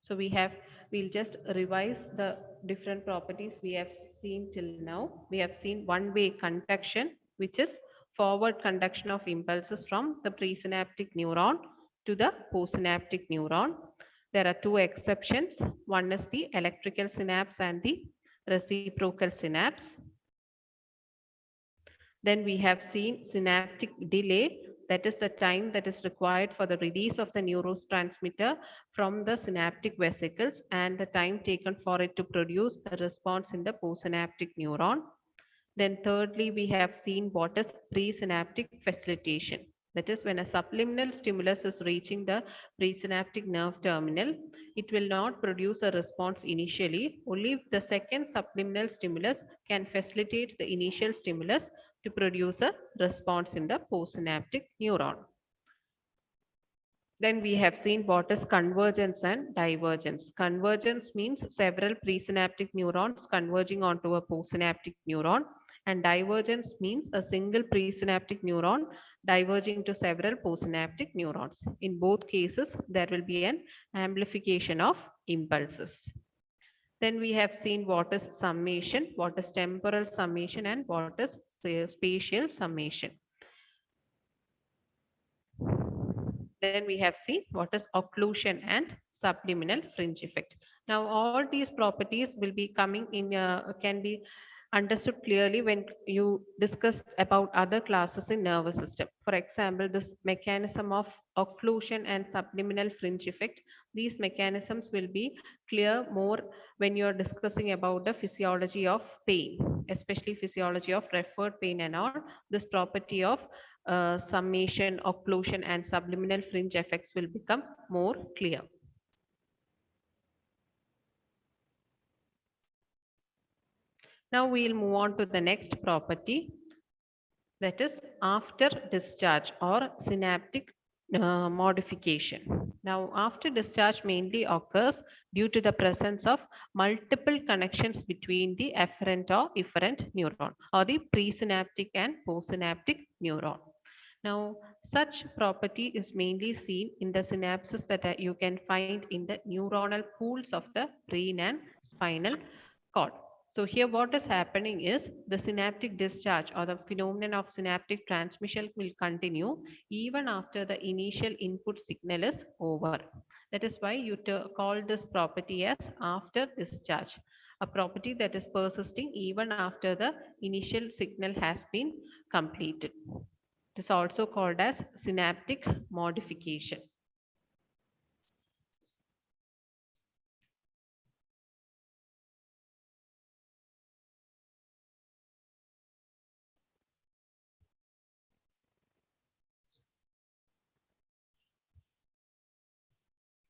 So we'll just revise the different properties we have seen till now. We have seen one-way conduction, which is forward conduction of impulses from the presynaptic neuron to the postsynaptic neuron. There are 2 exceptions. One is the electrical synapse and the reciprocal synapse. Then we have seen synaptic delay, that is the time that is required for the release of the neurotransmitter from the synaptic vesicles and the time taken for it to produce a response in the postsynaptic neuron. Then thirdly, we have seen what is presynaptic facilitation. That is when a subliminal stimulus is reaching the presynaptic nerve terminal, it will not produce a response initially. Only the second subliminal stimulus can facilitate the initial stimulus to produce a response in the postsynaptic neuron. Then we have seen what is convergence and divergence. Convergence means several presynaptic neurons converging onto a postsynaptic neuron, and divergence means a single presynaptic neuron diverging to several postsynaptic neurons. In both cases, there will be an amplification of impulses. Then we have seen what is summation, what is temporal summation, and what is spatial summation. Then we have seen what is occlusion and subliminal fringe effect. Now all these properties will be coming in, can be understood clearly when you discussed about other classes in nervous system. For example, this mechanism of occlusion and subliminal fringe effect, these mechanisms will be clear more when you're discussing about the physiology of pain, especially physiology of referred pain and all. This property of summation, occlusion and subliminal fringe effects will become more clear. Now we'll move on to the next property, that is after discharge or synaptic modification. Now, after discharge mainly occurs due to the presence of multiple connections between the afferent or efferent neuron or the presynaptic and postsynaptic neuron. Now, such property is mainly seen in the synapses that you can find in the neuronal pools of the brain and spinal cord. So here what is happening is the synaptic discharge or the phenomenon of synaptic transmission will continue even after the initial input signal is over. That is why you call this property as after discharge, a property that is persisting even after the initial signal has been completed. It is also called as synaptic modification.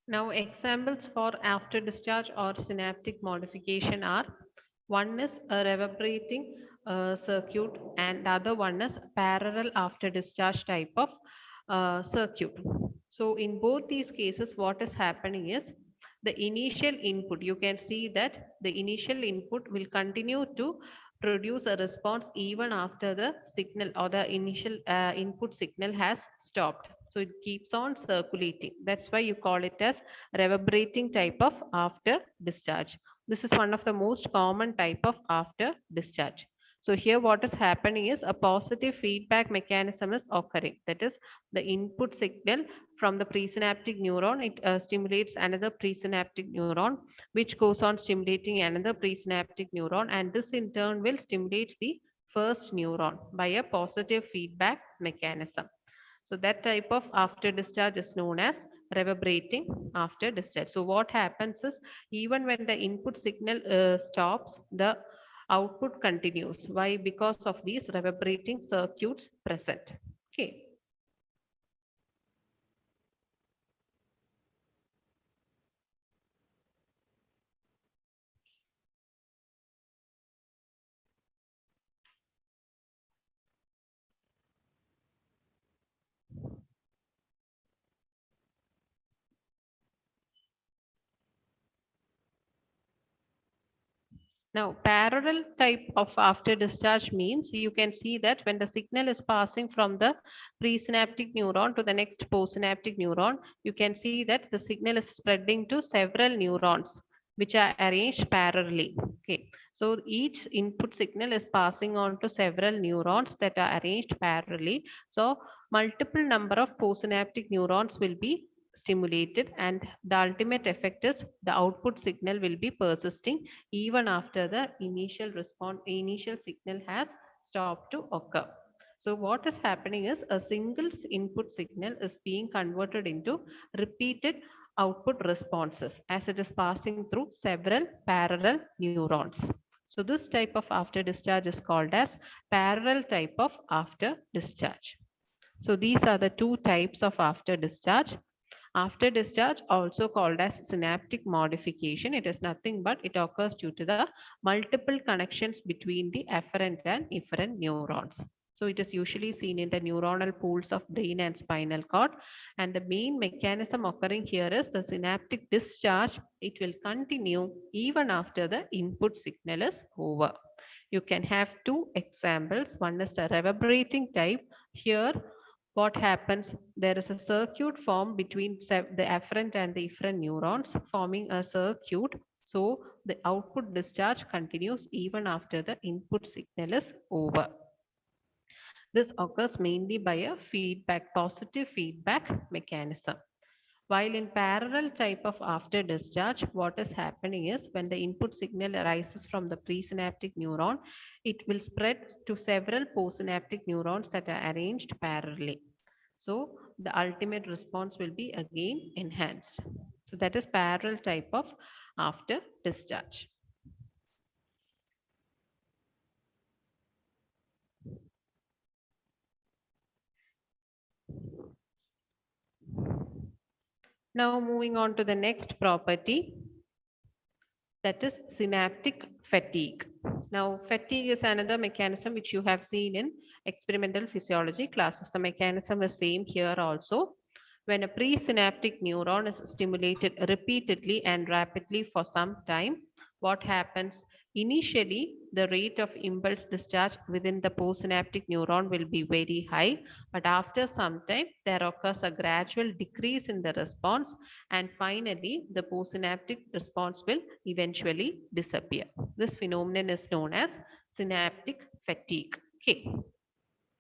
Now, examples for after discharge or synaptic modification are: one is a reverberating circuit and the other one is parallel after discharge type of circuit. So in both these cases, what is happening is the initial input, you can see that the initial input will continue to produce a response even after the signal or the initial input signal has stopped. So it keeps on circulating. That's why you call it as reverberating type of after discharge. This is one of the most common type of after discharge. So here what is happening is a positive feedback mechanism is occurring. That is, the input signal from the presynaptic neuron, it stimulates another presynaptic neuron, which goes on stimulating another presynaptic neuron, and this in turn will stimulate the first neuron by a positive feedback mechanism. So that type of after discharge is known as reverberating after discharge. So what happens is even when the input signal stops, the output continues. Why? Because of these reverberating circuits present. Okay. Now, parallel type of after discharge means you can see that when the signal is passing from the presynaptic neuron to the next postsynaptic neuron, you can see that the signal is spreading to several neurons which are arranged parallelly. Okay. So each input signal is passing on to several neurons that are arranged parallelly. So multiple number of postsynaptic neurons will be stimulated, and the ultimate effect is the output signal will be persisting even after the initial signal has stopped to occur. So what is happening is a single input signal is being converted into repeated output responses as it is passing through several parallel neurons. So this type of after discharge is called as parallel type of after discharge. So these are the two types of after discharge. After discharge, also called as synaptic modification, it is nothing but it occurs due to the multiple connections between the afferent and efferent neurons. So it is usually seen in the neuronal pools of brain and spinal cord. And the main mechanism occurring here is the synaptic discharge. It will continue even after the input signal is over. You can have two examples. One is the reverberating type. Here, what happens? There is a circuit formed between the afferent and the efferent neurons, forming a circuit. So the output discharge continues even after the input signal is over. This occurs mainly by a feedback, positive feedback mechanism. While in parallel type of after discharge, what is happening is when the input signal arises from the presynaptic neuron, it will spread to several postsynaptic neurons that are arranged parallelly. So the ultimate response will be again enhanced. So that is parallel type of after discharge. Now moving on to the next property, that is synaptic fatigue. Now fatigue is another mechanism which you have seen in experimental physiology classes. The mechanism is same here also. When a presynaptic neuron is stimulated repeatedly and rapidly for some time, what happens? Initially, the rate of impulse discharge within the postsynaptic neuron will be very high, but after some time, there occurs a gradual decrease in the response, and finally, the postsynaptic response will eventually disappear. This phenomenon is known as synaptic fatigue. Okay.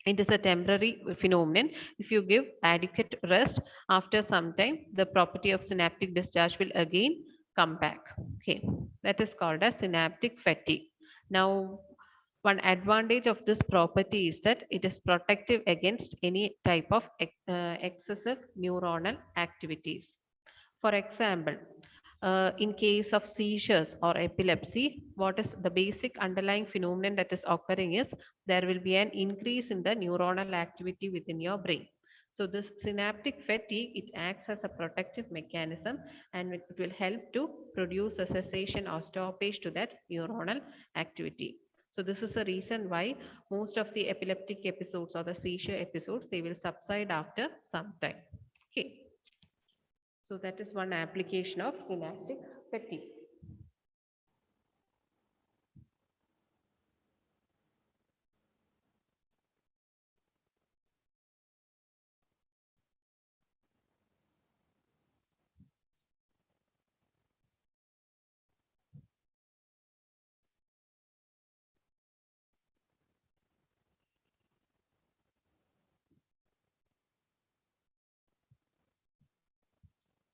It is a temporary phenomenon. If you give adequate rest, after some time, the property of synaptic discharge will again come back. Okay, that is called as synaptic fatigue. Now, one advantage of this property is that it is protective against any type of excessive neuronal activities. For example, in case of seizures or epilepsy, what is the basic underlying phenomenon that is occurring is there will be an increase in the neuronal activity within your brain. So this synaptic fatigue, it acts as a protective mechanism and it will help to produce a cessation or stoppage to that neuronal activity. So this is the reason why most of the epileptic episodes or the seizure episodes, they will subside after some time. Okay. So that is one application of synaptic fatigue.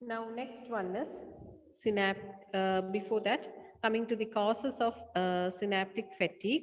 Now next one is before that, coming to the causes of synaptic fatigue.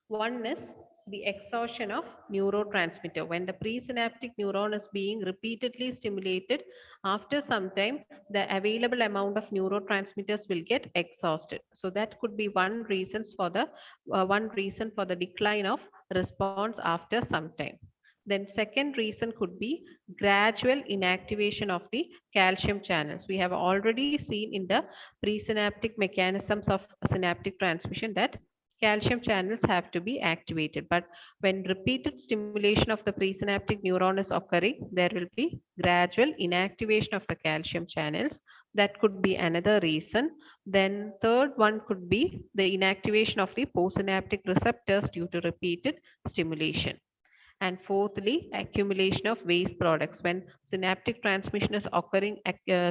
One is the exhaustion of neurotransmitter. When the presynaptic neuron is being repeatedly stimulated, after some time, the available amount of neurotransmitters will get exhausted. So that could be one reason for the decline of response after some time. Then second reason could be gradual inactivation of the calcium channels. We have already seen in the presynaptic mechanisms of synaptic transmission that calcium channels have to be activated. But when repeated stimulation of the presynaptic neuron is occurring, there will be gradual inactivation of the calcium channels. That could be another reason. Then third one could be the inactivation of the postsynaptic receptors due to repeated stimulation. And fourthly, accumulation of waste products. When synaptic transmission is occurring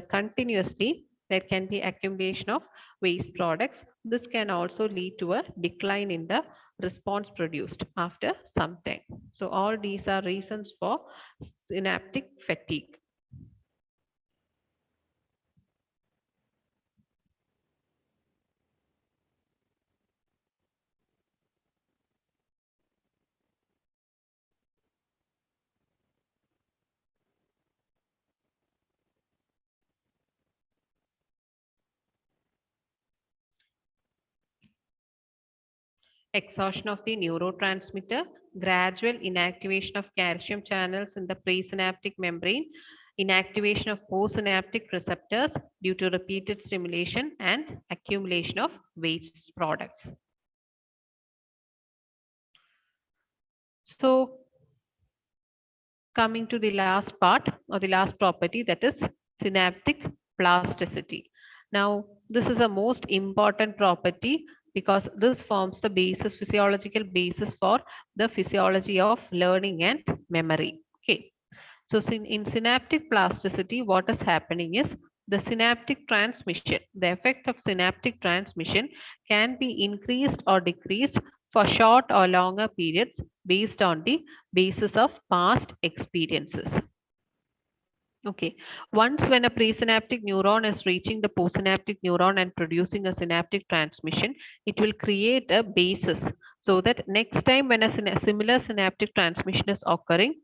continuously, there can be accumulation of waste products. This can also lead to a decline in the response produced after some time. So all these are reasons for synaptic fatigue. Exhaustion of the neurotransmitter, gradual inactivation of calcium channels in the presynaptic membrane, inactivation of postsynaptic receptors due to repeated stimulation, and accumulation of waste products. So coming to the last part or the last property, that is synaptic plasticity. Now, this is a most important property because this forms the basis, physiological basis for the physiology of learning and memory. Okay. So in synaptic plasticity, what is happening is the synaptic transmission, the effect of synaptic transmission can be increased or decreased for short or longer periods based on the basis of past experiences. Okay. Once when a presynaptic neuron is reaching the postsynaptic neuron and producing a synaptic transmission, it will create a basis so that next time when a similar synaptic transmission is occurring,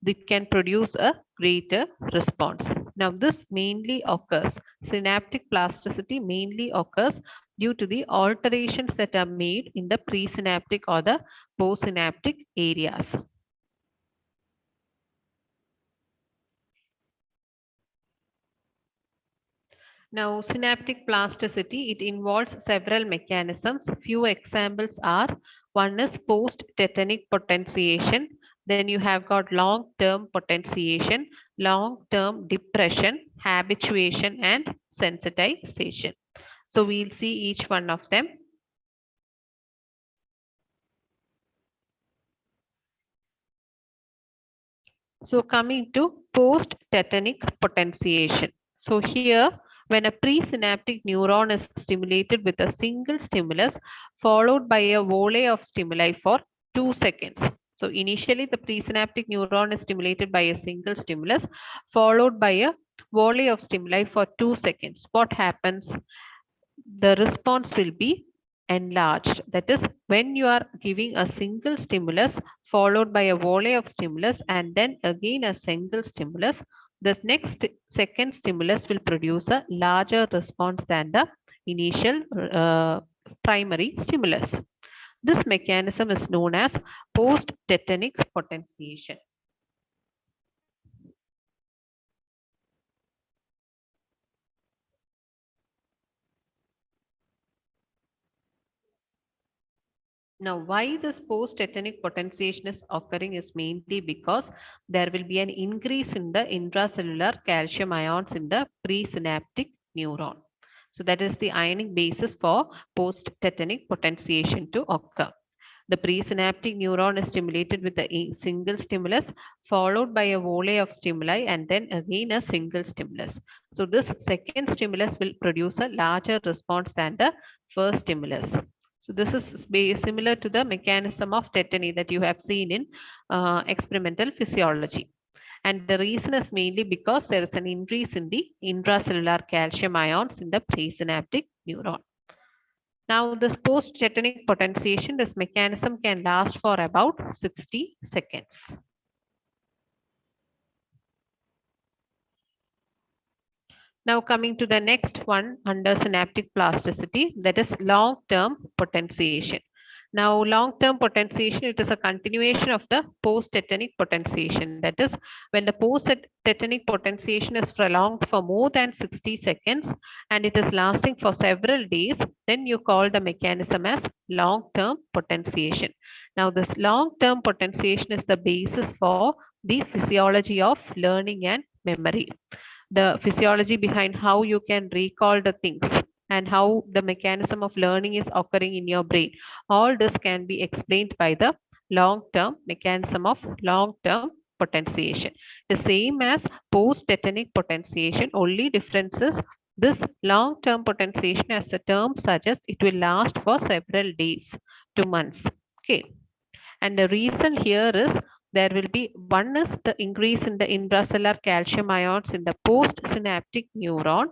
it can produce a greater response. Now this mainly occurs, synaptic plasticity mainly occurs due to the alterations that are made in the presynaptic or the postsynaptic areas. Now, synaptic plasticity, it involves several mechanisms. Few examples are, one is post-tetanic potentiation. Then you have got long-term potentiation, long-term depression, habituation, and sensitization. So we'll see each one of them. So coming to post-tetanic potentiation. So here, when a presynaptic neuron is stimulated with a single stimulus followed by a volley of stimuli for 2 seconds. So initially the presynaptic neuron is stimulated by a single stimulus followed by a volley of stimuli for 2 seconds. What happens? The response will be enlarged. That is, when you are giving a single stimulus followed by a volley of stimulus and then again a single stimulus, the next second stimulus will produce a larger response than the initial primary stimulus. This mechanism is known as post-tetanic potentiation. Now, why this post-tetanic potentiation is occurring is mainly because there will be an increase in the intracellular calcium ions in the presynaptic neuron. So that is the ionic basis for post-tetanic potentiation to occur. The presynaptic neuron is stimulated with a single stimulus followed by a volley of stimuli and then again a single stimulus. So this second stimulus will produce a larger response than the first stimulus. So this is similar to the mechanism of tetany that you have seen in experimental physiology. And the reason is mainly because there is an increase in the intracellular calcium ions in the presynaptic neuron. Now, this post-tetanic potentiation, this mechanism can last for about 60 seconds. Now coming to the next one under synaptic plasticity, that is long-term potentiation. Now long-term potentiation, it is a continuation of the post-tetanic potentiation. That is, when the post-tetanic potentiation is prolonged for more than 60 seconds and it is lasting for several days, then you call the mechanism as long-term potentiation. Now this long-term potentiation is the basis for the physiology of learning and memory. The physiology behind how you can recall the things and how the mechanism of learning is occurring in your brain. All this can be explained by the long-term mechanism of long-term potentiation. The same as post-tetanic potentiation, only difference is this long-term potentiation, as the term suggests, it will last for several days to months. Okay. And the reason here is there will be, one is the increase in the intracellular calcium ions in the postsynaptic neuron.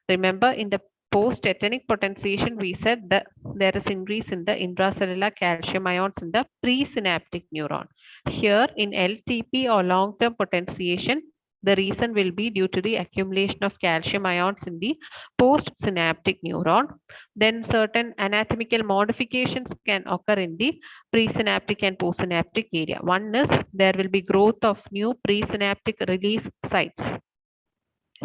Remember, in the post-tetanic potentiation, we said that there is increase in the intracellular calcium ions in the presynaptic neuron. Here in LTP or long-term potentiation, the reason will be due to the accumulation of calcium ions in the postsynaptic neuron. Then certain anatomical modifications can occur in the presynaptic and postsynaptic area. One is there will be growth of new presynaptic release sites.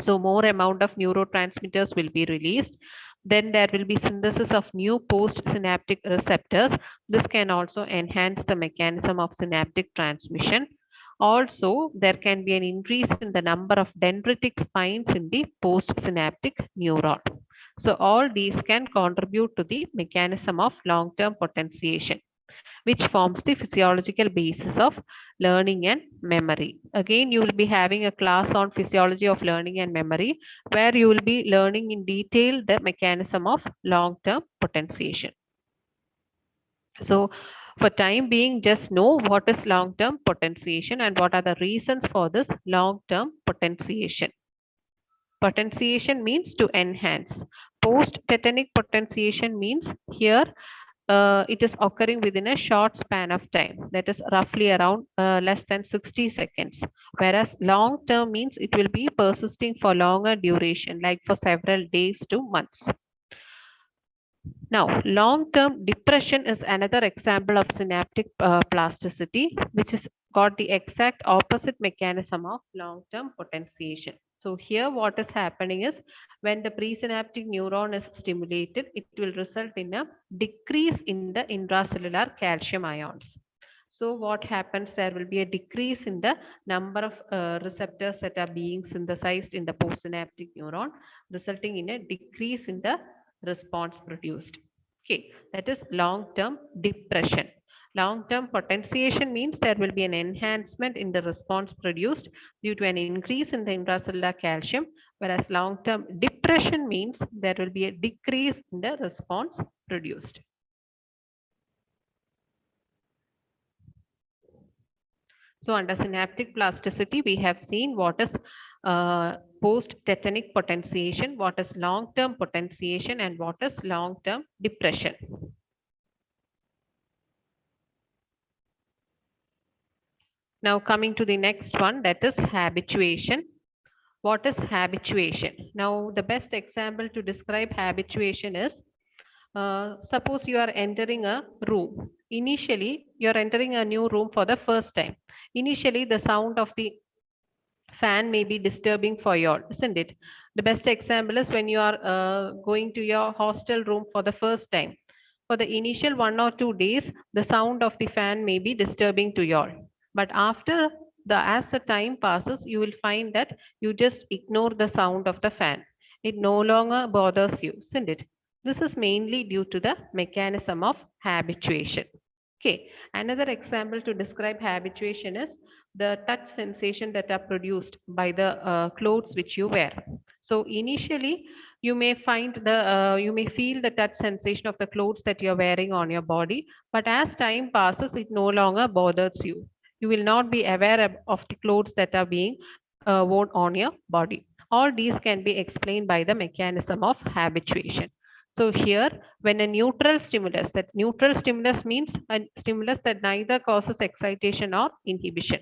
So more amount of neurotransmitters will be released. Then there will be synthesis of new postsynaptic receptors. This can also enhance the mechanism of synaptic transmission. Also, there can be an increase in the number of dendritic spines in the postsynaptic neuron. So all these can contribute to the mechanism of long-term potentiation, which forms the physiological basis of learning and memory. Again, you will be having a class on physiology of learning and memory, where you will be learning in detail the mechanism of long-term potentiation. So For time being, just know what is long-term potentiation and what are the reasons for this long-term potentiation. Potentiation means to enhance. Post-tetanic potentiation means here it is occurring within a short span of time, that is roughly around less than 60 seconds. Whereas long term means it will be persisting for longer duration, like for several days to months. Now, long-term depression is another example of synaptic plasticity, which has got the exact opposite mechanism of long-term potentiation. So here what is happening is when the presynaptic neuron is stimulated, it will result in a decrease in the intracellular calcium ions. So what happens, there will be a decrease in the number of receptors that are being synthesized in the postsynaptic neuron, resulting in a decrease in the response produced. Okay, that is long-term depression. Long-term potentiation means there will be an enhancement in the response produced due to an increase in the intracellular calcium, whereas long-term depression means there will be a decrease in the response produced. So under synaptic plasticity, we have seen what is post-tetanic potentiation, what is long-term potentiation, and what is long-term depression. Now coming to the next one, that is habituation. What is habituation? Now the best example to describe habituation is, suppose you are entering a room. Initially, you are entering a new room for the first time. Initially, the sound of the fan may be disturbing for you all, isn't it? The best example is when you are going to your hostel room for the first time. For the initial 1 or 2 days, the sound of the fan may be disturbing to you all. But after as the time passes, you will find that you just ignore the sound of the fan. It no longer bothers you, isn't it? This is mainly due to the mechanism of habituation. Okay, another example to describe habituation is the touch sensation that are produced by the clothes which you wear. So initially, you may you may feel the touch sensation of the clothes that you're wearing on your body, but as time passes, it no longer bothers you. You will not be aware of the clothes that are being worn on your body. All these can be explained by the mechanism of habituation. So here, when a neutral stimulus, that neutral stimulus means a stimulus that neither causes excitation or inhibition.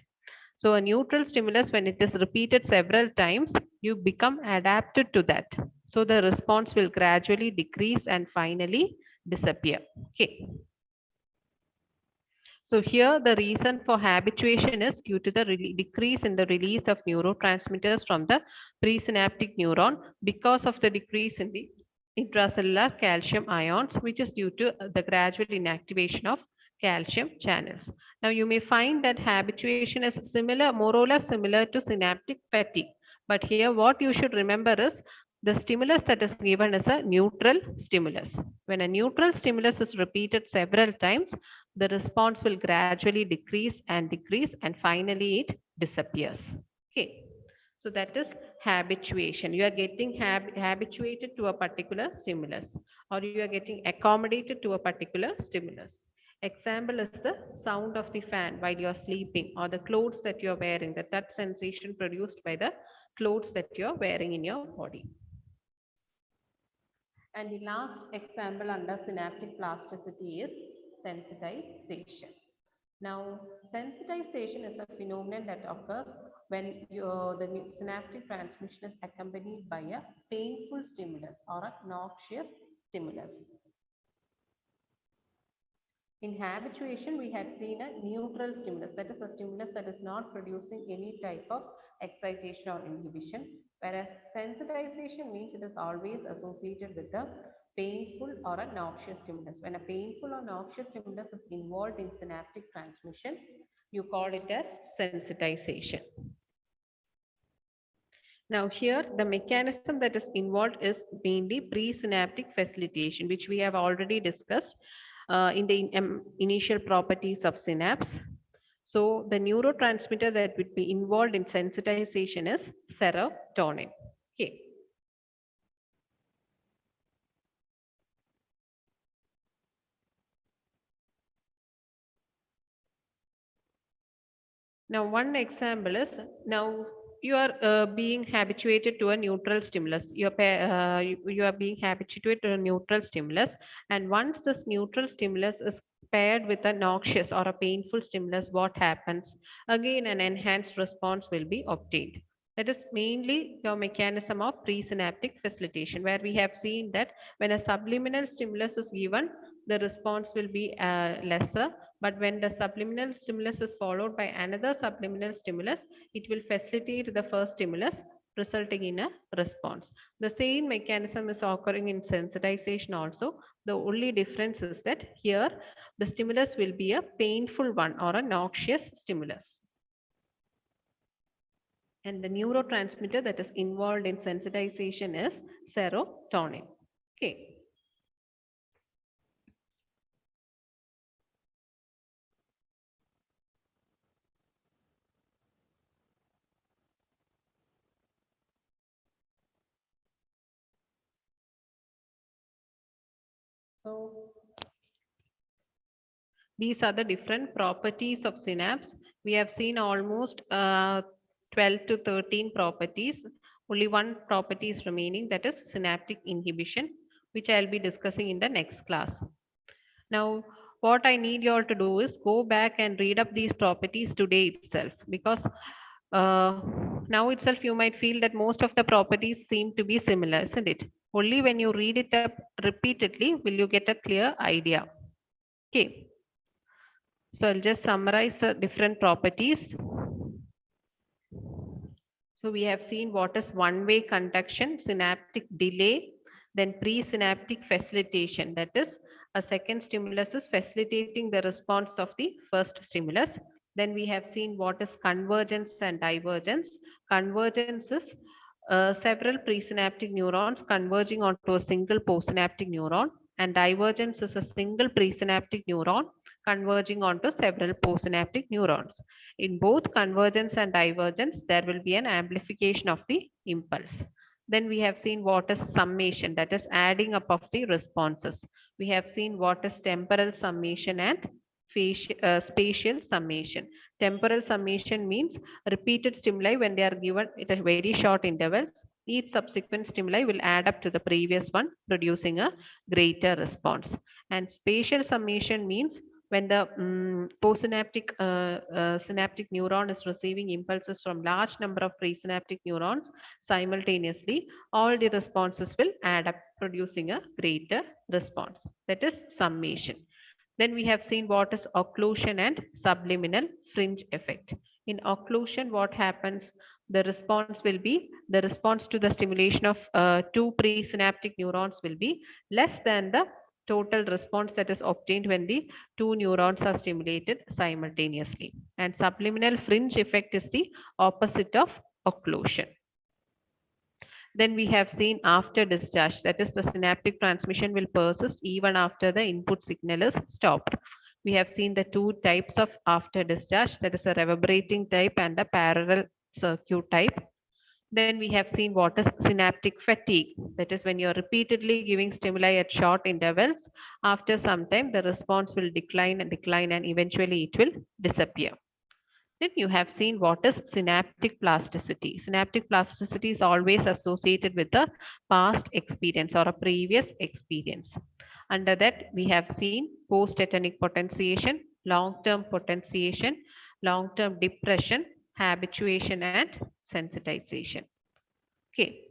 So a neutral stimulus, when it is repeated several times, you become adapted to that. So the response will gradually decrease and finally disappear. Okay. So here the reason for habituation is due to the decrease in the release of neurotransmitters from the presynaptic neuron because of the decrease in the intracellular calcium ions, which is due to the gradual inactivation of calcium channels. Now you may find that habituation is similar, more or less similar to synaptic fatigue. But here what you should remember is the stimulus that is given is a neutral stimulus. When a neutral stimulus is repeated several times, the response will gradually decrease and finally it disappears. Okay. So that is habituation. You are getting habituated to a particular stimulus, or you are getting accommodated to a particular stimulus. Example is the sound of the fan while you are sleeping, or the clothes that you are wearing, the touch sensation produced by the clothes that you are wearing in your body. And the last example under synaptic plasticity is sensitization. Now, sensitization is a phenomenon that occurs when the synaptic transmission is accompanied by a painful stimulus or a noxious stimulus. In habituation, we had seen a neutral stimulus, that is a stimulus that is not producing any type of excitation or inhibition, whereas sensitization means it is always associated with a painful or a noxious stimulus. When a painful or noxious stimulus is involved in synaptic transmission, you call it as sensitization. Now here, the mechanism that is involved is mainly presynaptic facilitation, which we have already discussed in the initial properties of synapse. So the neurotransmitter that would be involved in sensitization is serotonin. Okay. Now, one example is now you are being habituated to a neutral stimulus. You are being habituated to a neutral stimulus, and once this neutral stimulus is paired with a noxious or a painful stimulus, what happens? Again, an enhanced response will be obtained. That is mainly your mechanism of presynaptic facilitation, where we have seen that when a subliminal stimulus is given, the response will be lesser. But when the subliminal stimulus is followed by another subliminal stimulus, it will facilitate the first stimulus, resulting in a response. The same mechanism is occurring in sensitization also. The only difference is that here the stimulus will be a painful one or a noxious stimulus. And the neurotransmitter that is involved in sensitization is serotonin. Okay. So these are the different properties of synapse. We have seen almost 12 to 13 properties. Only one property is remaining, that is synaptic inhibition, which I'll be discussing in the next class. Now, what I need you all to do is go back and read up these properties today itself, because now itself you might feel that most of the properties seem to be similar, isn't it? Only when you read it up repeatedly will you get a clear idea. Okay. So I'll just summarize the different properties. So we have seen what is one-way conduction, synaptic delay, then presynaptic facilitation. That is, a second stimulus is facilitating the response of the first stimulus. Then we have seen what is convergence and divergence. Convergence is several presynaptic neurons converging onto a single postsynaptic neuron, and divergence is a single presynaptic neuron converging onto several postsynaptic neurons. In both convergence and divergence, there will be an amplification of the impulse. Then we have seen what is summation, that is adding up of the responses. We have seen what is temporal summation and spatial summation. Temporal summation means repeated stimuli when they are given at a very short intervals. Each subsequent stimuli will add up to the previous one, producing a greater response. And spatial summation means when the postsynaptic synaptic neuron is receiving impulses from large number of presynaptic neurons simultaneously, all the responses will add up, producing a greater response. That is summation. Then we have seen what is occlusion and subliminal fringe effect. In occlusion, what happens? The response will be, the response to the stimulation of two presynaptic neurons will be less than the total response that is obtained when the two neurons are stimulated simultaneously. And subliminal fringe effect is the opposite of occlusion. Then we have seen after discharge, that is the synaptic transmission will persist even after the input signal is stopped. We have seen the two types of after discharge, that is a reverberating type and a parallel circuit type. Then we have seen what is synaptic fatigue. That is when you're repeatedly giving stimuli at short intervals. After some time, the response will decline and eventually it will disappear. Then you have seen what is synaptic plasticity. Synaptic plasticity is always associated with the past experience or a previous experience. Under that, we have seen post-tetanic potentiation, long-term potentiation, long-term depression, habituation, and sensitization. Okay.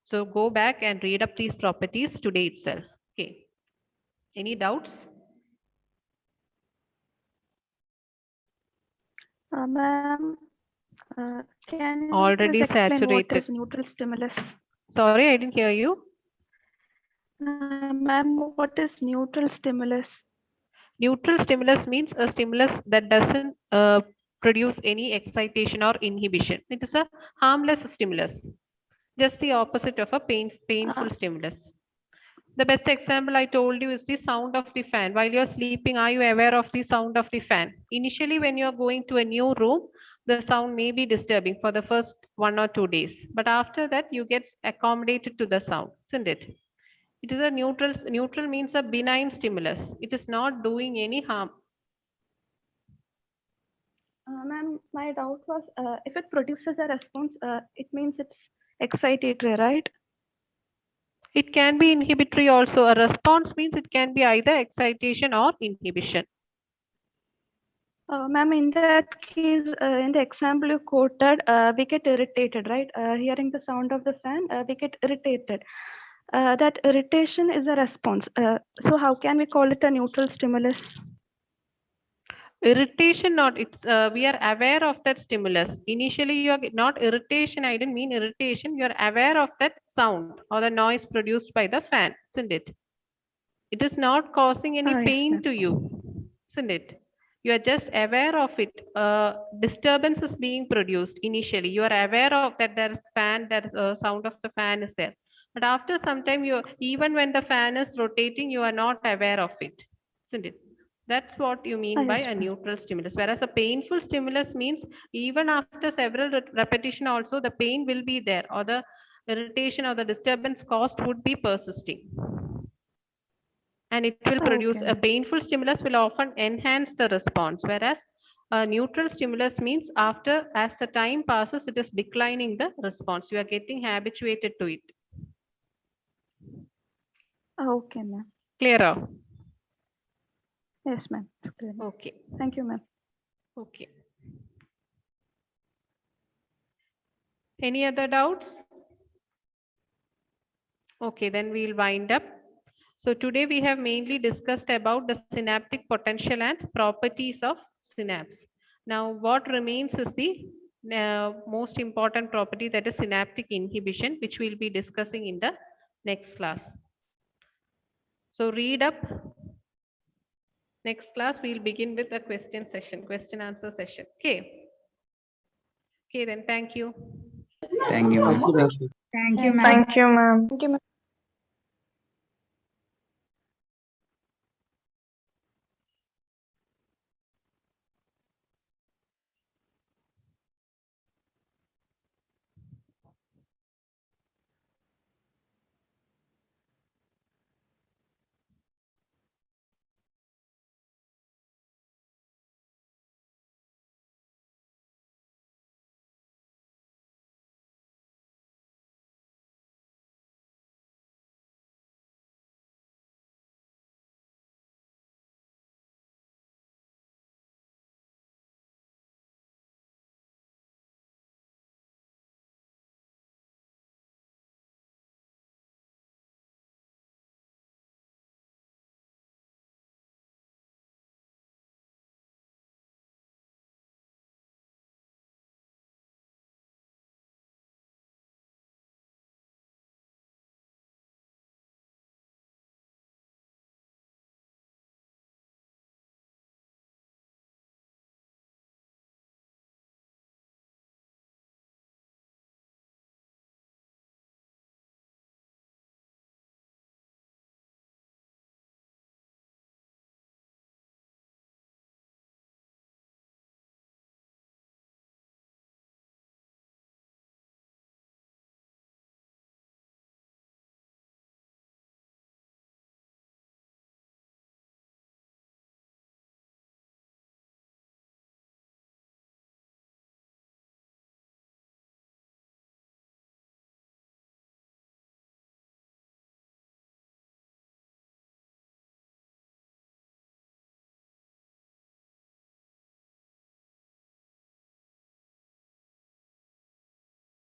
So go back and read up these properties today itself. Okay. Any doubts? Ma'am, can you Already please explain what saturated. is neutral stimulus? Sorry, I didn't hear you. Ma'am, what is neutral stimulus? Neutral stimulus means a stimulus that doesn't produce any excitation or inhibition. It is a harmless stimulus, just the opposite of a painful stimulus. The best example I told you is the sound of the fan. While you're sleeping, are you aware of the sound of the fan? Initially, when you're going to a new room, the sound may be disturbing for the first 1 or 2 days. But after that, you get accommodated to the sound, isn't it? It is a neutral means a benign stimulus. It is not doing any harm. Ma'am, my doubt was if it produces a response, it means it's excitatory, right? It can be inhibitory also. A response means it can be either excitation or inhibition. Ma'am, in that case, in the example you quoted, we get irritated, right? Hearing the sound of the fan, we get irritated. That irritation is a response. So how can we call it a neutral stimulus? Irritation, not it's we are aware of that stimulus. Initially you are not irritation, I didn't mean irritation, you are aware of that sound or the noise produced by the fan, isn't it? It is not causing any Yes, pain ma'am. to you, isn't it? You are just aware of it. Disturbance is being produced initially. You are aware of that there is fan, that sound of the fan is there. But after some time, you even when the fan is rotating, you are not aware of it, isn't it? That's what you mean by Yes, a ma'am. neutral stimulus. Whereas a painful stimulus means even after several repetition also the pain will be there, or the irritation or the disturbance caused would be persisting. And it will produce Okay, a ma'am. painful stimulus will often enhance the response, whereas a neutral stimulus means after as the time passes it is declining the response. You are getting habituated to it. Okay, ma'am. Clearer? Yes, ma'am. Okay. Okay. Thank you, ma'am. Okay. Any other doubts? Okay, then we'll wind up. So today we have mainly discussed about the synaptic potential and properties of synapse. Now what remains is the most important property, that is synaptic inhibition, which we'll be discussing in the next class. So read up. Next class we'll begin with a question answer session. Okay. Okay, then thank you. Thank you, ma'am. Thank you, ma'am. Thank you, ma'am. Thank you, ma'am.